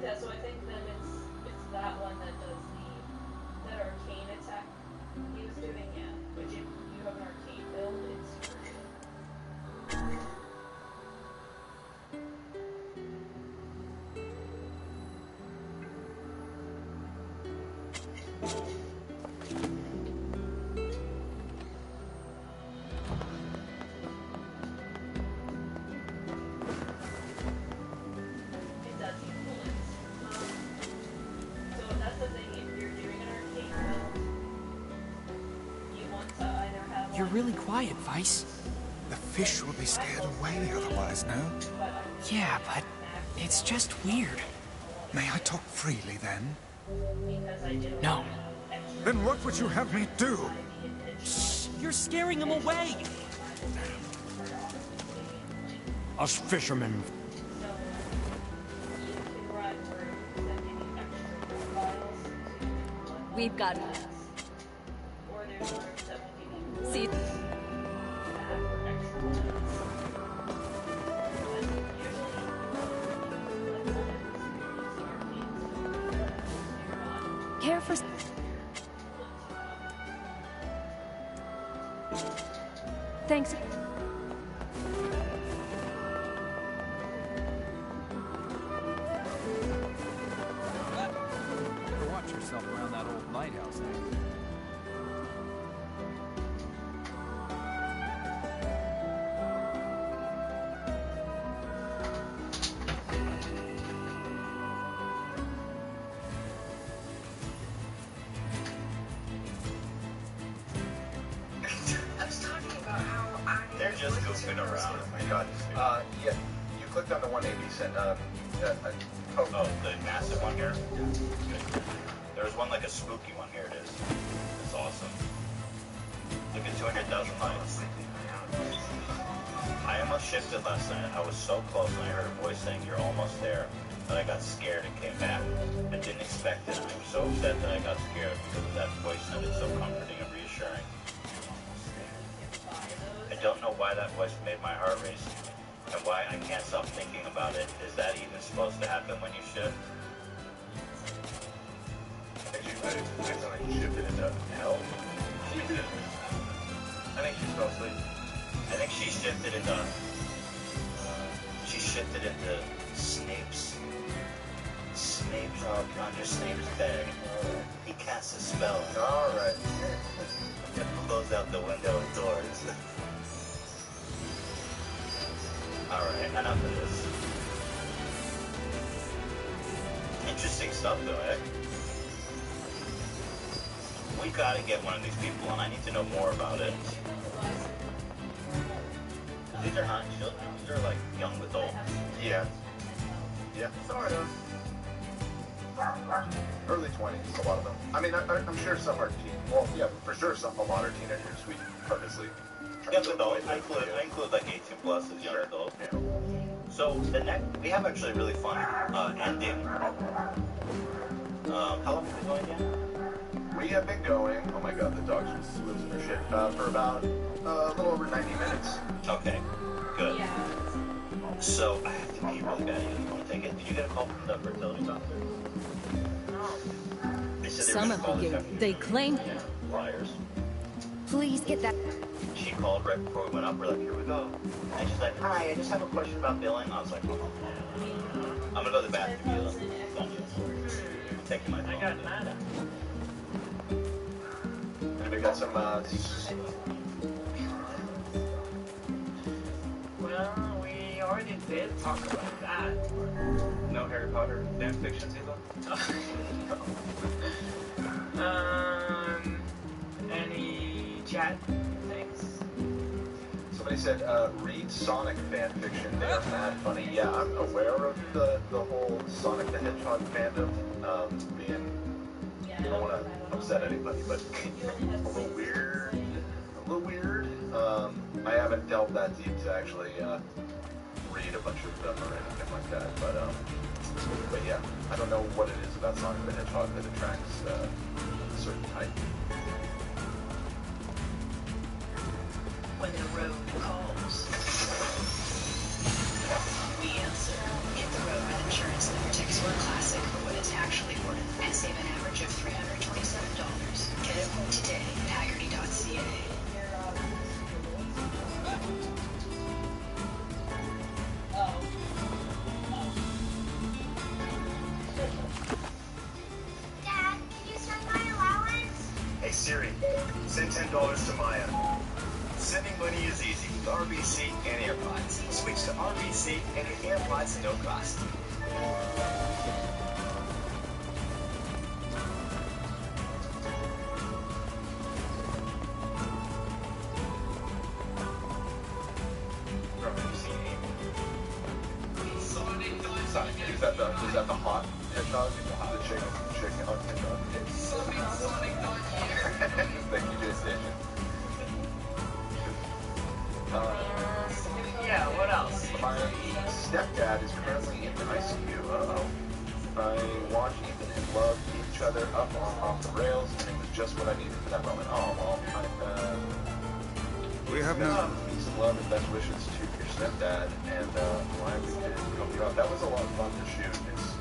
Yeah, so I think then it's that one that does that arcane attack he was doing, yeah. Which if you have an arcane build, it's super good. You're really quiet, Vice. The fish will be scared away otherwise, no? Yeah, but it's just weird. May I talk freely then? No. Then what would you have me do? Shh, you're scaring him away! Us fishermen. We've got... See... Care for... Thanks. Better watch yourself around that old lighthouse there. They're just goofing around. Oh my god. Yeah. You clicked on the 180 cent. Oh, the massive one here? Good. There's one like a spooky one. Here it is. It's awesome. Look at 200,000 likes. I almost shifted last night. I was so close and I heard a voice saying, "You're almost there." But I got scared and came back. I didn't expect it. I'm so upset that I got scared because that voice sounded so comforting and reassuring. I don't know why that voice made my heart race, and why I can't stop thinking about it. Is that even supposed to happen when you shift? I thought you shifted into hell. I think she's fell asleep. I think she shifted into... she shifted into Snape's... under Snape's bed. He casts a spell. Alright. Close out the window and doors. Alright, enough of this. Interesting stuff though, eh? We gotta get one of these people and I need to know more about it. These are not children, these are like young adults. Yeah. Yeah, sort of. Early 20s, a lot of them. I mean, I'm sure some are well, yeah, for sure a lot are teenagers. We purposely Young adult. I include like 18 plus as young adult. Yeah. So we have actually a really fun ending. How long have we been going again? We have been going. Oh my God, the dog's just losing her shit. For about a little over 90 minutes. Okay, good. So I have to pee really bad. You want to take it? Did you get a call from the fertility doctor? They said Some of you, they claim. Liars. Please get that. She called right before we went up. We're like, here we go. And she's like, hi, I just have a question about billing. I was like, oh. I'm gonna go to the bathroom. I'm taking my phone. I got nada. Anybody got some, Well, we already did talk about that. No Harry Potter fan fictions either? Any chat things? Somebody said, read Sonic fan fiction. They are mad funny. Yeah, I'm aware of the whole Sonic the Hedgehog fandom being. I don't want to upset anybody, but a little weird. A little weird. I haven't delved that deep to actually read a bunch of them or anything like that. But yeah, I don't know what it is about Sonic the Hedgehog that attracts a certain type. When the road calls, we answer. Hit the road with insurance that protects your classic for what it's actually worth and save an average of $327. Get a quote today at Haggerty.ca. Dad, can you send my allowance? Hey Siri, send $10 to Maya. Sending money is easy with RBC and AirPods. Switch to RBC and get AirPods at no cost. Sonic, is that the hot hedgehog? The chicken hot hedgehog? Thank you, Jay Station. Yeah, what else? My stepdad is currently in ICU. I watched Ethan and Love each other up off the rails, and it was just what I needed for that moment. Oh, well, we have no peace and love and best wishes to your stepdad, and glad we could help you out. That was a lot of fun to shoot. It's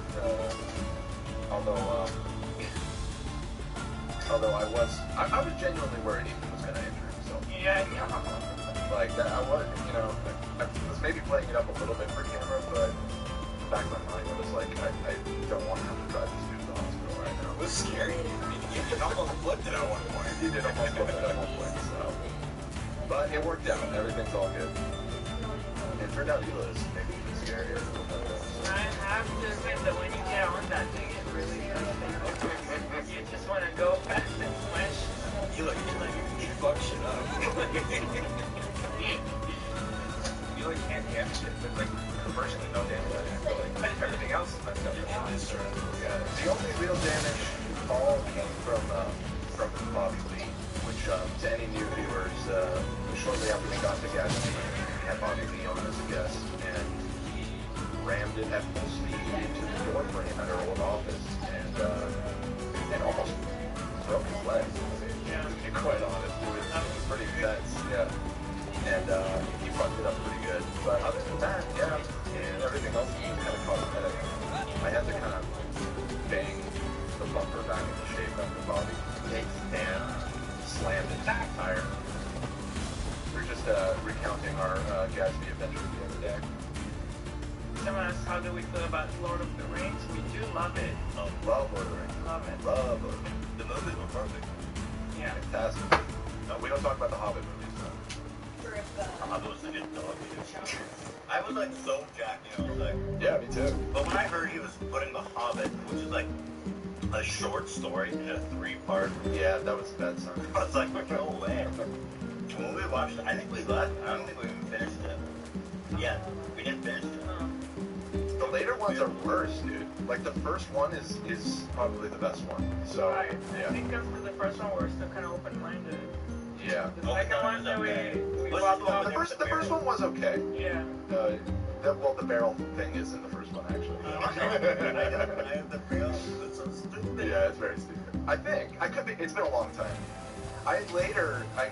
although I was genuinely worried Ethan was going to injure himself. Yeah. Like that, I was maybe playing it up a little bit for camera, but in the back of my mind, I was like, I don't want to have to drive this dude to the hospital right now. It was scary. I mean, you almost flipped it at one point. He did almost flip it at one point, so. But it worked out. Everything's all good. It turned out Hila is maybe even scarier. I have to admit that when you get on that thing, it really does. You just want to go fast and flash. You fuck shit up. You like can't damage it, but like virtually no damage. Like everything else is messed up. Yeah. The only real damage all came from Bobby Lee, which to any new viewers, shortly after we got to Gatsby, we had Bobby Lee on as a guest, and he rammed it at full speed into the door frame at our old office, and almost broke his leg. To be quite honest, it was pretty intense. Yeah. And he fucked it up pretty good. But other than that, yeah, and everything else was kind of cosmetic. I had to kind of bang the bumper back into shape after Bobby takes and slammed the tire. We're just recounting our Gatsby adventure the other day. Someone asked, how do we feel about Lord of the Rings? We do love it. Oh, love Lord of the Rings. Love it. Love Lord of the Rings. The movies were perfect. Yeah. Fantastic. No, we don't talk about the Hobbit movies, though. Hobbit was a good dog. I was like so jacked, you know, like. Yeah, me too. But when I heard he was putting The Hobbit, which is like a short story in a 3-part. Yeah, that was bad, son. I was like, no way. When we watched it, I think we left. I don't think we even finished it. Yeah, we didn't finish it. The later ones are worse, dude. Like the first one is probably the best one. So Right. yeah. I think after the first one we're still kind of open-minded. Yeah. The second one that we The first one was okay. Yeah. The barrel thing is in the first one actually. That's so stupid. Yeah, it's very stupid. I think I could be. It's been a long time. I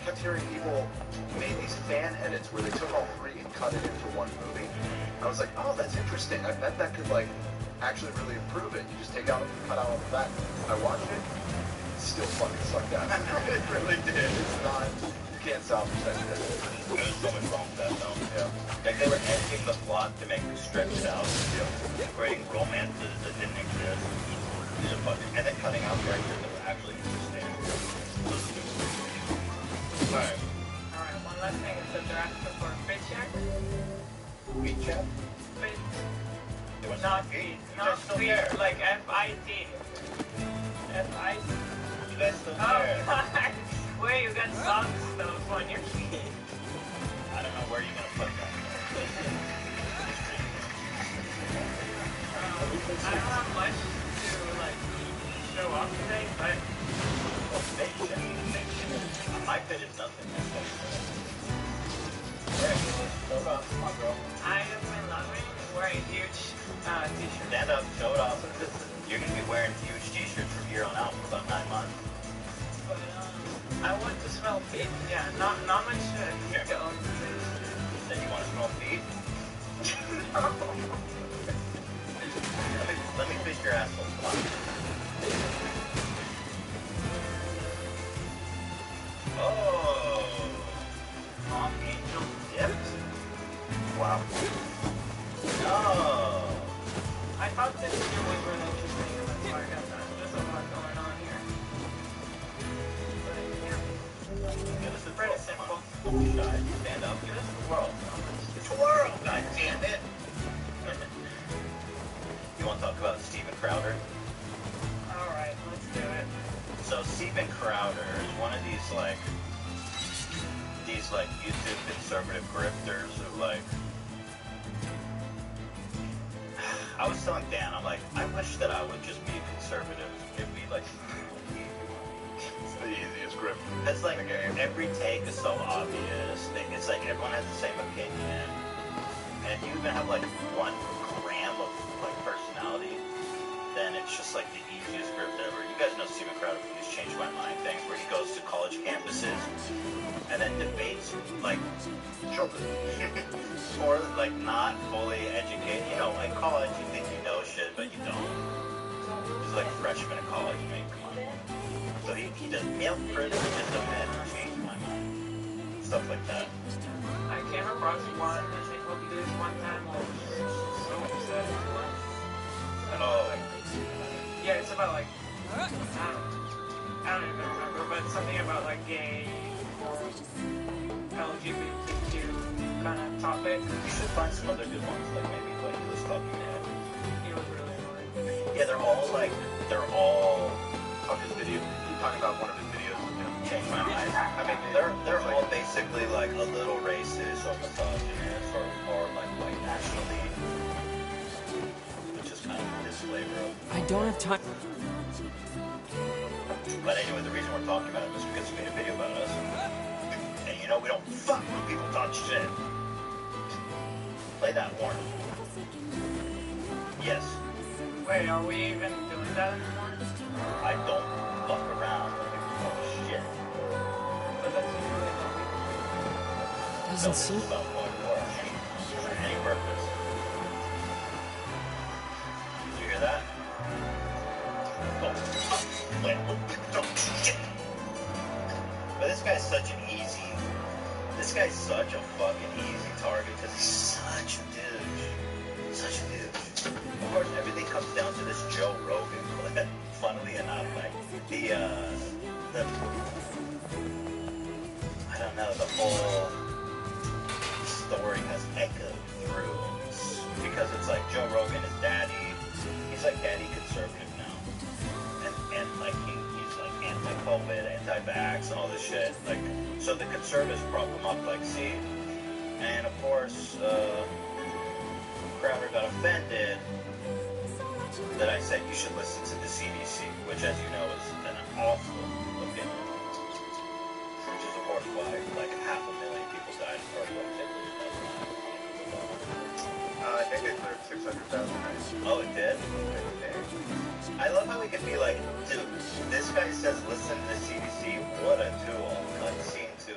kept hearing people made these fan edits where they took all three and cut it into one movie. I was like, oh, that's interesting. I bet that could like actually really improve it. You just cut out all the fat. I watched it. Still fucking sucked out. It really did. It's not. You can't salvage that shit. There's so much wrong with that though. Yeah. Like they were editing the plot to make it stretch it out. Yeah. Creating romances that didn't exist. And then cutting out characters that were actually interesting. Alright. Alright, one last thing is that they're asking for a fit check. Feet check? Fit. Not feet. You Not guys still feet, care? like F-I-T. F-I-T. You guys still Oh, care? God. Wait, you got socks stuff on your feet. I don't know where you're gonna put that. I don't have much to, like, show off today, but... My fit is nothing. Come on, girl. I have been loving wearing huge t-shirts. Stand up, show it off. You're gonna be wearing huge t-shirts from here on out for about 9 months. But, I want to smell feet. Yeah, not much to own. Then you want to smell feet? Let me fish your asshole. Come on. Oh, Mom Angel dipped? Wow. No. I thought this video was really interesting, and that's why I got that. There's a lot going on here. But yeah. Give us the Pretty simple. Stand up. Give us the twirl. Twirl! God damn it! You want to talk about Steven Crowder? Alright, let's do it. So Steven Crowder is one of these YouTube conservative grifters who I was telling Dan, I'm like, I wish that I would just be a conservative. It'd be like It's the easiest grip. It's like every take is so obvious. It's like everyone has the same opinion. And if you even have like 1 gram of like personality, then it's just like the easiest script ever. You guys know Steven Crowder from these Change My Mind things where he goes to college campuses and then debates like children. Or like not fully educated. You know, like college you think you know shit, but you don't. He's like a freshman in college, I mean, come on. So he does male privileges of men change my mind. Stuff like that. I came across one, I think he did this one time, I was so upset. Oh. Yeah, it's about like, I don't even remember, but something about like gay or LGBTQ kind of topic. You should find some other good ones, like maybe like he was talking about. He was really annoying. Yeah, they're all on his video. He's talking about one of his videos, Change My Mind. I mean, they're all basically like a little racist or misogynist or like white nationally, which is kind of his flavor of. I don't have time. But anyway, the reason we're talking about it is because he made a video about us. And you know we don't fuck when people talk shit. Play that horn. Yes. Wait, are we even doing that anymore? I don't fuck around when people talk shit. But that's usually what we do. Doesn't seem... About going for any purpose. Did you hear that? But this guy's such a fucking easy target because he's such a douche. Such a douche. Of course, everything comes down to this Joe Rogan clip. Funnily enough, like, I don't know, the whole story has echoed through. Because it's like Joe Rogan is daddy. He's like daddy conservative now. And like, he's like anti-COVID, anti-vax, and all this shit. Like, so the conservatives prop him up, like, see? And of course, Crowder got offended that I said you should listen to the CDC, which, as you know, is an awful opinion. Which is, of course, why like 500,000 people died, or I think they cleared 600,000. oh, it did? I love how we can be like, dude, this guy says listen to the CDC. What a tool. I've seen to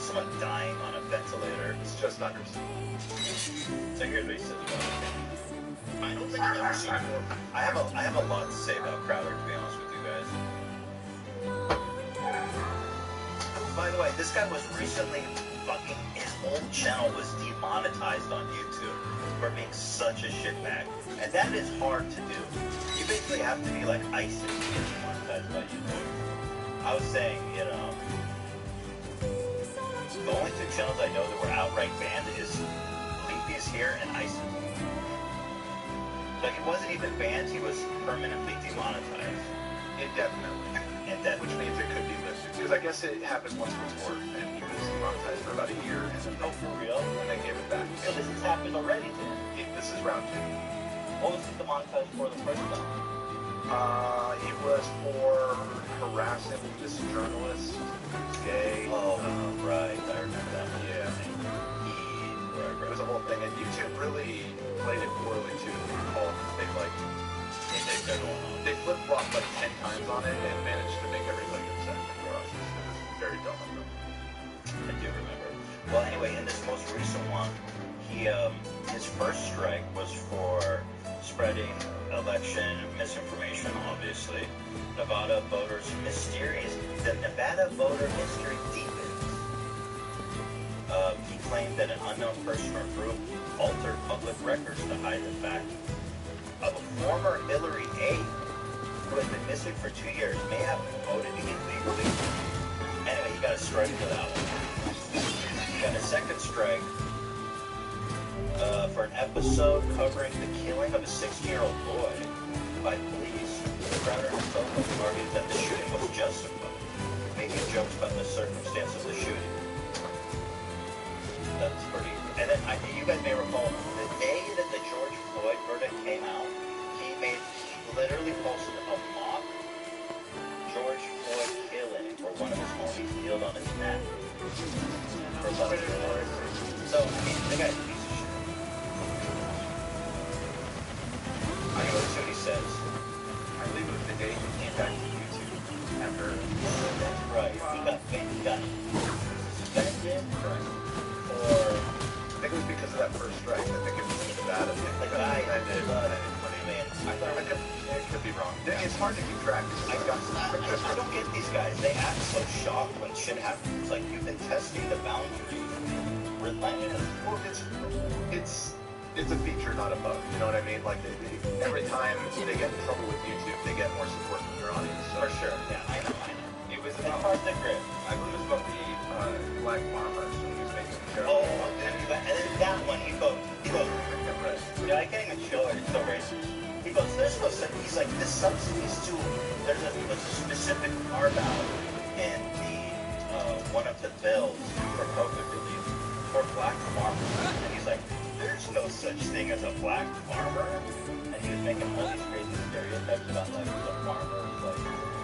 someone dying on a ventilator. It's just understood. So here's what he says about it. I don't think I've ever seen it more. I have a lot to say about Crowder, to be honest with you guys. By the way, this guy was recently fucking, his whole channel was demonetized on YouTube for being such a shitbag. And that is hard to do. You basically have to be like ISIS to get demonetized by YouTube. I was saying, you know, the only two channels I know that were outright banned is Leafy's here and ISIS. So he wasn't even banned, he was permanently demonetized. Indefinitely. Indefinitely. Which means it could be lifted. Because I guess it happened once before, and he was demonetized for about a year. And then for real? And they gave it back. So this has happened already then? This is round 2. What was he demonetized for the first time? It was for harassing this journalist, gay. Oh, right, I remember that. Yeah. It was a whole thing, and YouTube really played it poorly too. They flip-flopped like 10 times on it and managed to make everybody upset. It was very dumb of them. I do remember. Well, anyway, in this most recent one, his first strike was for spreading election misinformation, obviously. Nevada voters mysterious. The Nevada voter mystery deepens. He claimed that an unknown person or group altered public records to hide the fact of a former Hillary aide who had been missing for 2 years may have voted illegally. Anyway, he got a strike for that one. He got a second strike for an episode covering the killing of a 16-year-old boy by police. Crowder himself argued that the shooting was justified, making jokes about the circumstance of the shooting. That's pretty. And then you guys may recall the day that the George Floyd verdict came out, he literally posted a mock George Floyd killing where one of his homies kneeled on his neck for about an hour. So, I mean, the guy's a piece of shit. Anyway, let's see what he says. I believe it was the day he came back to YouTube after. That's right. He got suspended or I think it was because of that first strike. I think it was in Nevada. the guy I did. what do you mean? I could be wrong. It's hard to keep track. I don't get these guys. They act so shocked when shit happens. It's like you've been testing the boundary relentlessly. Well, it's a feature, not a bug. You know what I mean? Like every time they get in trouble with YouTube, they get more support from their audience. So. For sure. Yeah, I know. It was It's hard to grip. I believe it was about the black farmers when he was making the show. Oh, and then that one, he goes, yeah, I can't even show it, it's so racist. He goes, there's no such, he's like, the subsidies to, there's a specific carve out in the, one of the bills for COVID relief for black farmers. And he's like, there's no such thing as a black farmer. And he was making all these crazy stereotypes about like the farmers, like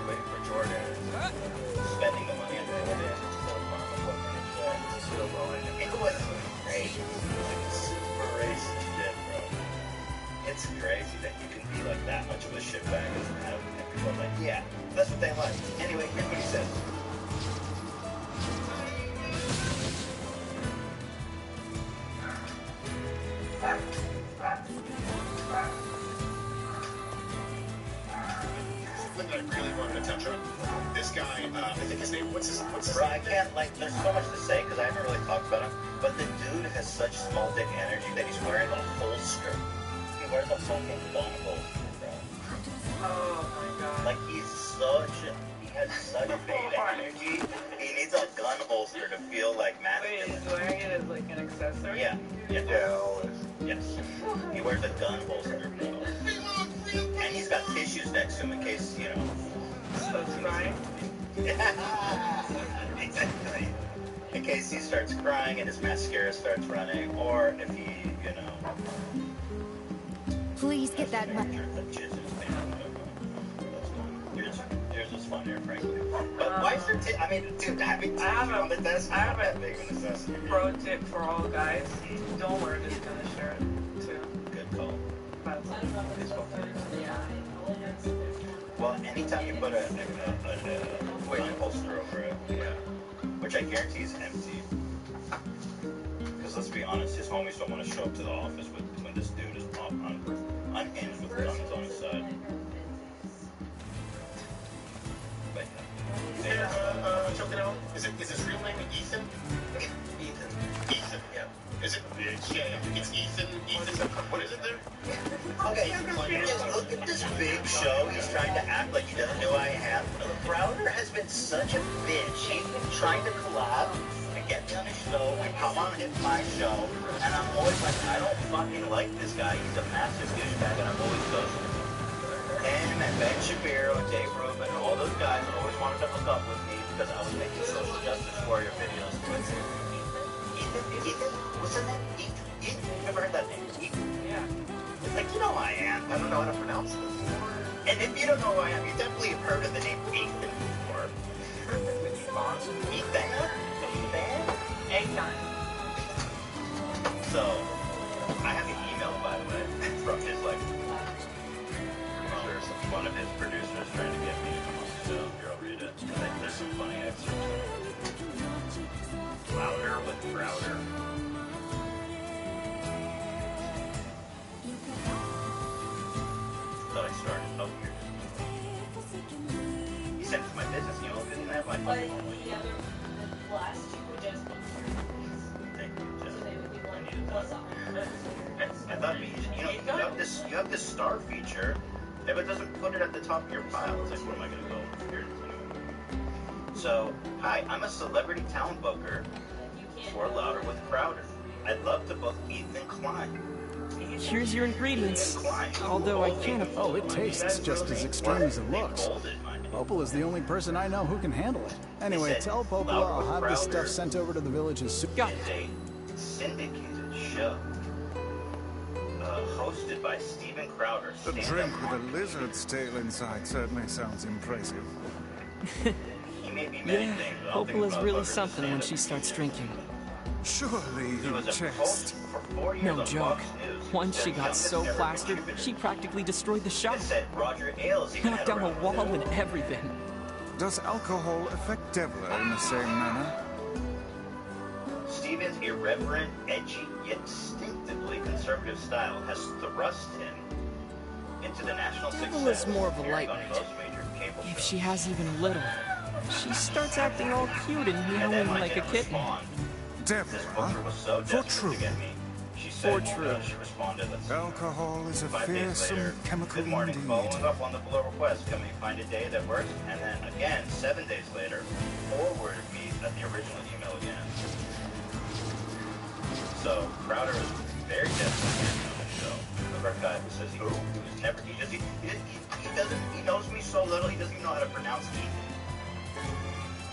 waiting for Jordan, spending the money on Jordan instead of farming equipment and shit. Still going. It was crazy. Like super racist shit, bro. It's crazy that you can be like that much of a shitbag and people are like, yeah, that's what they like. Anyway, here's what he says. Something that I really wanted to touch on. This guy, I think his name, what's his Bro, name? I can't, like, there's so much to say because I haven't really talked about him, but the dude has such small dick energy that he's wearing a holster. He wears a fucking gun holster, bro. Oh my god. Like, he has such big energy, he needs a gun holster to feel like masculine. Wait, he's wearing it as like an accessory? Yeah. Yeah, always. Yes. He wears a gun holster, bro. And he's got tissues next to him in case, you know. That's right. Exactly. In case he starts crying and his mascara starts running, or if he, you know, Please get that money. Yours is funnier, frankly. But why is there I mean, dude, having titties on the desk is not that big of a necessity. Pro tip for all guys: don't wear this kind of shirt too. Good call. Yeah. Well, anytime you put a weight holster over it, which I guarantee is empty. Because let's be honest, his homies don't want to show up to the office when this dude is unhinged with guns on his side. But Choking out. Is his real name Ethan? Ethan, yeah. Is it? Yeah, it's Ethan. What is it there? Okay, just look at this big show. He's trying to act like he doesn't know who I am. Browder has been such a bitch. He's been trying to collab and get me on his show and come on my show. And I'm always like, I don't fucking like this guy. He's a massive douchebag and I'm always ghosting him. Him and Ben Shapiro and Dave Rubin and all those guys always wanted to hook up with me because I was making social justice warrior videos. Ethan? What's his name? Ethan? You ever heard that name? Ethan? Yeah. It's like, you know who I am. I don't know how to pronounce this. And if you don't know who I am, you definitely have heard of the name Ethan before. Ethan? Eggman. So, I have an email, by the way, from his, one of his producers trying to get me to come on the show. Here, I'll read it. There's some funny excerpts. Louder with Browder. Thought I started. Oh, here it is. He sent it to my business, you know, didn't have my phone. The last two were just Thank you, Jeff. I needed that. I thought you have this star feature. If it doesn't put it at the top of your file, it's like, where am I going to go? Here it is anyway. So, hi, I'm a celebrity talent booker for Louder with Crowder. I'd love to book Ethan Klein. Here's your ingredients. Although I can't... Oh, it tastes just as extreme as it looks. Popola's the only person I know who can handle it. Anyway, tell Popola I'll have this stuff sent over to the village as soon. Got it. A syndicated show. Hosted by Steven Crowder. A drink with a lizard's tail inside certainly sounds impressive. He may be many Yeah, things, but I'll think Popola's about really Booker's something when stand-up she starts drinking. Surely He you was a jest. host for 4 years No on joke. Fox News. Once she The got youngest so ever plastered, contributor. she practically destroyed the shop. It said Roger Ailes even Knocked had down a run wall with it. and everything. Does alcohol affect Devler in the same manner? Steven's irreverent, edgy, yet distinctively conservative style has thrust him into the national Devil success is more of a appearing on lightweight. most major cable If shows. she has even a little, she starts acting all cute and meowing like a kitten. Devler, Booker was so for desperate true. to get me. She For said, true. She responded, let's see. Alcohol is a 5 days fearsome later, chemical good morning, indeed. following up on the below request, can we find a day that works? And then again, 7 days later, forwarded me at the original email again. So Crowder is very desperate to get me on the show. The guy who says he knows me so little he doesn't even know how to pronounce Ethan.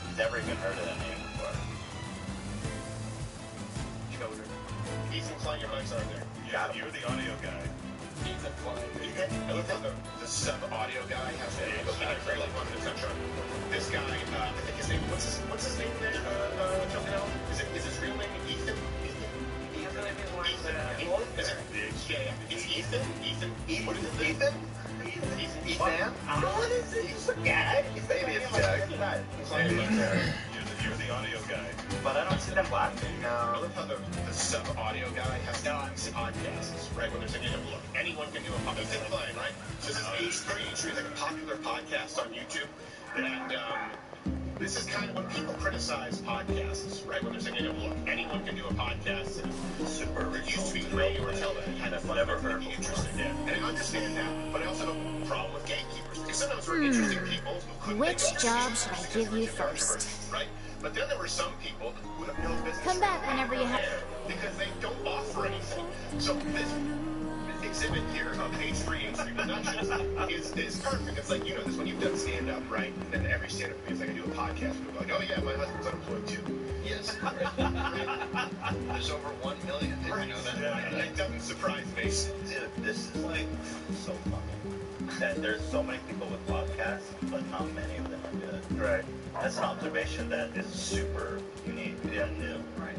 He's never even heard of that name before. Choder. Ethan Klein, your mic's on there. Got him. You're the audio guy. Ethan Klein. I love how the sub-audio guy has to go back for like 100% sure. This guy, I think his name, what's his name there? Choking out? Is his real name Ethan? Is it? Yeah. It's Ethan? What is it? Ethan? Ethan? What is it? He's a guy. Maybe it's Jack. You're the audio guy. But I don't see them laughing. I love how the sub-audio guy has to do podcasts, right? When they're saying, look, anyone can do a podcast. Ethan Klein, right? So this is H3. H3 is like a popular podcast on YouTube. And this is kind of when people criticize podcasts, right? When they're saying, look, anyone can do a podcast. Super There used to be radio or television had a Never heard be before. interesting. Yeah. And I understand that, but I also have a problem with gatekeepers. Because sometimes we're interesting people who couldn't Which make up job decisions should I because give we're you too young first? for it, right? But then there were some people who have no business. Come back whenever you have... Because they don't offer anything. So this exhibit here of H3 Productions is perfect. It's like, you know this when you've done stand-up, right? And every stand-up means like I do a podcast. People are like, oh yeah, my husband's unemployed too. Yes. There's over 1 million. Did you know that? And it doesn't surprise me. Dude, this is like so funny. That there's so many people with podcasts, but not many of them are good. Right. That's an observation that is super unique and new. Right.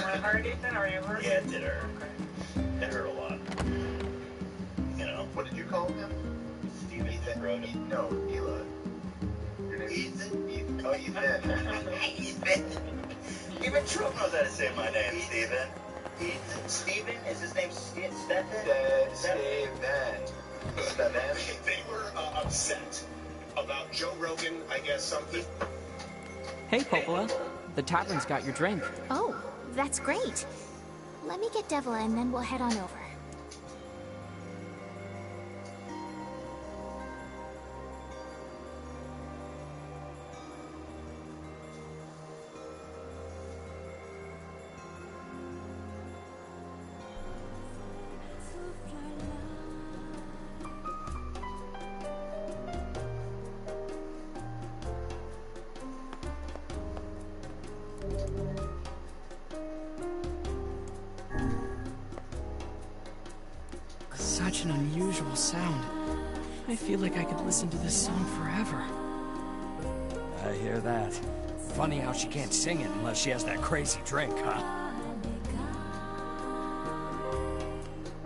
Want to hurt Ethan? Are you hurt? Yeah, it did hurt. Okay. It hurt a lot. You know. What did you call him? Steven Ethan. No, Eli. Your name Ethan? Oh, Ethan. Ethan. Even Trump knows how to say my name, Steven. Ethan. Steven? Is his name Stephen? Steven. They were upset about Joe Rogan, I guess, something. Hey, Popola. The tavern's got your drink. Oh, that's great. Let me get Devil and then we'll head on over. Such an unusual sound. I feel like I could listen to this song forever. I hear that. Funny how she can't sing it unless she has that crazy drink, huh?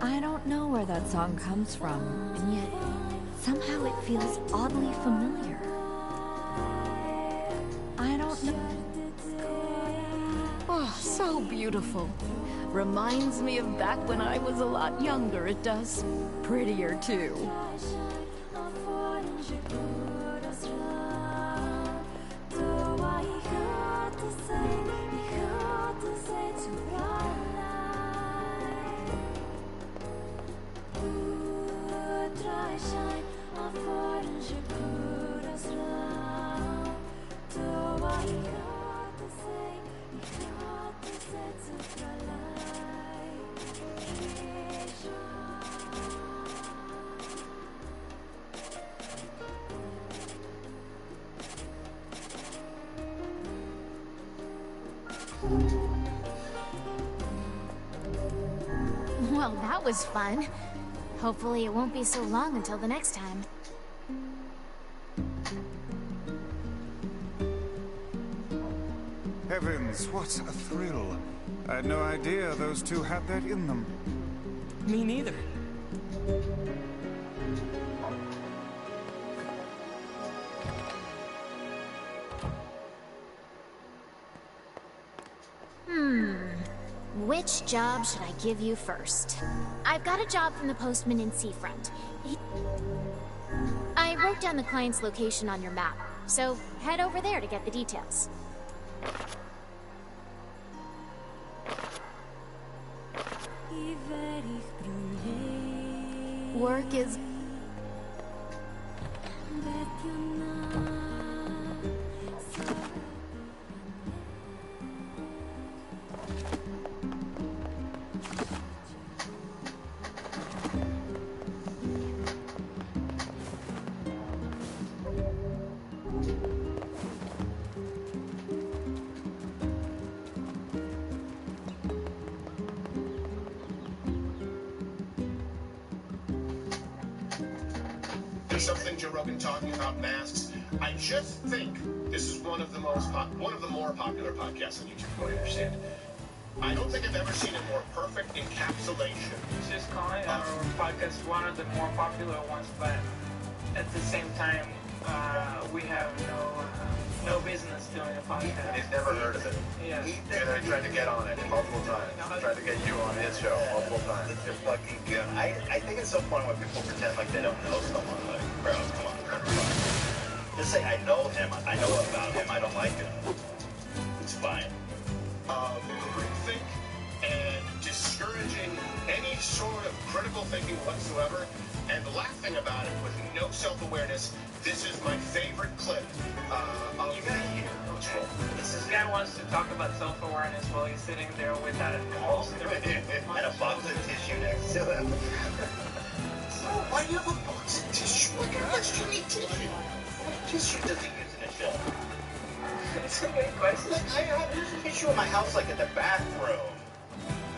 I don't know where that song comes from, and yet somehow it feels oddly familiar. I don't know. Oh, so beautiful. Reminds me of back when I was a lot younger, it does. Prettier, too. Well, that was fun. Hopefully it won't be so long until the next time. Heavens, what a thrill. I had no idea those two had that in them. Me neither. Which job should I give you first? I've got a job from the postman in Seafront. I wrote down the client's location on your map, so head over there to get the details. Work is... There's something Joe Rogan talking about masks. I just think this is one of the more popular podcasts on YouTube, from what I understand. I don't think I've ever seen a more perfect encapsulation. Just calling our podcast one of the more popular ones, but at the same time, we have no business doing a podcast. He's never heard of it. Yeah. And I tried to get on it multiple times. Tried to get you on his show multiple times. You're fucking good. I think it's so funny when people pretend like they don't know someone. Like, bro, come on. Just say, I know him. I know about him. I don't like him. It's fine. Groupthink and discouraging any sort of critical thinking whatsoever, and laughing about it with no self-awareness. This is my favorite clip of the year. This guy wants to talk about self-awareness while he's sitting there with that pulse and a box of tissue next to him. So, why do you have a box of tissue? Like, how much do you need tissue? Tissue doesn't use in a show. That's a good question. I have tissue in my house, like in the bathroom.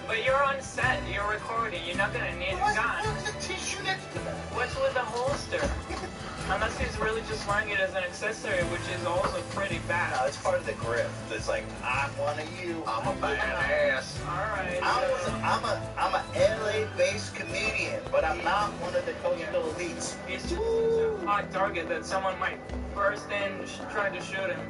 But you're on set, you're recording, you're not gonna need a gun. What's the tissue next to that? What's with the holster? Unless he's really just wearing it as an accessory, which is also pretty bad. No, it's part of the grift. It's like, I'm one of you. I'm a badass. Alright. I'm a LA-based comedian, but I'm not one of the coastal elites. He's just a hot target that someone might burst in trying to shoot him,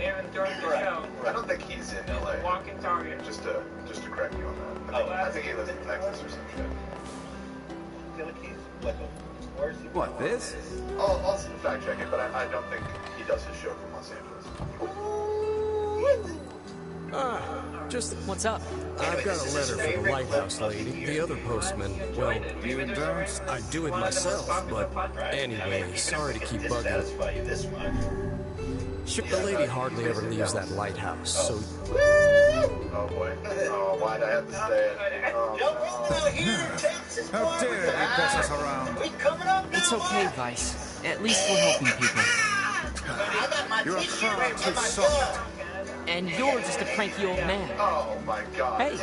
even during the show. I don't think he's in LA. He's a walking target. Just to correct you on that. I think he lives in Texas or some shit. I feel like he's like where's he? What, this? I'll fact check it, but I don't think he does his show from Los Angeles. Just what's up? I've got a letter for the lighthouse lady. The other postman, well, you don't. I do it myself, but anyway, sorry to keep bugging. The lady hardly ever leaves that lighthouse, so... Oh boy. Oh, why'd I have to stay? How dare you pass us around? It's okay, Vice. At least we're helping people. You're far too soft. And you're just a cranky old man. Oh my god. Hey.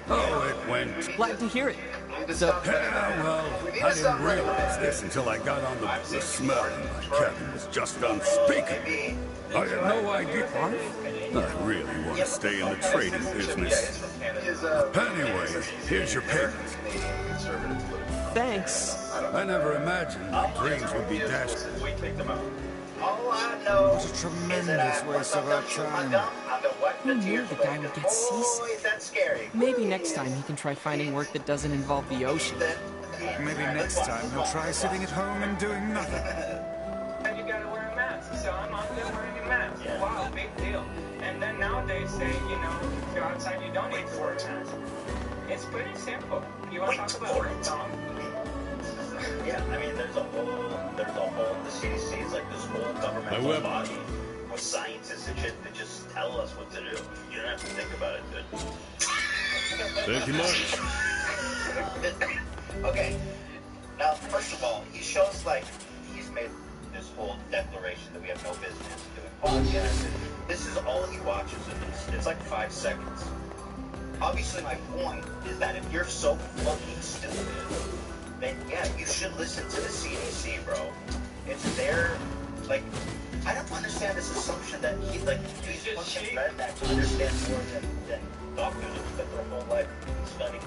Oh, it went. Glad to hear it. Yeah, well, I didn't realize this until I got on the smell in my cabin was just unspeakable. I had no idea. I really want to stay in the trading business. Anyway, here's your payment. Thanks. I never imagined my dreams would be dashed. All I know What a tremendous waste of our time. Who knew the guy would get seasick? is that scary? Maybe next time he can try finding work that doesn't involve the ocean. Maybe next time he'll try sitting at home and doing nothing. And you gotta wear a mask, so I'm out there wearing a mask. Wow, big deal. And then nowadays say, if you're outside, you don't need to wear a mask. It's pretty simple. You want to talk about work, Tom? Yeah, I mean, there's a whole, the CDC is like this whole governmental body with scientists and shit that just tell us what to do. You don't have to think about it, dude. Thank you much. Okay, now, first of all, he shows, like, he's made this whole declaration that we have no business doing podcasts. This is all he watches, and it's like 5 seconds. Obviously, my point is that if you're so fucking stupid, then yeah, you should listen to the CDC, bro. It's their, like, I don't understand this assumption that he's like, these fucking rednecks understand more than doctors who spent their whole life studying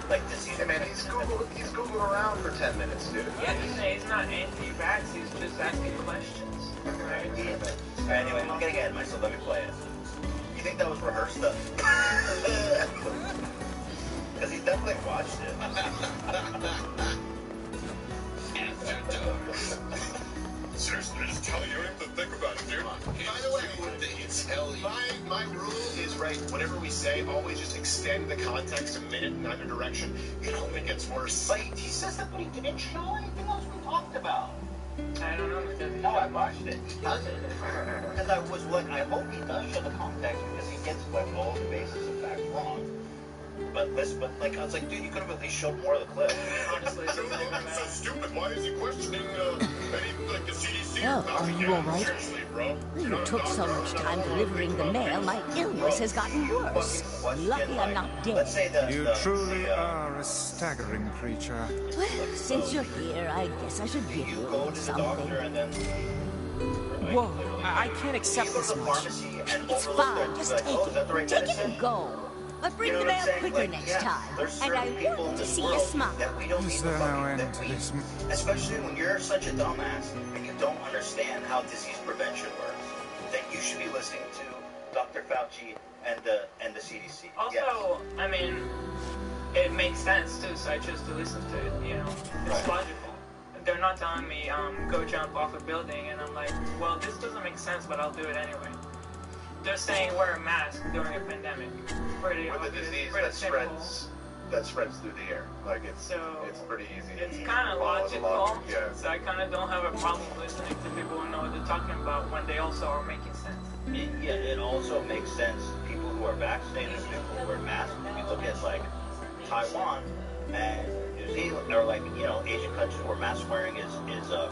like disease. Hey man, he's Googled around for 10 minutes, dude. Yeah, he's not anti-vax, he's just asking questions. Right? Yeah. Anyway, I'm getting ahead of myself, let me play it. You think that was rehearsed stuff? Because he definitely watched it. Seriously, just tell you don't have to think about it, dude. By the way, my rule is right. Whatever we say, always just extend the context a minute in either direction. It only gets worse. But he says that, but he didn't show anything else we talked about. I don't know. No, I watched it. He doesn't. Because I was like, I hope he does show the context because he gets like all the basis of facts wrong. But like I was like, dude, you could have at least showed more of the clip. Honestly, That's so stupid. Why is he questioning any like the CDC? Oh, are you all right? Seriously, bro. You took so much time delivering the mail, my illness has gotten worse. Lucky I'm not dead. You truly are a staggering creature. Well, since you're here, I guess I should give you a little something. Whoa, I can't accept this much. It's fine, just take it. Take it and go. But bring the mail quicker next time. And I want to see you smile. Is there no end to this? Especially when you're such a dumbass and you don't understand how disease prevention works, then you should be listening to Dr. Fauci and the CDC. Also, I mean, it makes sense too, so I choose to listen to it, It's logical. They're not telling me, go jump off a building, and I'm like, well, this doesn't make sense, but I'll do it anyway. They're saying wear a mask during a pandemic. Pretty with obvious, the disease pretty that simple. spreads through the air. Like it's pretty easy. It's kind of logical. Yeah. So I kind of don't have a problem listening to people who know what they're talking about when they also are making sense. It also makes sense. People who are vaccinated, people who wear masks. If you look at like Taiwan and New Zealand, or like Asian countries where mask wearing is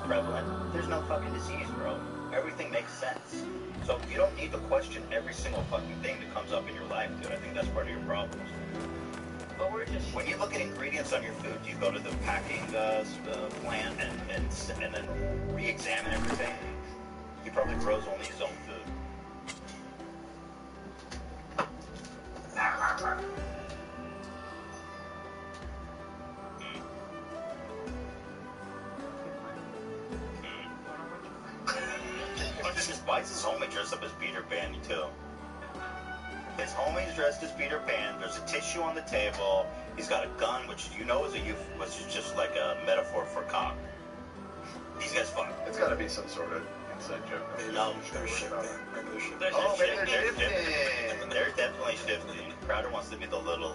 prevalent. There's no fucking disease, bro. Everything makes sense. So you don't need to question every single fucking thing that comes up in your life, dude. I think that's part of your problems. But we're just... When you look at ingredients on your food, do you go to the packing plant and then re-examine everything? He probably grows only his own food. Why is his homie dressed up as Peter Pan, too? His homie's dressed as Peter Pan. There's a tissue on the table. He's got a gun, which you know is just like a metaphor for cock. These guys fuck. It's got to be some sort of inside joke. No, they're shifting. They're definitely shifting. Crowder wants to be the little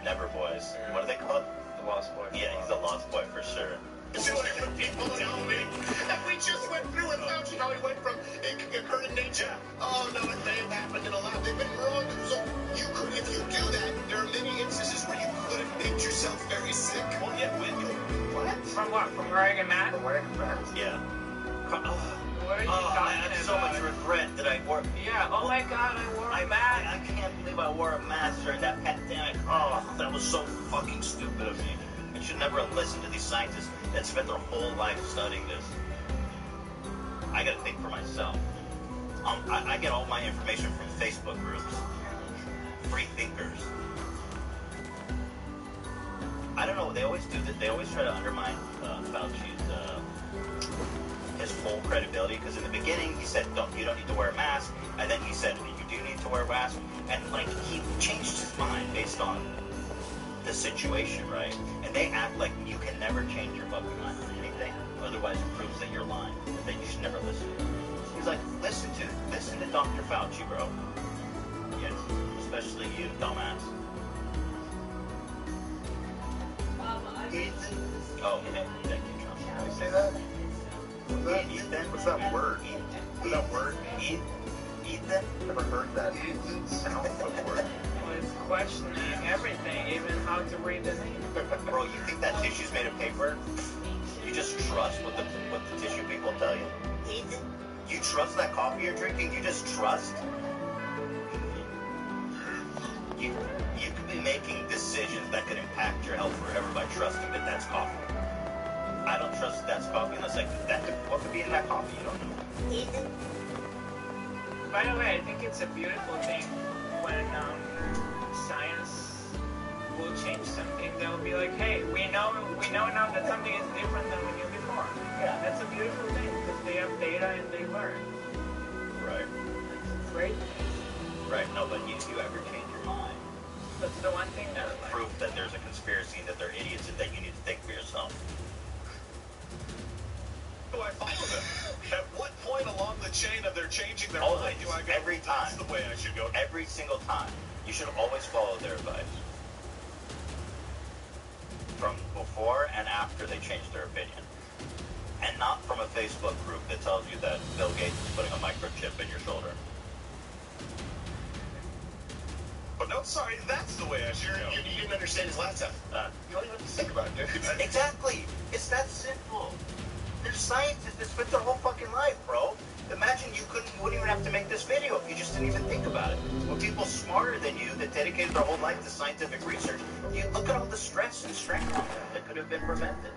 Never Boys. What are they called? The Lost Boy. Yeah, he's the Lost Boy for sure. See what people tell me? And we just went through it, Fauci, how he went from occurred in nature. Oh, no, it may have happened in a lab. They've been wrong. So you could, if you do that, there are many instances where you could have made yourself very sick. Well, yeah, when you... What? From what? From wearing a mask? From wearing a mask? Yeah. What are you I talking have about? so much regret that I wore... Yeah, oh my god, I wore a mask. I can't believe I wore a mask during that pandemic. Oh, that was so fucking stupid of me. I should never have listened to these scientists that spent their whole life studying this. I gotta think for myself. I get all my information from Facebook groups. Free thinkers. I don't know, they always do that. They always try to undermine Fauci's, his full credibility, because in the beginning he said, you don't need to wear a mask, and then he said, you do need to wear a mask, and like, he changed his mind based on the situation, right? And they act like you can never change your fucking mind on anything, otherwise it proves that you're lying, that you should never listen to. He's like, listen to Dr. Fauci, bro. Yes, especially you, dumbass. Oh, thank you, John. Can you say that? What's that word? What's that word? Ethan? Never heard that sound before. Was questioning everything, even how to read the name. Bro, you think that tissue's made of paper? You just trust what the tissue people tell you? You trust that coffee you're drinking? You just trust? You could be making decisions that could impact your health forever by trusting that that's coffee. I don't trust that's coffee unless what could be in that coffee? You don't know. By the way, I think it's a beautiful thing when science will change something. They'll be like, hey, we know now that something is different than we knew before. Yeah, that's a beautiful thing because they have data and they learn. Right. It's great. Right. No, but you ever change your mind? That's the one thing that proof that there's a conspiracy, that they're idiots, and that you need to think for yourself. Do I follow them? At what point along the chain of their changing their Always, mind do I go, every time. that's the way I should go? Every single time. You should always follow their advice. From before and after they change their opinion. And not from a Facebook group that tells you that Bill Gates is putting a microchip in your shoulder. But no, sorry, that's the way I should go. You didn't understand his last time. You don't even have to think about it, dude. Exactly. It's that simple. They're scientists that spent their whole fucking life, bro. Imagine you wouldn't even have to make this video if you just didn't even think about it. When people smarter than you that dedicated their whole life to scientific research, you look at all the stress and strain on them that could have been prevented.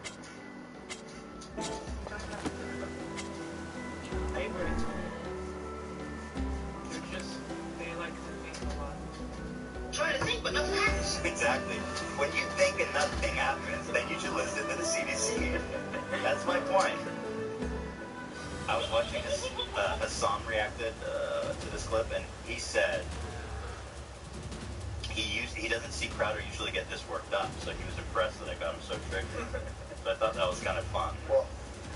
Favorites. They like to think a lot. Try to think, but nothing happens. Exactly. When you think and nothing happens, then you should listen to the CDC. That's my point. I was watching Hassan reacted to this clip, and he said he doesn't see Crowder usually get this worked up, so he was impressed that I got him so triggered. So I thought that was kind of fun. Well,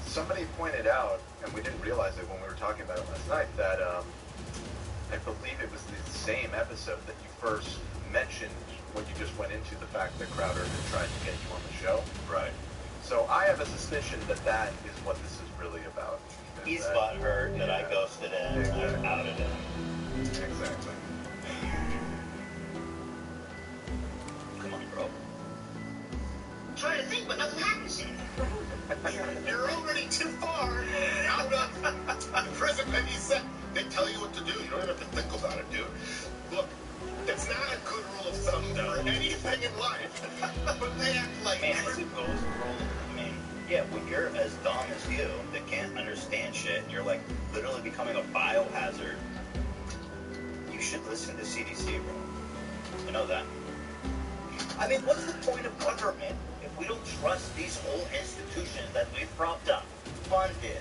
somebody pointed out, and we didn't realize it when we were talking about it last night, that I believe it was the same episode that you first mentioned when you just went into the fact that Crowder had tried to get you on the show. Right. So I have a suspicion that that is what this is really about. He's butthurt that I ghosted him, I outed him. Exactly. Come on, bro. Try to think, but nothing happens. You're already too far out of the present, and you said They tell you what to do. You don't even have to think about it, dude. Look, it's not a good rule of thumb for anything in life. But they act like... Man, it's a good rule. I mean, yeah, when you're as dumb as you, that can't understand shit, and you're like literally becoming a biohazard, you should listen to CDC, bro. You know that? I mean, what's the point of government if we don't trust these whole institutions that we've propped up, funded,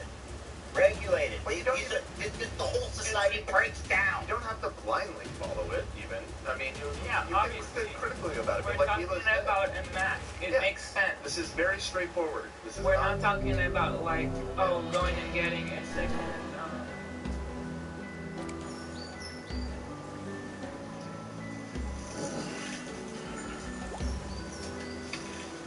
regulated? Well, the whole society breaks down. You don't have to blindly follow it, even. I mean, you obviously. can think critically about it. We're But talking about a mask. It makes sense. This is very straightforward. This is We're not talking about, like, going and getting a second.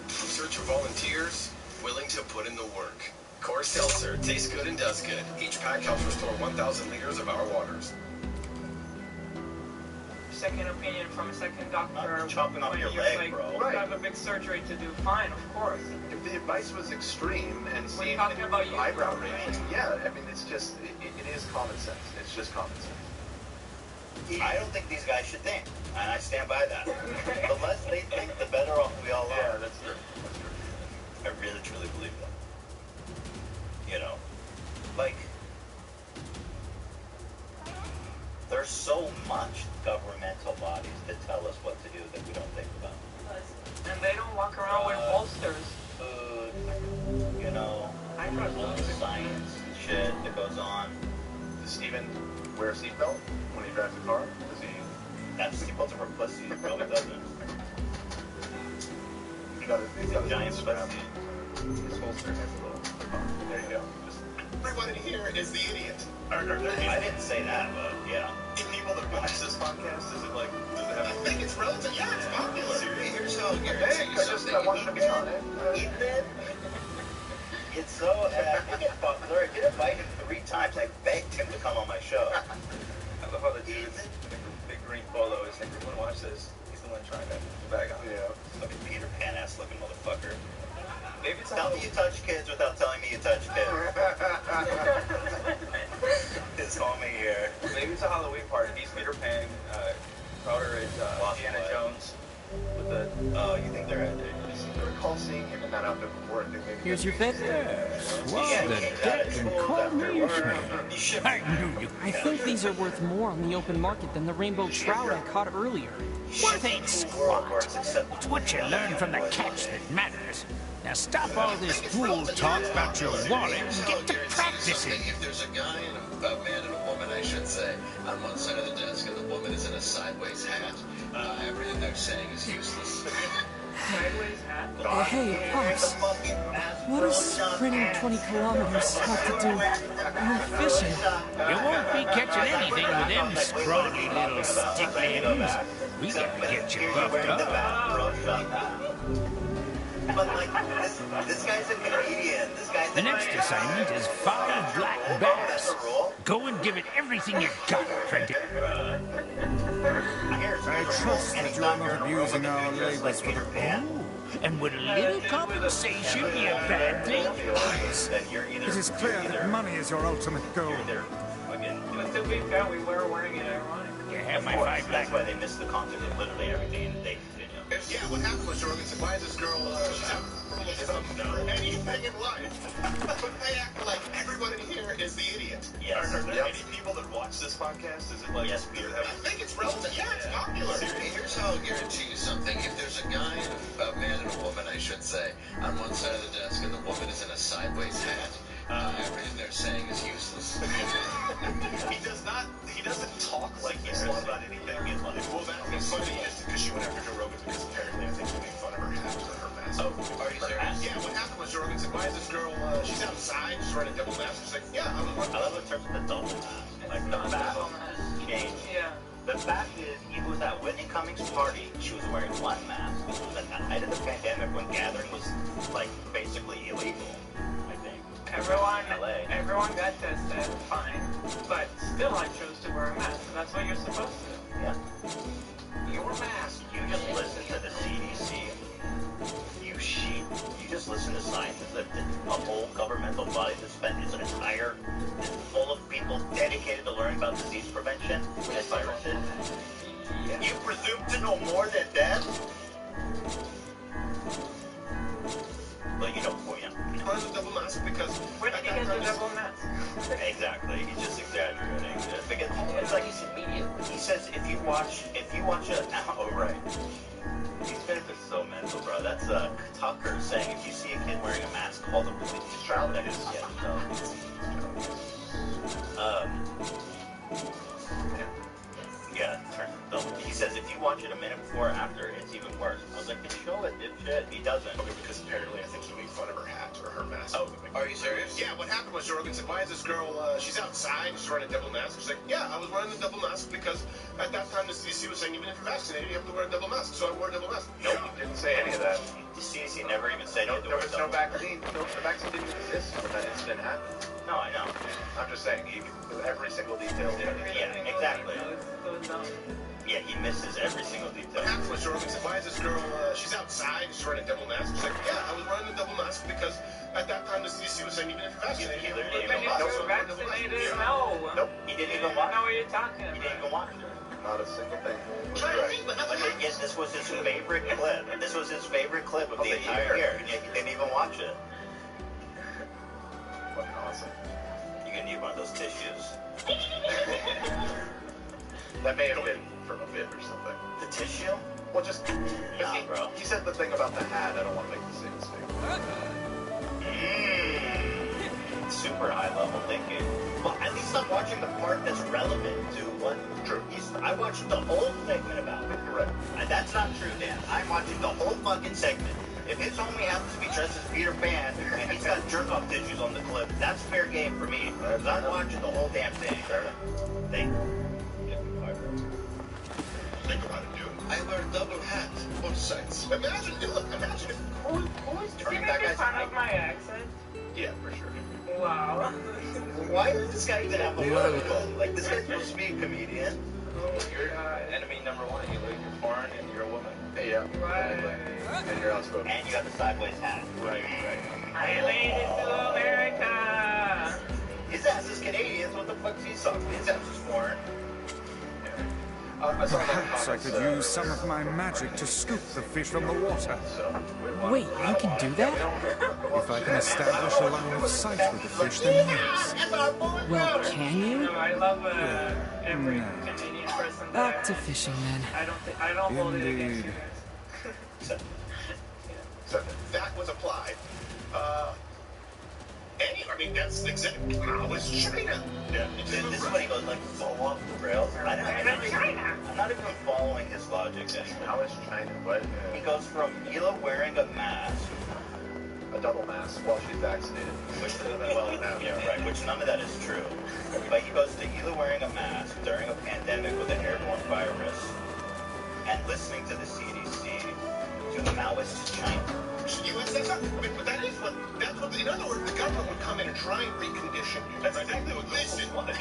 Search for volunteers willing to put in the work. Core Seltzer tastes good and does good. Each pack helps restore 1,000 liters of our waters. Second opinion from a second doctor. Chopping off your leg, bro. You have a big surgery to do. Fine, of course. If the advice was extreme and We're seemed talking about you. eyebrow raising, yeah, I mean, it's just, it is common sense. It's just common sense. I don't think these guys should think, and I stand by that. The less they think, the better off we all are. Yeah, that's true. I really, truly believe that. You know, like, there's so much governmental bodies that tell us what to do that we don't think about. And they don't walk around with bolsters. Food, you know, all the science and shit that goes on. Does Steven wear a seatbelt when he drives a car? Does he? That seatbelts are for pussy. He probably doesn't. He's got a giant strap. pussy. His holster has a little. There you go. Just Everyone in here is the idiot. I didn't say that, but yeah. people that watch this podcast, is it like, does it have? I think it's relative. Yeah, it's popular. Here's how I'll Hey, guarantee you something. I wanted to be on it. Ethan, it's so, I think it's popular. I did invite him 3 times. I begged him to come on my show. I love how the dude in the big green polo is like, everyone watch this. He's the one trying to bag on. Yeah. Fucking Peter Pan ass looking motherfucker. Maybe it's Tell me you touch kids without telling me you touch kids. His homie here. Maybe it's a Halloween party. He's Peter Pan. Crowder is Indiana Jones. With the you think they're at there? I recall seeing him in that outfit before. I think maybe Here's your bed. Swab the deck and call me I think these are worth more on the open market than the rainbow trout I caught earlier. Worth ain't squat. It's what you learn from the catch that matters. Now stop all this fool talk about your wallet and get to practicing. If there's a guy and a man and a woman, I should say, on one side of the desk and the woman is in a sideways hat, everything they're saying is useless. Sideways hat? Hey, Pops. What does sprinting 20 kilometers have to do with fishing? You won't be catching anything with them scrawny little stick ends. We gotta get you buffed up. But like, this guy's a comedian. This guy's The next assignment is 5 black bass. Go and give it everything you got, Prentice. I trust that you are not abusing our labors for the Oh, and would a little compensation be a bad thing? It is clear that money is your ultimate goal. To be fair, we were wearing it ironic. You have my 5 That's why they missed the concept of literally everything in the day video. Yeah, what happened was Jorgen said, why is this girl, she's out for anything in life. But they act like everyone in here is the idiot. Yes. Are there any people that watch this podcast? Is it like, yes, Peter? I think it's relative. Yeah, it's popular. Here's how I'll guarantee you something. If there's a guy and a man and a woman, I should say, on one side of the desk and the woman is in a sideways hat, everything they're saying is useless. he doesn't talk like he's thought about anything in life. Well, that's funny because she went after Joe Rogan because apparently I think he made fun of her hat or her mask. Oh, are you serious? Yeah, what happened was Jorgen said, why is this girl, she's outside, she's wearing a double mask. She's like, yeah, I'm I love in terms of the double mask. Like the back changed. Yeah. The fact is, he was at Whitney Cummings' party. She was wearing one mask. This was at the height of the pandemic when gathering was like basically illegal. I think. Everyone got tested, fine. But still, I chose to wear a mask. That's what you're supposed to do. Yeah. Your mask. You just listen to the CDC. You sheep. You just listen to scientists that a whole governmental body that spent its entire full of people dedicated to learning about Yeah, he says if you watch it a minute before or after, it's even worse. I was like, then show it, dipshit. He doesn't. Okay, because apparently I think he made fun of her hat or her mask. Oh, are you serious? Yeah, what happened was Jorgen said, why is this girl, she's outside, she's wearing a double mask. She's like, yeah, I was wearing the double mask because at that time the CDC was saying even if you're vaccinated, you have to wear a double mask. So I wore a double mask. Nope, he didn't say any of that. The CDC never even said you had to wear a double mask. Vaccine. No, the vaccine didn't exist when that incident happened. No, I know. I'm just saying, every single detail. Yeah, exactly. Yeah, he misses every single detail. What happened was Jorgen said, why is this girl, she's outside, she's wearing a double mask. She's like, yeah, I was wearing the double mask because at that time the CDC was saying even if you're vaccinated, you have to wear a double mask. So I wore a double mask. No. Nope, he didn't even watch it. What are you talking about? He didn't even watch it. Not a single thing. Yes, this was his favorite clip. This was his favorite clip of the entire year, and yet he didn't even watch it. Fucking awesome. You're gonna need one of those tissues. That may have been from a bit or something. The tissue? Well, just... Nah, bro. He said the thing about the hat. I don't want to make the same mistake. Super high-level thinking. Well, at least I'm watching the part that's relevant to what... True. I watched the whole segment about it. Correct. And that's not true, Dan. I'm watching the whole fucking segment. If his homie happens to be dressed as Peter Pan and he's got jerk-off tissues on the clip, that's fair game for me. Because I'm watching the whole damn thing. Think about it, dude. I wear a double hat, both sides. Imagine if... Who's making fun of my accent? Yeah, for sure. Wow. Why does this guy even have a logo? Like, this guy's supposed to be a comedian. You're enemy number one. You're foreign and you're a woman. Yeah. Right. And you're outspoken. And you got the sideways hat. Right. I made it to America. His ass is Canadian, so what the fuck's he talking? His ass is foreign. Perhaps I could use some of my magic to scoop the fish from the water. Wait, you can do that? If I can establish a line of sight with the fish, then yes. Well, can you? No, I love every Canadian person. Back to fishing, then. I don't hold it against Indeed. you guys. So that was applied. I mean, that's exactly how it's China. Yeah. This is when he goes like fall off the rails. I'm not even following his logic anymore. How is China? What? He goes from Hila wearing a mask, a double mask while she's vaccinated. Which yeah, right. Which none of that is true. But he goes to Hila wearing a mask during a pandemic with an airborne virus, and listening to the CDC, to the Maoist China. USSR. But that's what, in other words, the government would come in and try and recondition you. That's exactly what they said. You may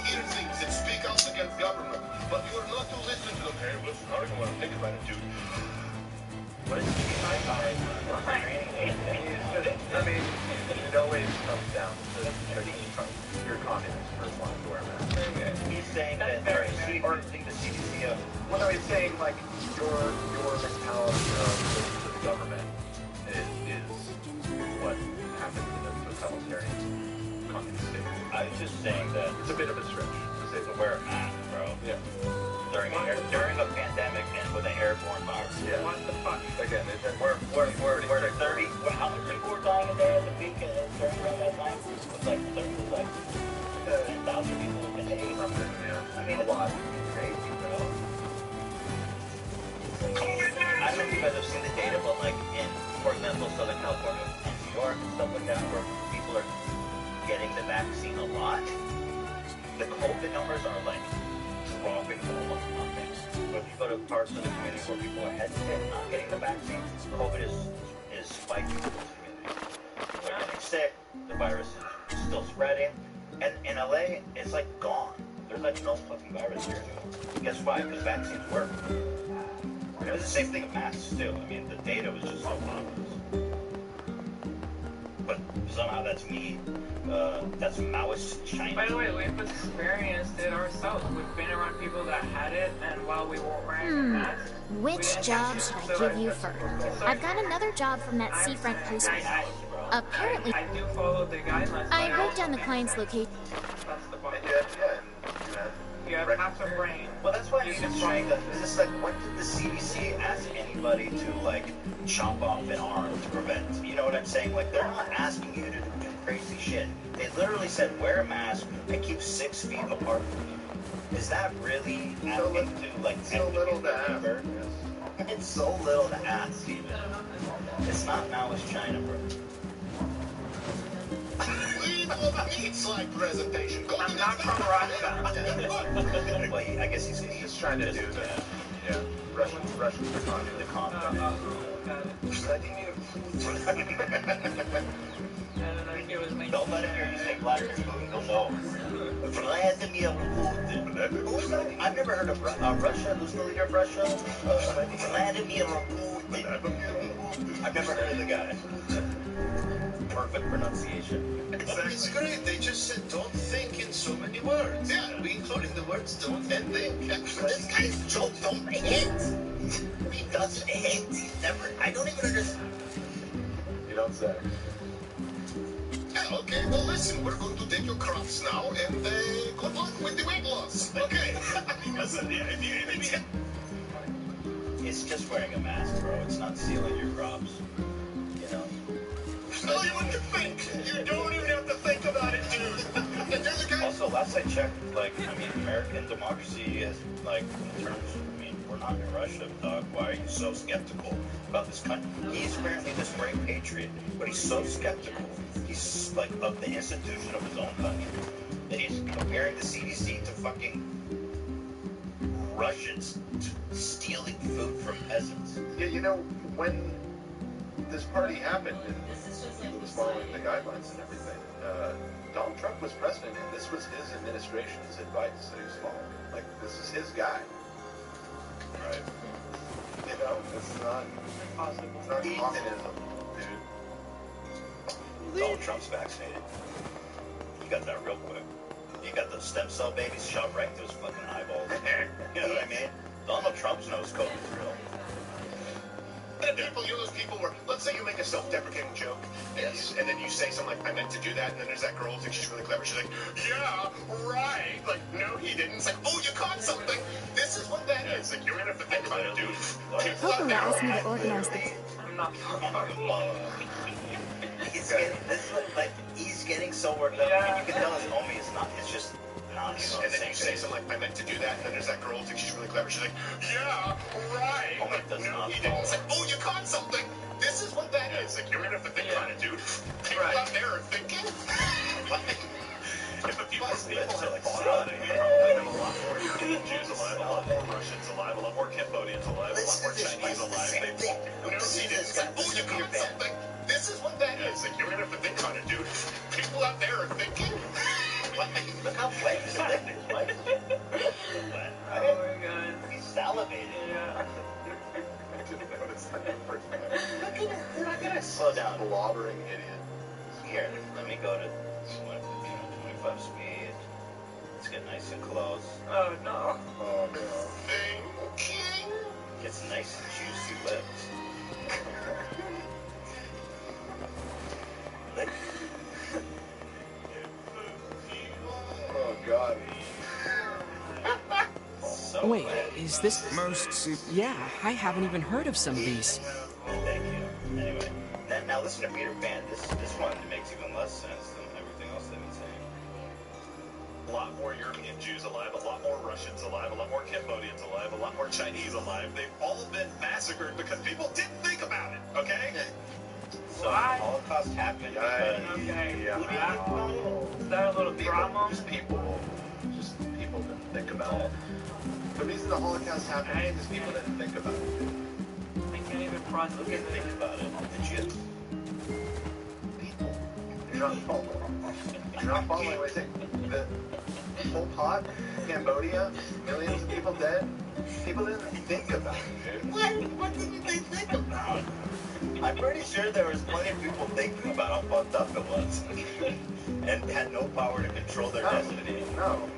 hear things that speak out against government, but you are not to listen to them. Hey, listen, I don't even want to think about it, dude. What is I mean, it always comes down to you're communist for wanting to wear a mask. He's saying that they're the CDC of... Well, no, he's saying, like, your mentality of the government is what happens in a totalitarian communist state. I was just saying that it's a bit of a stretch to say to wear a mask, bro. Yeah. During a pandemic and with an airborne virus. Yeah. What the fuck? Again, we're 30. How many people were dying a day at the peak during that time? It was like 10,000 people a day. Yeah. I mean, a lot. Crazy, bro. I don't know if you guys have seen the data, but like in, for example, Southern California and New York and stuff like that, where people are getting the vaccine a lot, the COVID numbers are like dropping to almost nothing. But if you go to parts of the community where people are hesitant not getting the vaccine, COVID is spiking in those communities. They're getting sick, the virus is still spreading, and in LA, it's like gone. There's like no fucking virus here anymore. Guess why? Because vaccines work. It's the same thing with masks too. I mean, the data was just so obvious. But somehow that's me. That's Maoist China. By the way, we've experienced it ourselves. We've been around people that had it, and while we were wearing a mask... Which job should I give you first? I've got another job from that seafront postman. Apparently, I do follow the guidelines. I wrote down the client's location. That's the bottom. Yeah, You have half a brain. Well, that's why I'm even saying that. Is this like, when did the CDC ask anybody to like chop off an arm to prevent? You know what I'm saying? Like, they're not asking you to do crazy shit. They literally said wear a mask and keep 6 feet apart. Is that really asking to like so little to ask? It's so little to ask, even. It's not Maoist China, bro. Leave all the meat slide presentation. Go I'm not from Russia. Well, I guess he's just trying to do that. Yeah, Russian the comment. Don't let him hear you say Vladimir Putin. He'll know. Vladimir Putin. Who's that? I've never heard of Russia. Who's the leader of Russia? Vladimir Putin. I've never heard of the guy. Perfect pronunciation. It's great. They just said don't think in so many words. Yeah, we including the words don't and think. This guy's jokes don't hit. He doesn't hit. He's never. I don't even understand. You don't say. Yeah, okay, well listen, we're going to take your crops now and good luck with the weight loss. Okay. Listen, It's just wearing a mask, bro. It's not stealing your crops. You know? No, you wouldn't think. You don't even have to think about it, dude. Also, last I checked, like, I mean, American democracy is, like, in terms of, I mean, we're not in Russia, dog. Why are you so skeptical about this country? He's apparently this great patriot, but he's so skeptical. He's, like, of the institution of his own country. That he's comparing the CDC to fucking Russians stealing food from peasants. Yeah, you know, when this party happened and it was following the guidelines and everything, Donald Trump was president, and this was his administration's advice that he was following. Like, this is his guy. Right? You know, it's not communism, dude. Donald Trump's vaccinated. You got that real quick. You got those stem cell babies shoved right into his fucking eyeballs. You know what I mean? Donald Trump's knows COVID's real. And people were, let's say you make a self-deprecating joke, and then you say something like, I meant to do that, and then there's that girl who thinks she's really clever. She's like, yeah, right. Like, no, he didn't. It's like, oh, you caught something. This is what that is. Like, you're going to have to think about it, dude. Pokemon asked me to organize the... I'm not he's getting so worked up. I mean, you can tell his homie is not. It's just not. And then you say something like, I meant to do that, and then there's that girl who thinks she's really clever. She's like, yeah, right. Like, no, he didn't. It's like, oh, you caught something. This is what that is. Like, you're going to have to think about it, dude. People out there are thinking. If a few more people had thought about it, we'd probably have a lot more Jews alive, a lot more Russians alive, a lot more Cambodians alive, a lot more Chinese alive. No, he didn't. It's like, oh, you caught something. This is what that is. Like, you're going to have to think on it, dude. People out there are thinking. Look how wet his lip is. Wet. Oh my god. He's salivating. Yeah. Look at us. Slow down. Blobbering idiot. Here, let me go to 25 speed. Let's get nice and close. Oh no. Oh no. Thinking. Gets nice and juicy lips. Oh god. So Wait, is this... Yeah, I haven't even heard of some of these. Thank you. Anyway, now listen to Peter Pan. This one makes even less sense than everything else they've been saying. A lot more European Jews alive, a lot more Russians alive, a lot more Cambodians alive, a lot more Chinese alive. They've all been massacred because people didn't think about it, okay? So the Holocaust happened. Is that a little drama? Just people didn't think about it. The reason the Holocaust happened is because people didn't think about it. I can't even process it. Think about it. Did you? People. You're not following what I say. The whole pot, Cambodia, millions of people dead. People didn't think about it, dude. What didn't they think about? I'm pretty sure there was plenty of people thinking about how fucked up it was. And had no power to control their destiny. No.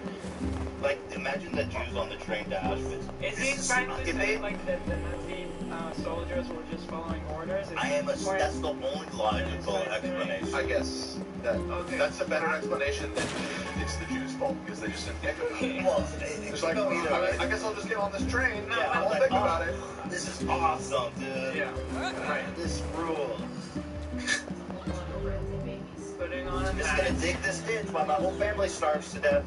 Like, imagine the Jews on the train to Auschwitz. Is he trying to say, like, that the Nazi soldiers were just following orders? That's the only logical explanation. I guess that's a better explanation than it's the Jews' fault because they just didn't think about it. Well, it's like, I guess I'll just get on this train. I won't think about it. This is awesome, dude. Yeah. Right. This rules. I'm just gonna dig this ditch while my whole family starves to death.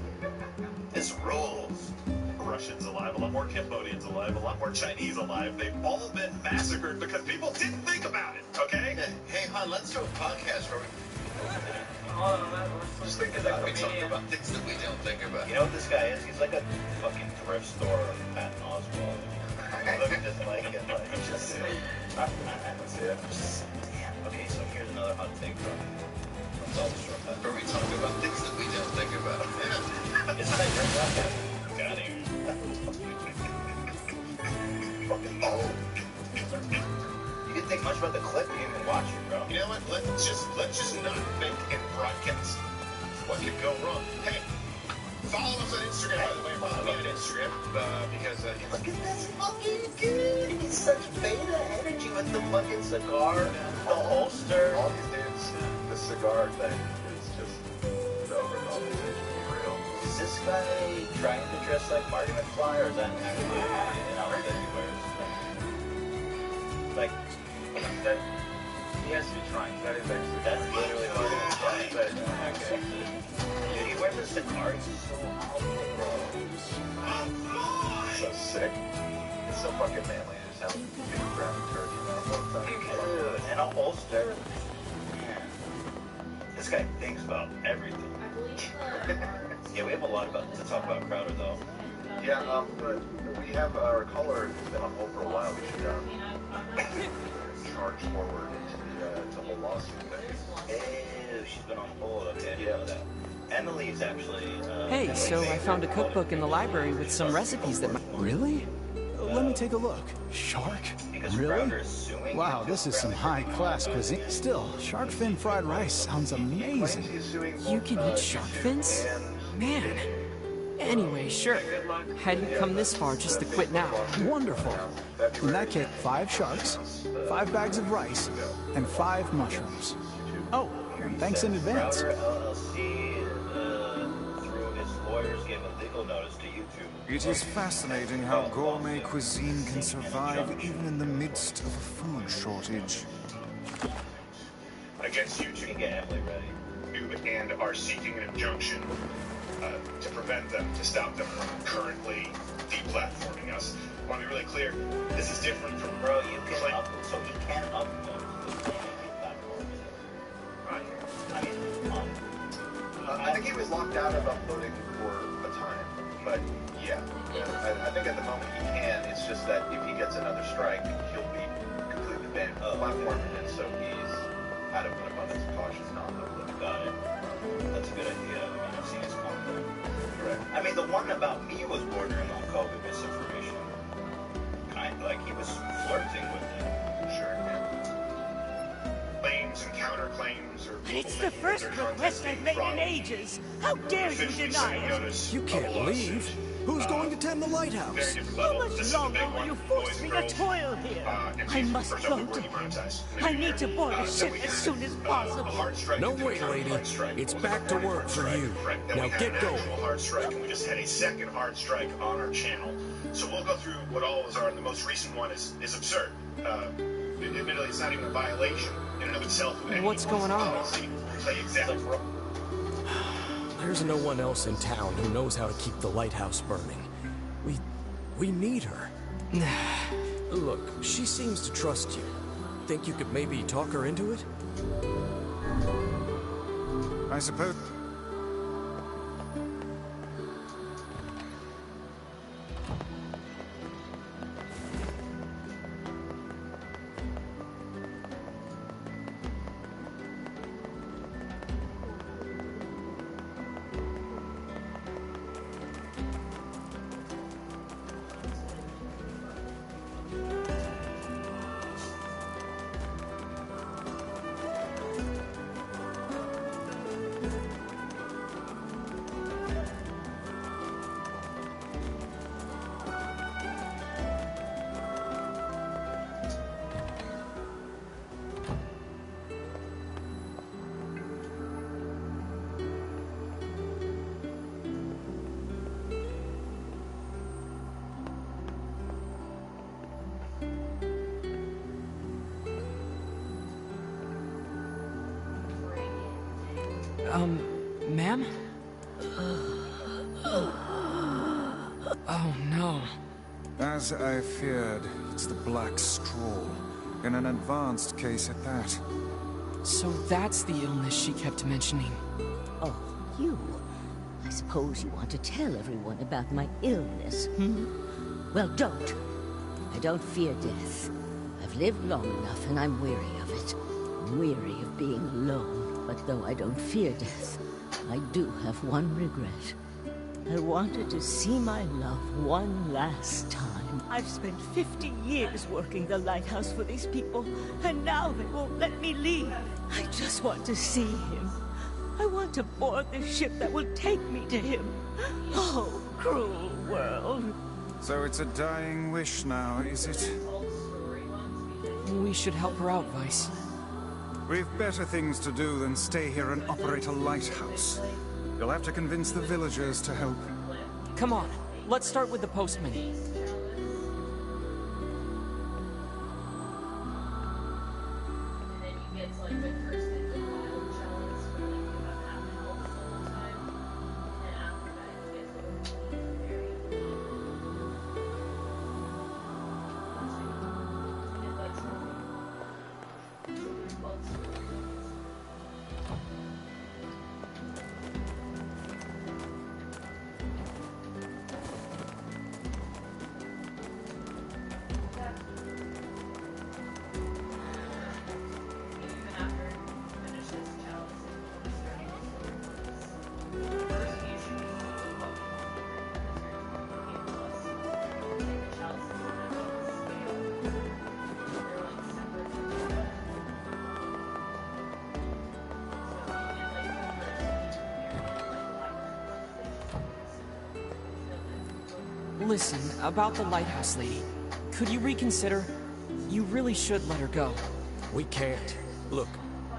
This rules. Russians alive, a lot more Cambodians alive, a lot more Chinese alive. They've all been massacred because people didn't think about it, okay? Hey, hon, let's do a podcast where we Just think about we talk about things that we don't think about. You know what this guy is? He's like a fucking thrift store of Patton Oswalt. Look at this like it, like just damn. Okay, so here's another hot take from Zelda. Where we talk about things that we don't think about. Isn't that your podcast? Got him. You didn't think much about the clip, you didn't even watch it, bro. You know what? Let's just not think and broadcast. What could go wrong? Hey, follow us on Instagram, by the way. Follow me on Instagram because look at this fucking dude. He's such beta energy with the fucking cigar, the holster. All these dudes, the cigar thing is just real. Is this guy trying to dress like Marty McFly, or is that actually an outfit he wears? Like, that, he has to be trying. That is actually. That's literally Marty McFly. Okay. Dude, he wears a cigar. He's so alpha, bro. So sick. It's so fucking manly. Just have a big brown turkey mouth all the time. Dude, and a holster. Man. This guy thinks about everything. Yeah, we have a lot to talk about Crowder, though. Yeah, but we have our caller has been on hold for a while. We should charge forward to the whole lawsuit thing. Ew, she's been on hold. Okay, I didn't know that. Emily's actually. Hey, so I found a cookbook in the library with some recipes that might. Really? Let me take a look. Shark? Really? Wow, this is some high-class cuisine. Still, shark fin fried rice sounds amazing. You can eat shark fins? Man. Anyway, sure. I didn't come this far just to quit now. Wonderful. In that case, 5 sharks, 5 bags of rice, and 5 mushrooms. Oh, and thanks in advance. LLC, through his lawyers, gave a legal notice to YouTube. It is fascinating how gourmet cuisine can survive even in the midst of a food shortage. against you two. Get Emily ready. And are seeking an injunction to prevent them, to stop them from currently deplatforming us. I want to be really clear. This is different from Bro, you can upload, so he can upload to the platform. I think he was locked out of uploading for a time, but yeah, I think at the moment he can. It's just that if he gets another strike, he'll be completely banned from the platform, and so he's out of an abundance of caution not uploading. Got it. That's a good idea. I mean, I've seen his content. Correct. I mean, the one about me was bordering on COVID misinformation. Kind of like he was flirting with it. Sure. Claims and counterclaims, or It's the first request I've made in ages. How dare you deny it? You can't leave. Who's going to tend the lighthouse? How much longer will you force me to toil here? I must go to... I need to board a ship as soon as possible. No wait, lady. It's back to work for you. Now get going. Hard strike, and we just had a second hard strike on our channel. So we'll go through what all of us are, and the most recent one is absurd. Admittedly, it's not even a violation in and of itself. What's going on? I'll tell you exactly. There's no one else in town who knows how to keep the lighthouse burning. We need her. Look, she seems to trust you. Think you could maybe talk her into it? I suppose... Ma'am? Oh, no. As I feared, it's the black straw. In an advanced case at that. So that's the illness she kept mentioning. Oh, you. I suppose you want to tell everyone about my illness, hmm? Well, don't. I don't fear death. I've lived long enough and I'm weary of it. I'm weary of being alone. But though I don't fear death, I do have one regret. I wanted to see my love one last time. I've spent 50 years working the lighthouse for these people, and now they won't let me leave. I just want to see him. I want to board the ship that will take me to him. Oh, cruel world. So it's a dying wish now, is it? We should help her out, Vice. We've better things to do than stay here and operate a lighthouse. You'll have to convince the villagers to help. Come on, let's start with the postman. Listen, about the lighthouse lady. Could you reconsider? You really should let her go. We can't. Look,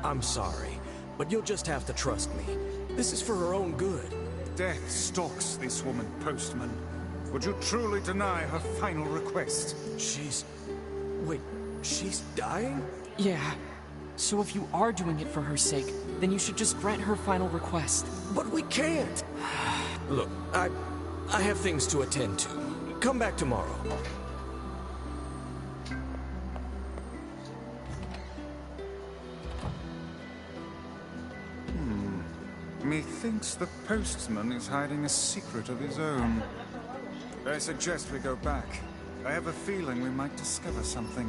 I'm sorry, but you'll just have to trust me. This is for her own good. Death stalks this woman, Postman. Would you truly deny her final request? Wait, she's dying? Yeah. So if you are doing it for her sake, then you should just grant her final request. But we can't! Look, I have things to attend to. Come back tomorrow. Methinks the postman is hiding a secret of his own. I suggest we go back. I have a feeling we might discover something.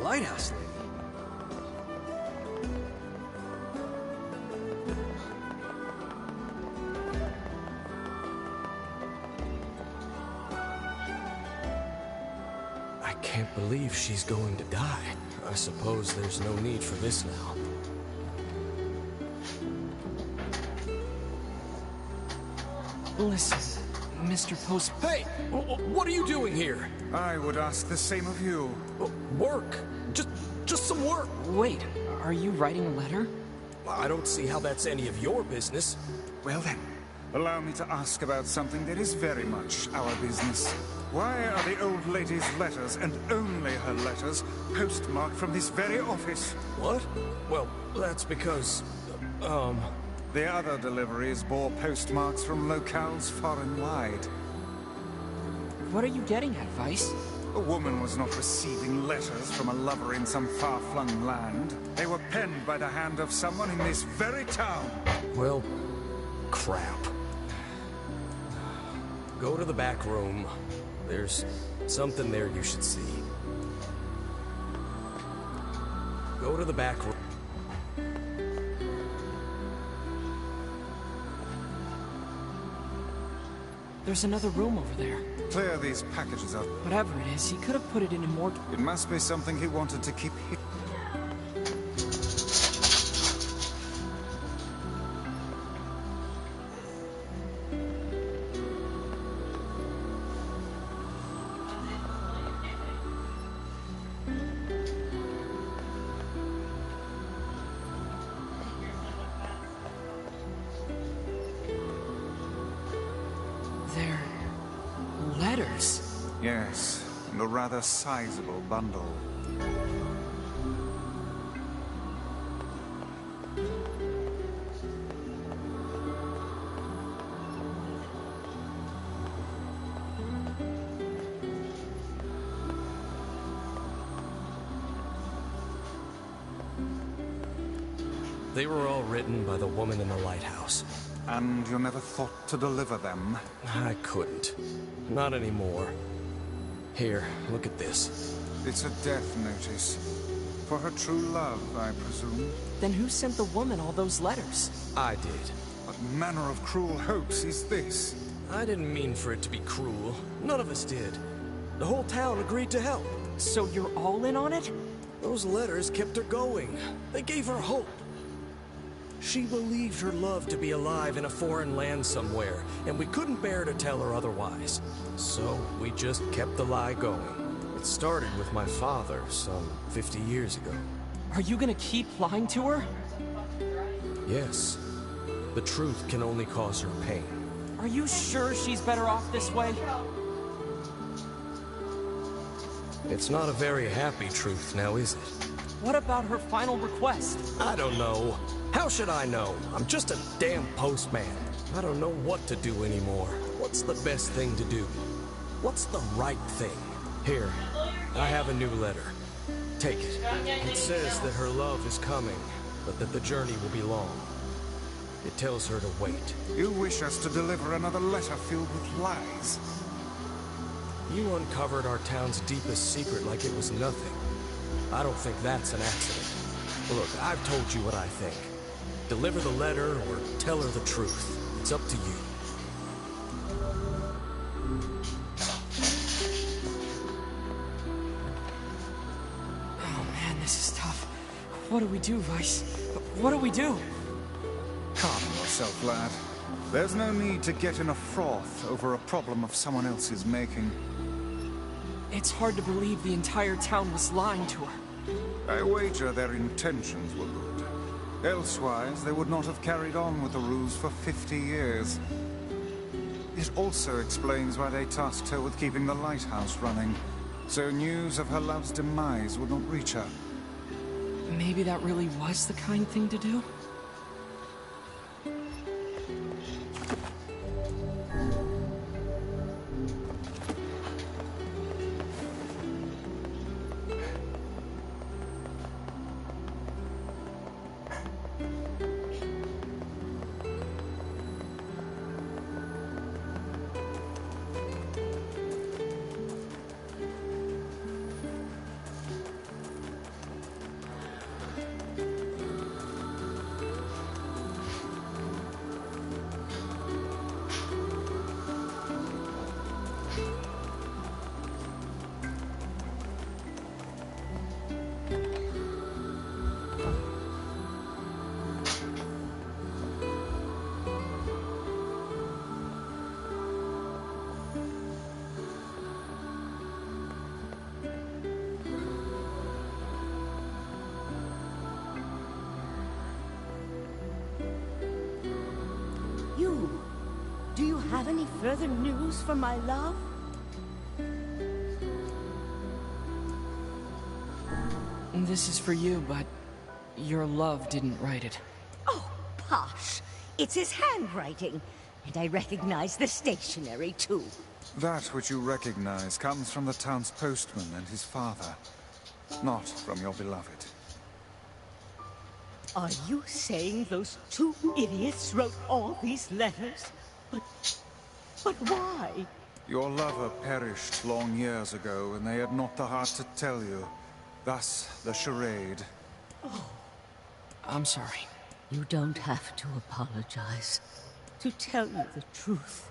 lighthouse lady. I can't believe she's going to die. I suppose there's no need for this now. Listen, Mr. Post... Hey! What are you doing here? I would ask the same of you. Work. Just some work. Wait, are you writing a letter? I don't see how that's any of your business. Well then, allow me to ask about something that is very much our business. Why are the old lady's letters, and only her letters, postmarked from this very office? What? Well, that's because... The other deliveries bore postmarks from locales far and wide. What are you getting at, Vice? A woman was not receiving letters from a lover in some far-flung land. They were penned by the hand of someone in this very town. Well, crap. Go to the back room. There's something there you should see. Go to the back room. There's another room over there. Clear these packages up. Whatever it is, he could have put it in a more... It must be something he wanted to keep hidden. They're... letters. Yes, and a rather sizable bundle. They were all written by the woman in the lighthouse. And you never thought to deliver them? I couldn't. Not anymore. Here, look at this. It's a death notice. For her true love, I presume. Then who sent the woman all those letters? I did. What manner of cruel hoax is this? I didn't mean for it to be cruel. None of us did. The whole town agreed to help. So you're all in on it? Those letters kept her going. They gave her hope. She believed her love to be alive in a foreign land somewhere, and we couldn't bear to tell her otherwise. So we just kept the lie going. It started with my father some 50 years ago. Are you gonna keep lying to her? Yes. The truth can only cause her pain. Are you sure she's better off this way? It's not a very happy truth now, is it? What about her final request? I don't know. How should I know? I'm just a damn postman. I don't know what to do anymore. What's the best thing to do? What's the right thing? Here, I have a new letter. Take it. It says that her love is coming, but that the journey will be long. It tells her to wait. You wish us to deliver another letter filled with lies? You uncovered our town's deepest secret like it was nothing. I don't think that's an accident. Look, I've told you what I think. Deliver the letter or tell her the truth. It's up to you. Oh man, this is tough. What do we do, Vice? What do we do? Calm yourself, lad. There's no need to get in a froth over a problem of someone else's making. It's hard to believe the entire town was lying to her. I wager their intentions were good. Elsewise, they would not have carried on with the ruse for 50 years. It also explains why they tasked her with keeping the lighthouse running, so news of her love's demise would not reach her. Maybe that really was the kind thing to do? further news from my love? This is for you, but your love didn't write it. Oh, Posh! It's his handwriting, and I recognize the stationery, too. That which you recognize comes from the town's postman and his father, not from your beloved. Are you saying those two idiots wrote all these letters? But why? Your lover perished long years ago, and they had not the heart to tell you. Thus, the charade. Oh. I'm sorry. You don't have to apologize. To tell you the truth,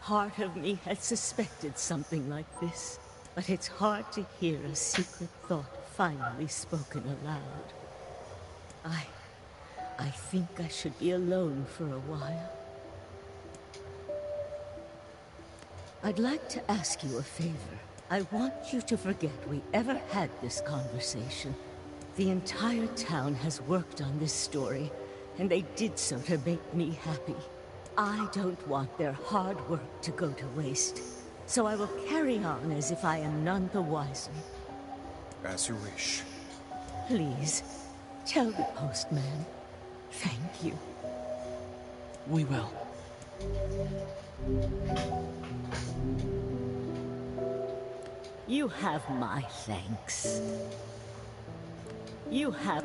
part of me had suspected something like this, but it's hard to hear a secret thought finally spoken aloud. I think I should be alone for a while. I'd like to ask you a favor. I want you to forget we ever had this conversation. The entire town has worked on this story, and they did so to make me happy. I don't want their hard work to go to waste, so I will carry on as if I am none the wiser. As you wish. Please, tell the postman. Thank you. We will. You have my thanks. You have...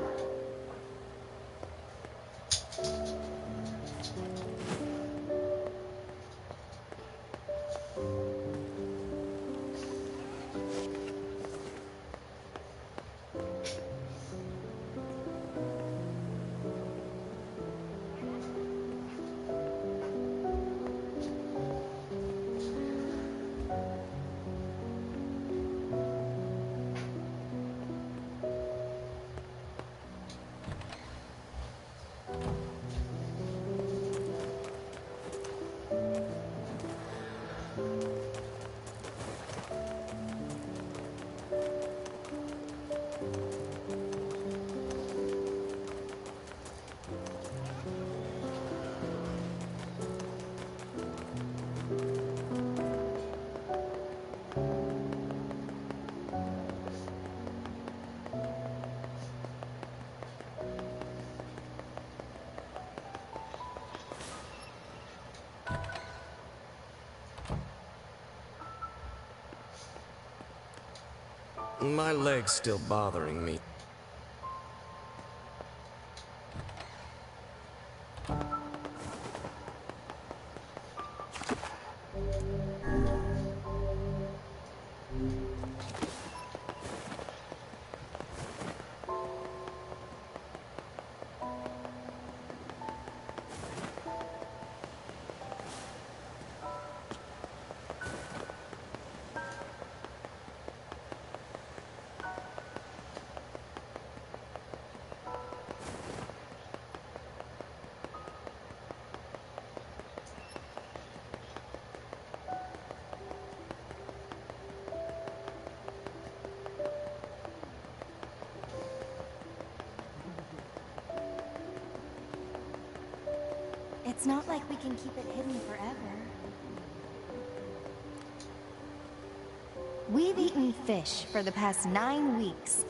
My leg's still bothering me. It's not like we can keep it hidden forever. We've eaten fish for the past 9 weeks.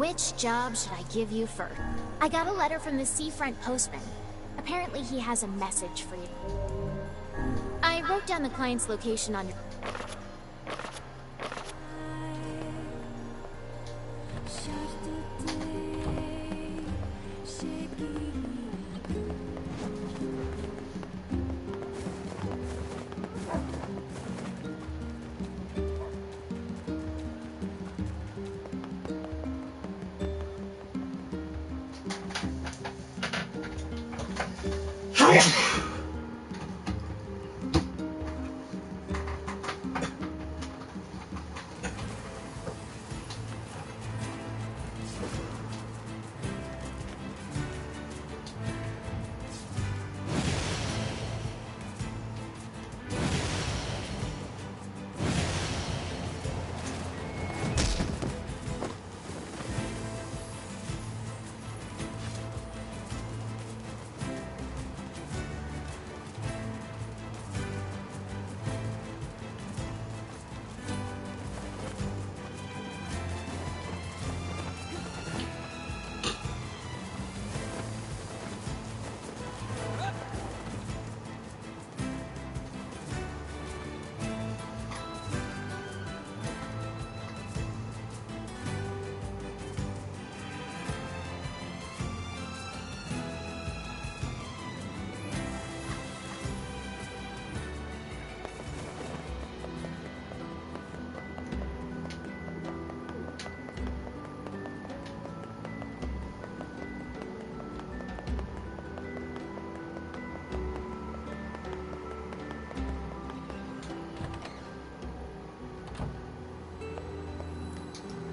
Which job should I give you first? I got a letter from the seafront postman. Apparently he has a message for you. I wrote down the client's location on your...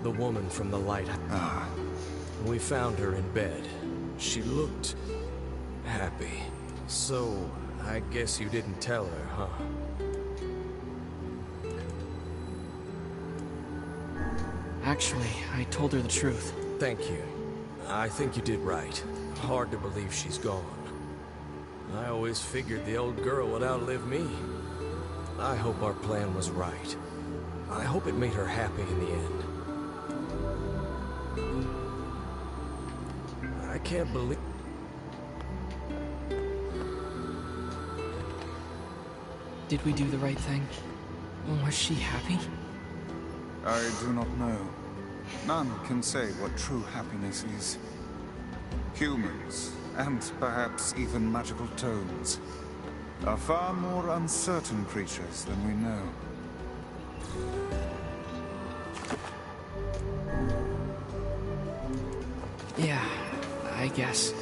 The woman from the lighthouse. Ah. We found her in bed. She looked happy. So, I guess you didn't tell her, huh? Actually, I told her the truth. Thank you. I think you did right. Hard to believe she's gone. I always figured the old girl would outlive me. I hope our plan was right. I hope it made her happy in the end. I can't believe... Did we do the right thing? Was she happy? I do not know. None can say what true happiness is. Humans, and perhaps even magical toads, are far more uncertain creatures than we know. Yeah, I guess.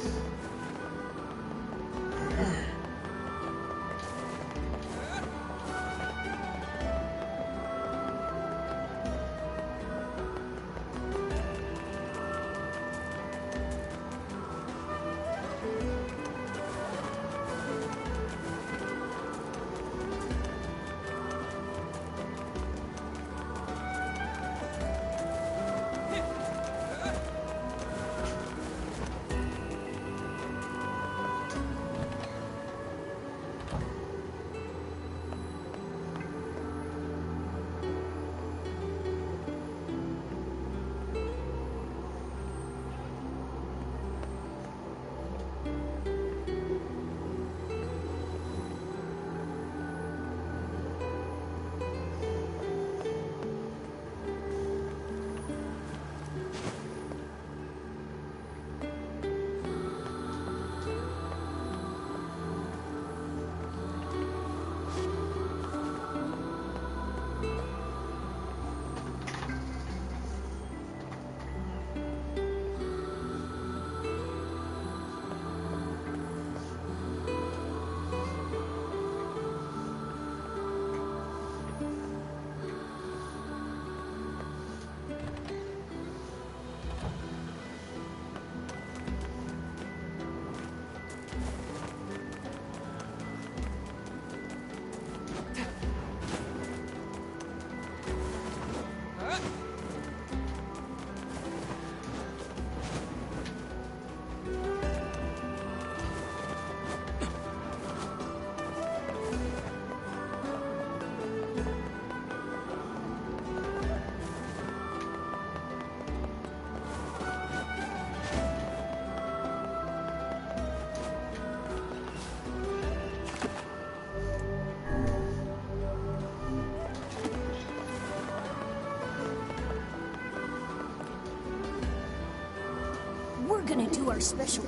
gonna do our special.